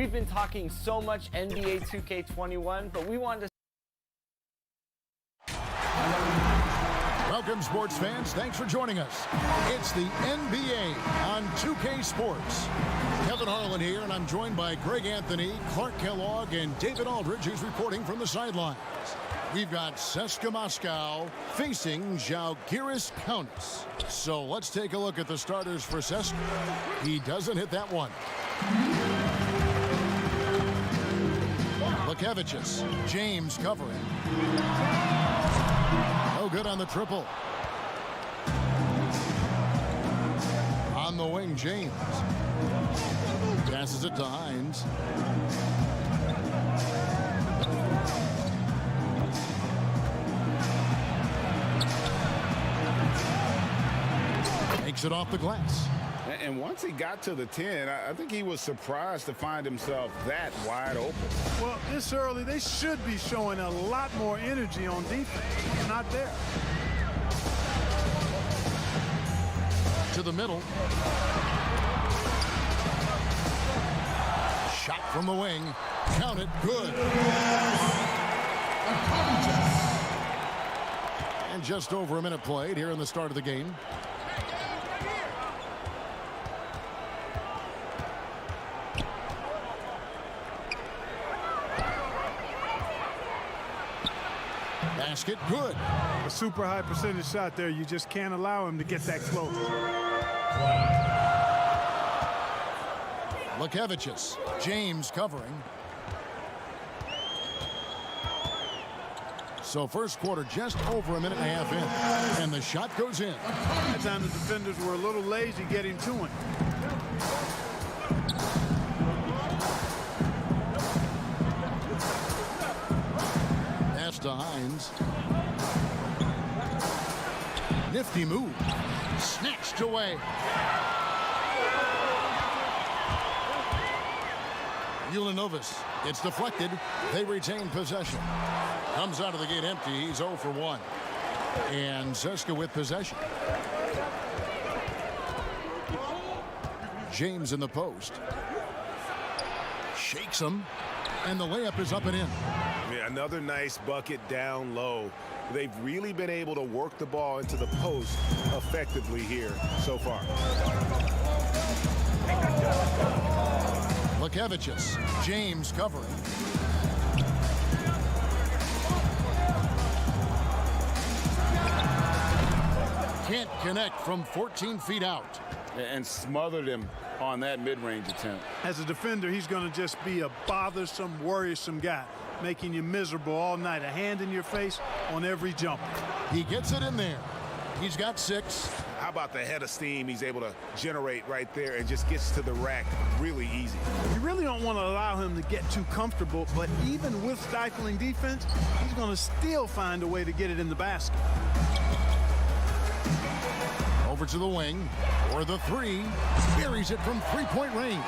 We've been talking so much NBA 2K21, but we wanted to. Welcome, sports fans. Thanks for joining us. It's the NBA on 2K Sports. Kevin Harlan here, and I'm joined by Greg Anthony, Clark Kellogg, and David Aldridge, who's reporting from the sidelines. We've got CSKA Moscow facing Žalgiris Kaunas. So let's take a look at the starters for CSKA. He doesn't hit that one. Lekevicius, James covering. No good on the triple. On the wing, James. Passes it to Hines. Takes it off the glass. And once he got to the 10, I think he was surprised to find himself that wide open. Well, this early, they should be showing a lot more energy on defense. It's not there. To the middle. Shot from the wing. Count it. Good. And just over a minute played here in the start of the game. Basket, good. A super high percentage shot there. You just can't allow him to get that close. Lekevicius, James covering. So first quarter just over a minute and a half in, and the shot goes in. That time the defenders were a little lazy getting to him. Pass to Hines. Nifty move. Snatched away. Ulanovas. It's deflected. They retain possession. Comes out of the gate empty. He's 0 for 1. And CSKA with possession. James in the post. Shakes him. And the layup is up and in. Yeah, another nice bucket down low. They've really been able to work the ball into the post effectively here so far. Lekevicius, James covering. Can't connect from 14 feet out. And smothered him on that mid-range attempt. As a defender, he's going to just be a bothersome, worrisome guy, making you miserable all night. A hand in your face on every jump. He gets it in there. He's got 6. How about the head of steam he's able to generate right there and just gets to the rack really easy. You really don't want to allow him to get too comfortable, but even with stifling defense, he's going to still find a way to get it in the basket. Over to the wing, or the 3, buries it from 3-point range.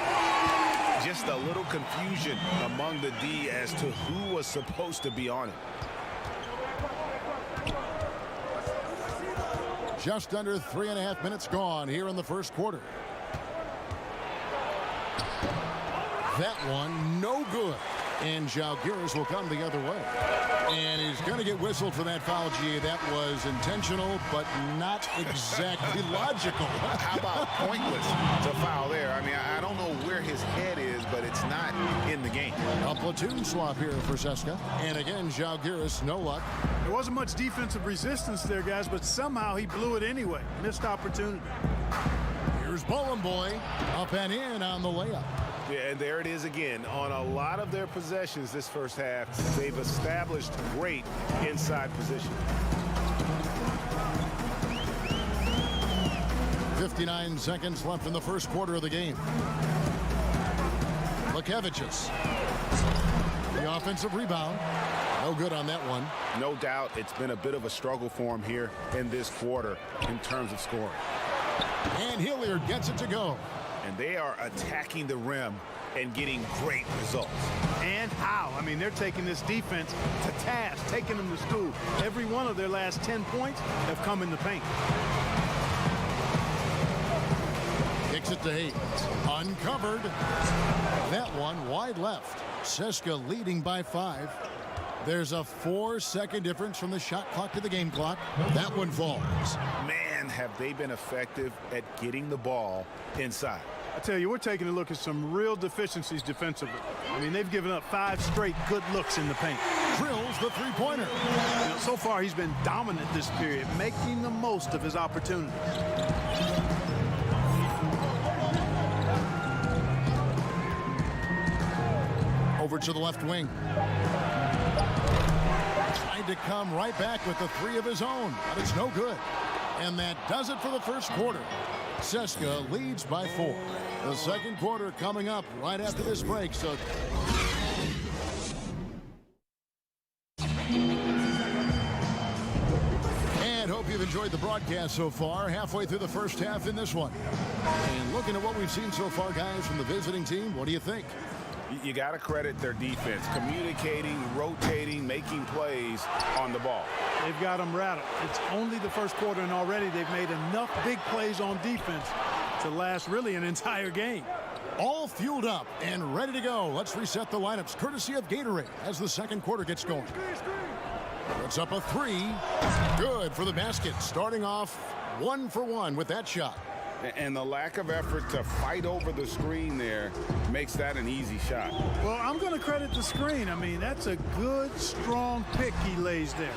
Just a little confusion among the D as to who was supposed to be on it. Just under 3.5 minutes gone here in the first quarter. That one, no good. And Žalgiris will come the other way. And he's going to get whistled for that foul, G. That was intentional, but not exactly logical. How about pointless to foul there? I mean, I don't know where his head is, but it's not in the game. A platoon swap here for CSKA. And again, Žalgiris, no luck. There wasn't much defensive resistance there, guys, but somehow he blew it anyway. Missed opportunity. Here's Bowling Boy up and in on the layup. Yeah, and there it is again. On a lot of their possessions this first half, they've established great inside position. 59 seconds left in the first quarter of the game. Lekevicius. The offensive rebound. No good on that one. No doubt it's been a bit of a struggle for him here in this quarter in terms of scoring. And Hilliard gets it to go. And they are attacking the rim and getting great results. And how? I mean, they're taking this defense to task, taking them to school. Every one of their last 10 points have come in the paint. Fakes it to Hayes. Uncovered. That one wide left. Seska leading by 5. There's a 4-second difference from the shot clock to the game clock. That one falls. Man, have they been effective at getting the ball inside. I tell you, we're taking a look at some real deficiencies defensively. I mean, they've given up 5 straight good looks in the paint. Drills the three-pointer. You know, so far, he's been dominant this period, making the most of his opportunity. Over to the left wing. Tried to come right back with the 3 of his own, but it's no good. And that does it for the first quarter. Seska leads by 4. The second quarter coming up right after this break. So and hope you've enjoyed the broadcast so far. Halfway through the first half in this one. And looking at what we've seen so far, guys, from the visiting team, what do you think? You got to credit their defense, communicating, rotating, making plays on the ball. They've got them rattled. It's only the first quarter, and already they've made enough big plays on defense to last really an entire game. All fueled up and ready to go. Let's reset the lineups courtesy of Gatorade as the second quarter gets going. It's up a 3. Good for the basket. Starting off 1 for 1 with that shot. And the lack of effort to fight over the screen there makes that an easy shot. Well, I'm going to credit the screen. I mean, that's a good, strong pick he lays there.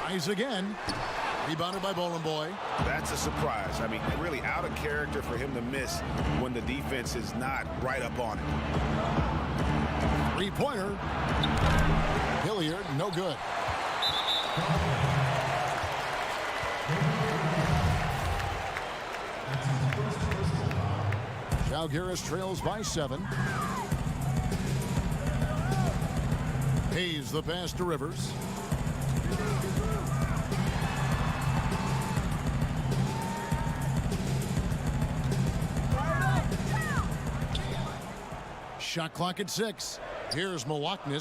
Tries again. Rebounded by Bowling Boy. That's a surprise. I mean, really out of character for him to miss when the defense is not right up on it. 3-pointer. Hilliard, no good. Žalgiris trails by 7. Hayes the pass to Rivers. Shot clock at 6. Here's Milwaukee.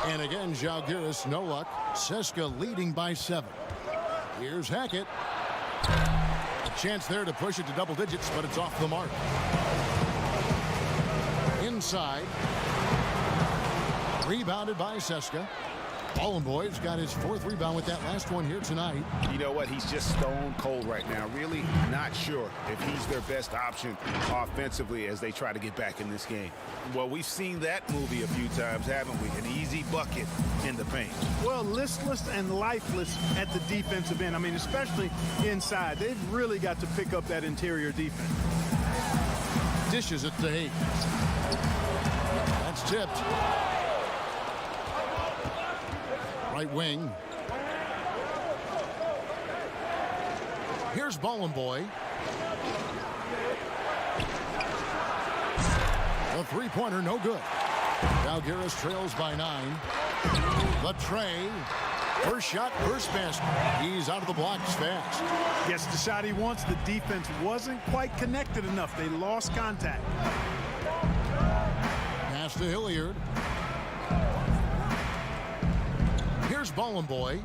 And again, Žalgiris, no luck. Seska leading by 7. Here's Hackett. A chance there to push it to double digits, but it's off the mark. Inside. Rebounded by Seska. Ballin' Boy's got his 4th rebound with that last one here tonight. You know what? He's just stone cold right now. Really not sure if he's their best option offensively as they try to get back in this game. Well, we've seen that movie a few times, haven't we? An easy bucket in the paint. Well, listless and lifeless at the defensive end. I mean, especially inside. They've really got to pick up that interior defense. Dishes it to Hayes. That's tipped. Right wing. Here's Ballin' Boy. The 3-pointer, no good. Žalgiris trails by 9. Latrey. First shot, first basket. He's out of the blocks fast. Gets the shot he wants. The defense wasn't quite connected enough. They lost contact. Pass to Hilliard. Here's Ballin' Boy.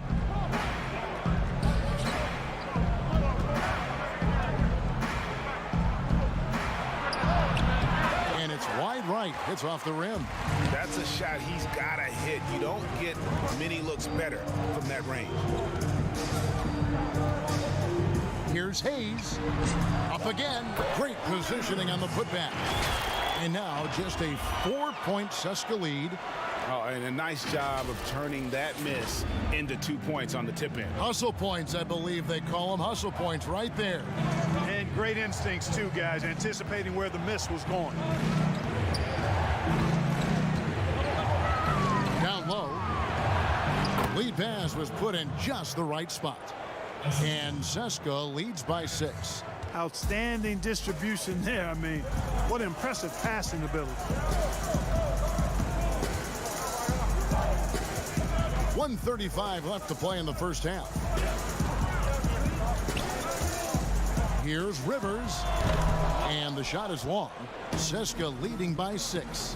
And it's wide right. It's off the rim. That's a shot he's got to hit. You don't get many looks better from that range. Here's Hayes. Up again. Great positioning on the putback. And now just a 4-point Seska lead. Oh, and a nice job of turning that miss into 2 points on the tip end. Hustle points, I believe they call them. Hustle points right there. And great instincts, too, guys, anticipating where the miss was going. Down low. Lead pass was put in just the right spot. And Seska leads by 6. Outstanding distribution there. I mean, what impressive passing ability. 1:35 left to play in the first half. Here's Rivers. And the shot is long. Seska leading by 6.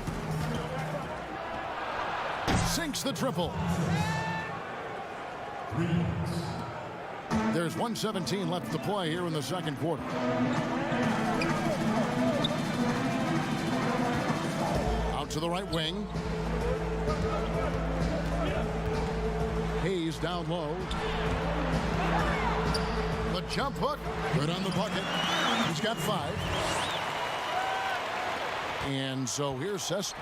Sinks the triple. There's 1:17 left to play here in the second quarter. Out to the right wing. Hayes down low. The jump hook. Good on the bucket. He's got 5. And so here's Seska.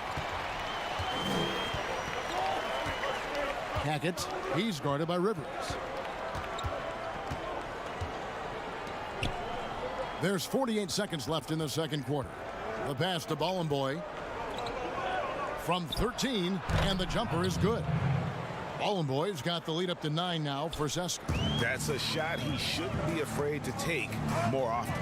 Hackett. He's guarded by Rivers. There's 48 seconds left in the second quarter. The pass to Bollenboy from 13, and the jumper is good. Bollenboy's got the lead up to 9 now for Seska. That's a shot he shouldn't be afraid to take more often.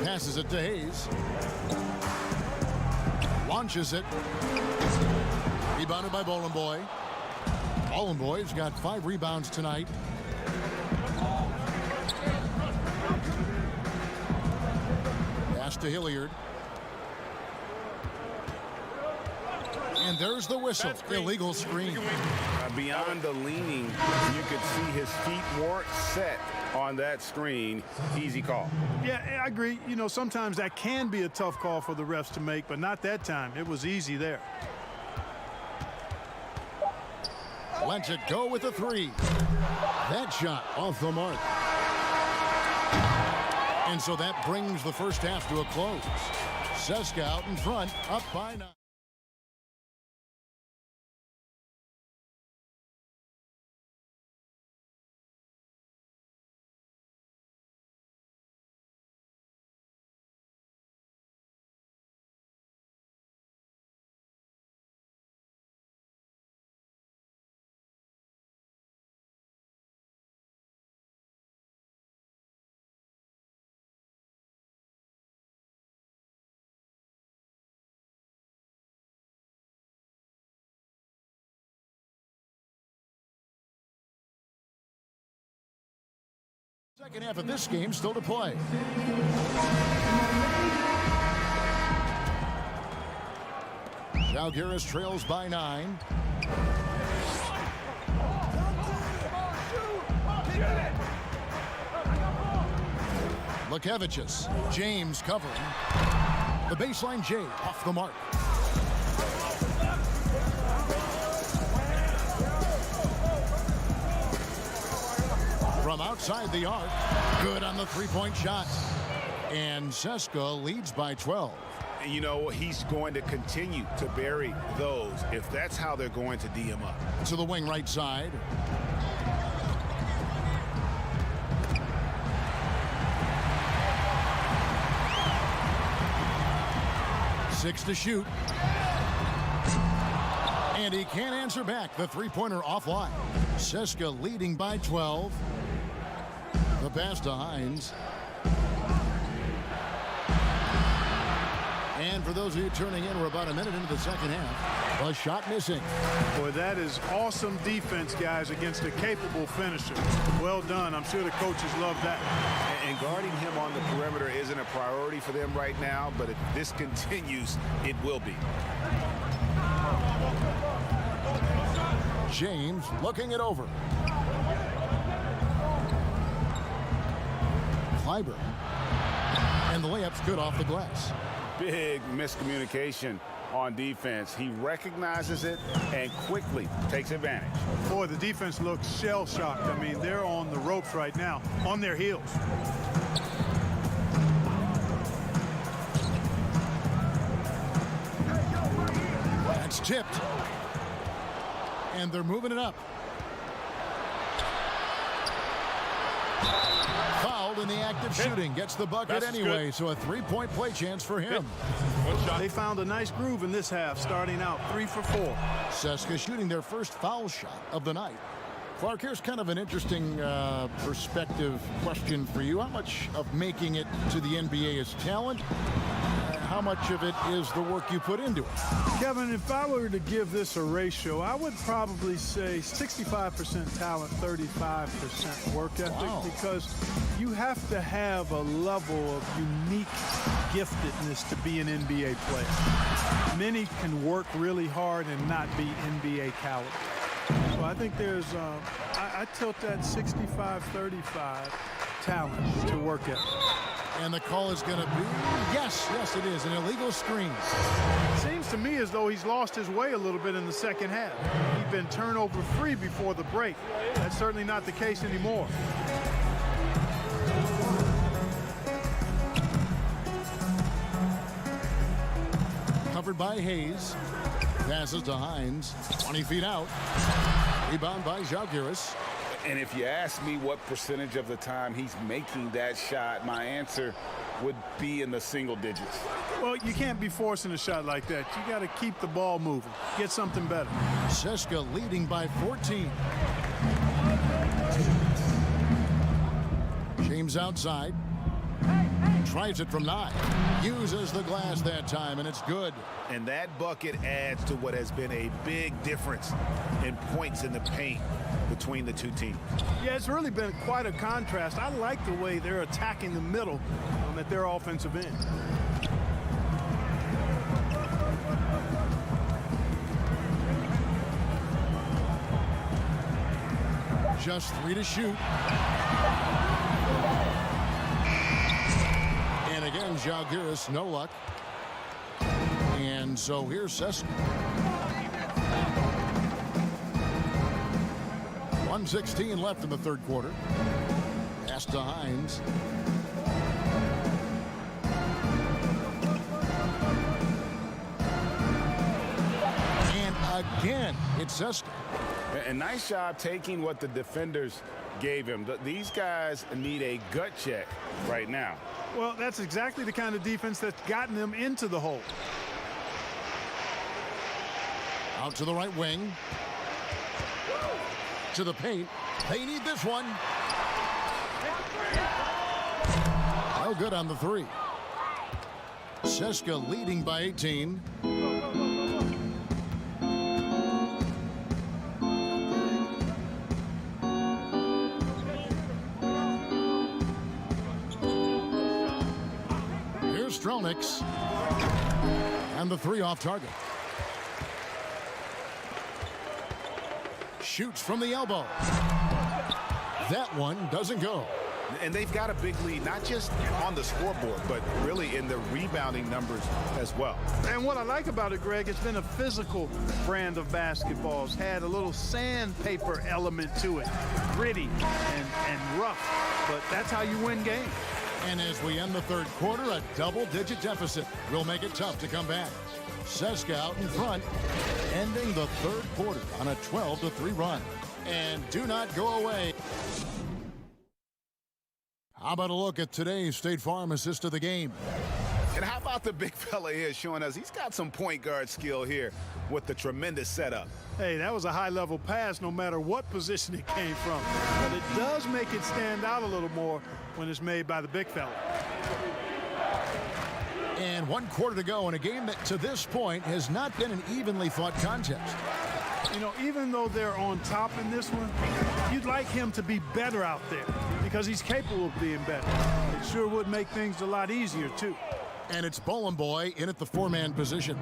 Passes it to Hayes. Launches it. Rebounded by Bollenboy. Bollenboy's got 5 rebounds tonight. Pass to Hilliard. And there's the whistle. Illegal screen. Beyond the leaning, you could see his feet weren't set on that screen. Easy call. Yeah, I agree. You know, sometimes that can be a tough call for the refs to make, but not that time. It was easy there. Lets it go with a 3. That shot off the mark. And so that brings the first half to a close. Seska out in front, up by 9. Second half of this game still to play. Žalgiris trails by 9. Lukevicius. James covering. The baseline J off the mark. From outside the arc, good on the three-point shot. And Seska leads by 12. You know, he's going to continue to bury those if that's how they're going to D him up. To the wing right side. Six to shoot. And he can't answer back. The three-pointer offline. Seska leading by 12. The pass to Hines. And for those of you turning in, we're about a minute into the second half. A shot missing. Boy, that is awesome defense, guys, against a capable finisher. Well done. I'm sure the coaches love that. And guarding him on the perimeter isn't a priority for them right now, but if this continues, it will be. James looking it over. Clyburn. And the layup's good off the glass. Big miscommunication on defense. He recognizes it and quickly takes advantage. Boy, the defense looks shell-shocked. I mean, they're on the ropes right now, on their heels. That's tipped. And they're moving it up. Fouled in the act of shooting. Gets the bucket anyway, so a three-point play chance for him. They found a nice groove in this half, starting out 3 for 4. Seska shooting their first foul shot of the night. Clark, here's kind of an interesting perspective question for you. How much of making it to the NBA is talent? how much of it is the work you put into it? Kevin, if I were to give this a ratio, I would probably say 65% talent, 35% work ethic, because you have to have a level of unique giftedness to be an NBA player. Many can work really hard and not be NBA caliber. So I think there's, I tilt that 65-35 talent to work ethic. And the call is going to be, yes, it is, an illegal screen. Seems to me as though he's lost his way a little bit in the second half. He'd been turnover free before the break. That's certainly not the case anymore. Covered by Hayes. Passes to Hines, 20 feet out. Rebound by Žalgiris. And if you ask me what percentage of the time he's making that shot, my answer would be in the single digits. Well, you can't be forcing a shot like that. You got to keep the ball moving. Get something better. Seska leading by 14. James outside. Tries it from 9. Uses the glass that time, and it's good. And that bucket adds to what has been a big difference in points in the paint between the two teams. Yeah, it's really been quite a contrast. I like the way they're attacking the middle at their offensive end. Just 3 to shoot. And again, Žalgiris, no luck. And so here's Seska. 1:16 left in the third quarter. Pass to Hines. And again, it's Seska. And nice job taking what the defenders gave him. These guys need a gut check right now. Well, that's exactly the kind of defense that's gotten them into the hole. Out to the right wing. To the paint. They need this one. No good on the 3. Seska leading by 18. Here's Strelniks. And the 3 off target. Shoots from the elbow. That one doesn't go. And they've got a big lead, not just on the scoreboard, but really in the rebounding numbers as well. And what I like about it, Greg, it's been a physical brand of basketball. It's had a little sandpaper element to it. Gritty and rough. But that's how you win games. And as we end the third quarter, a double-digit deficit will make it tough to come back. Seska out in front, ending the third quarter on a 12-3 run. And do not go away. How about a look at today's State Farm assist of the game? And how about the big fella here showing us he's got some point guard skill here with the tremendous setup. Hey, that was a high-level pass no matter what position it came from. But it does make it stand out a little more when it's made by the big fella. And 1 quarter to go in a game that to this point has not been an evenly fought contest. You know, even though they're on top in this one, you'd like him to be better out there because he's capable of being better. It sure would make things a lot easier, too. And it's Boy in at the 4-man position.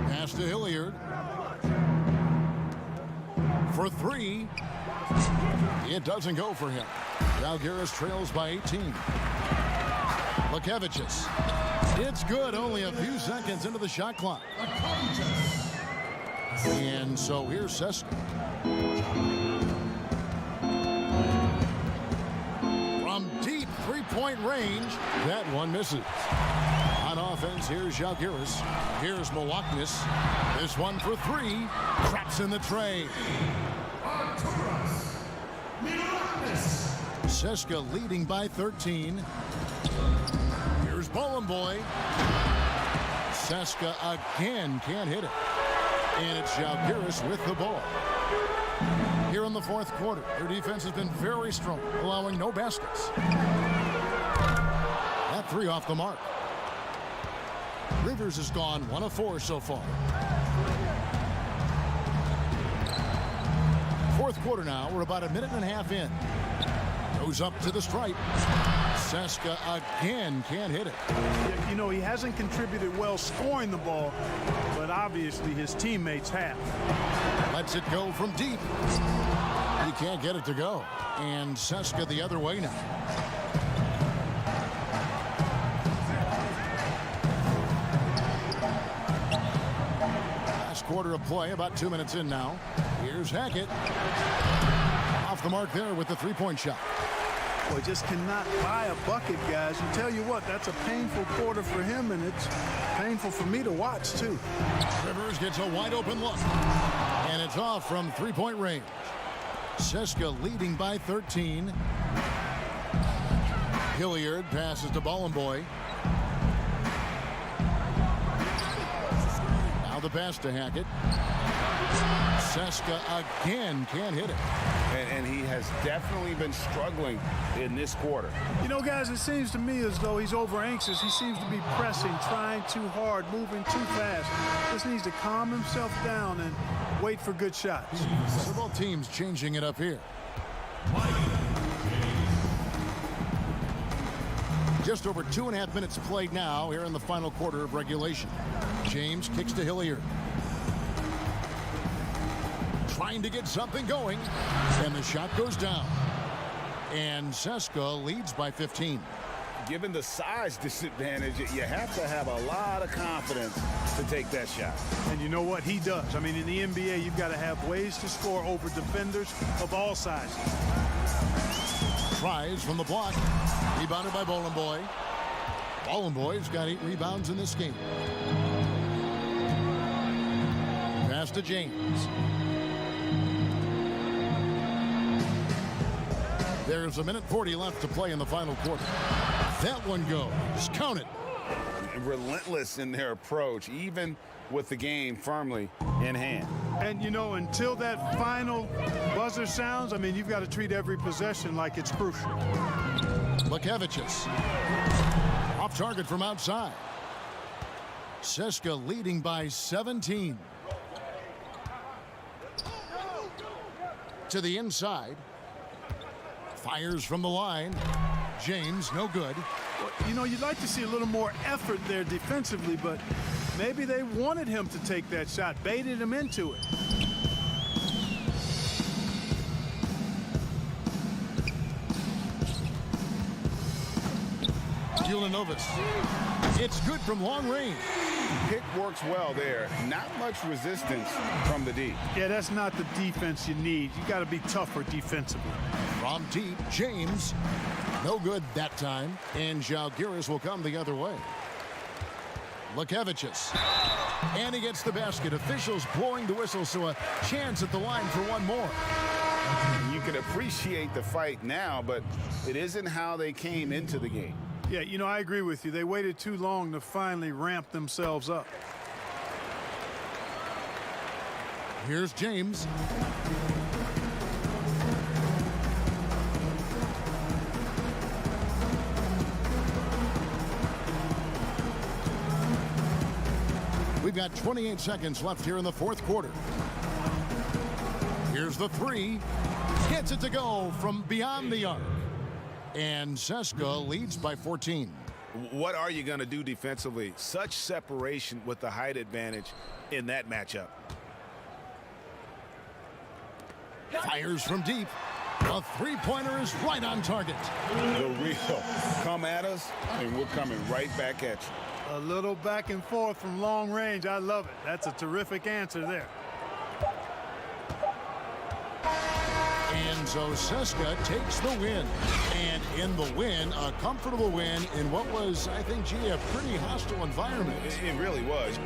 Pass to Hilliard. For 3. It doesn't go for him. Žalgiris trails by 18. Lekevicius. It's good, only a few seconds into the shot clock. And so here's Seska. From deep three-point range, that one misses. On offense, here's Žalgiris. Here's Milaknis. This one for 3. Traps in the tray. Seska leading by 13. Here's Boy. Seska again can't hit it. And it's Žalgiris with the ball. Here in the fourth quarter, their defense has been very strong, allowing no baskets. That 3 off the mark. Rivers has gone 1 of 4 so far. Fourth quarter now. We're about a minute and a half in. Goes up to the stripe. Seska again can't hit it. You know, he hasn't contributed well scoring the ball, but obviously his teammates have. Lets it go from deep. He can't get it to go. And Seska the other way now. Last quarter of play, about 2 minutes in now. Here's Hackett. Off the mark there with the three-point shot. Boy, just cannot buy a bucket, guys. And tell you what, that's a painful quarter for him, and it's painful for me to watch, too. Rivers gets a wide-open look. And it's off from three-point range. Seska leading by 13. Hilliard passes to Bollenboy. Now the pass to Hackett. Seska again can't hit it. And he has definitely been struggling in this quarter. You know, guys, it seems to me as though he's over anxious. He seems to be pressing, trying too hard, moving too fast. Just needs to calm himself down and wait for good shots. So both teams changing it up here. Just over 2.5 minutes played now here in the final quarter of regulation. James kicks to Hilliard. Trying to get something going, and the shot goes down. And Seska leads by 15. Given the size disadvantage, you have to have a lot of confidence to take that shot. And you know what? He does. I mean, in the NBA, you've got to have ways to score over defenders of all sizes. Tries from the block. Rebounded by Bollenboy. Bollenboy's got 8 rebounds in this game. Pass to James. There's a minute 40 left to play in the final quarter. That one goes. Count it. Relentless in their approach, even with the game firmly in hand. And, you know, until that final buzzer sounds, I mean, you've got to treat every possession like it's crucial. Lekevicius. Off target from outside. Seska leading by 17. To the inside. Fires from the line. James, no good. Well, you know, you'd like to see a little more effort there defensively, but maybe they wanted him to take that shot, baited him into it. Julianovic. It's good from long range. Pick works well there. Not much resistance from the D. Yeah, that's not the defense you need. You got to be tougher defensively. From deep, James. No good that time. And Žalgiris will come the other way. Lekevicius. And he gets the basket. Officials blowing the whistle, so a chance at the line for one more. You can appreciate the fight now, but it isn't how they came into the game. Yeah, you know, I agree with you. They waited too long to finally ramp themselves up. Here's James. We've got 28 seconds left here in the fourth quarter. Here's the three. Gets it to go from beyond the arc. And Seska leads by 14. What are you going to do defensively? Such separation with the height advantage in that matchup. Fires from deep. A three-pointer is right on target. The real come at us, and we're coming right back at you. A little back and forth from long range. I love it. That's a terrific answer there. And so Seska takes the win. And in the win, a comfortable win in what was, I think, a pretty hostile environment. It really was.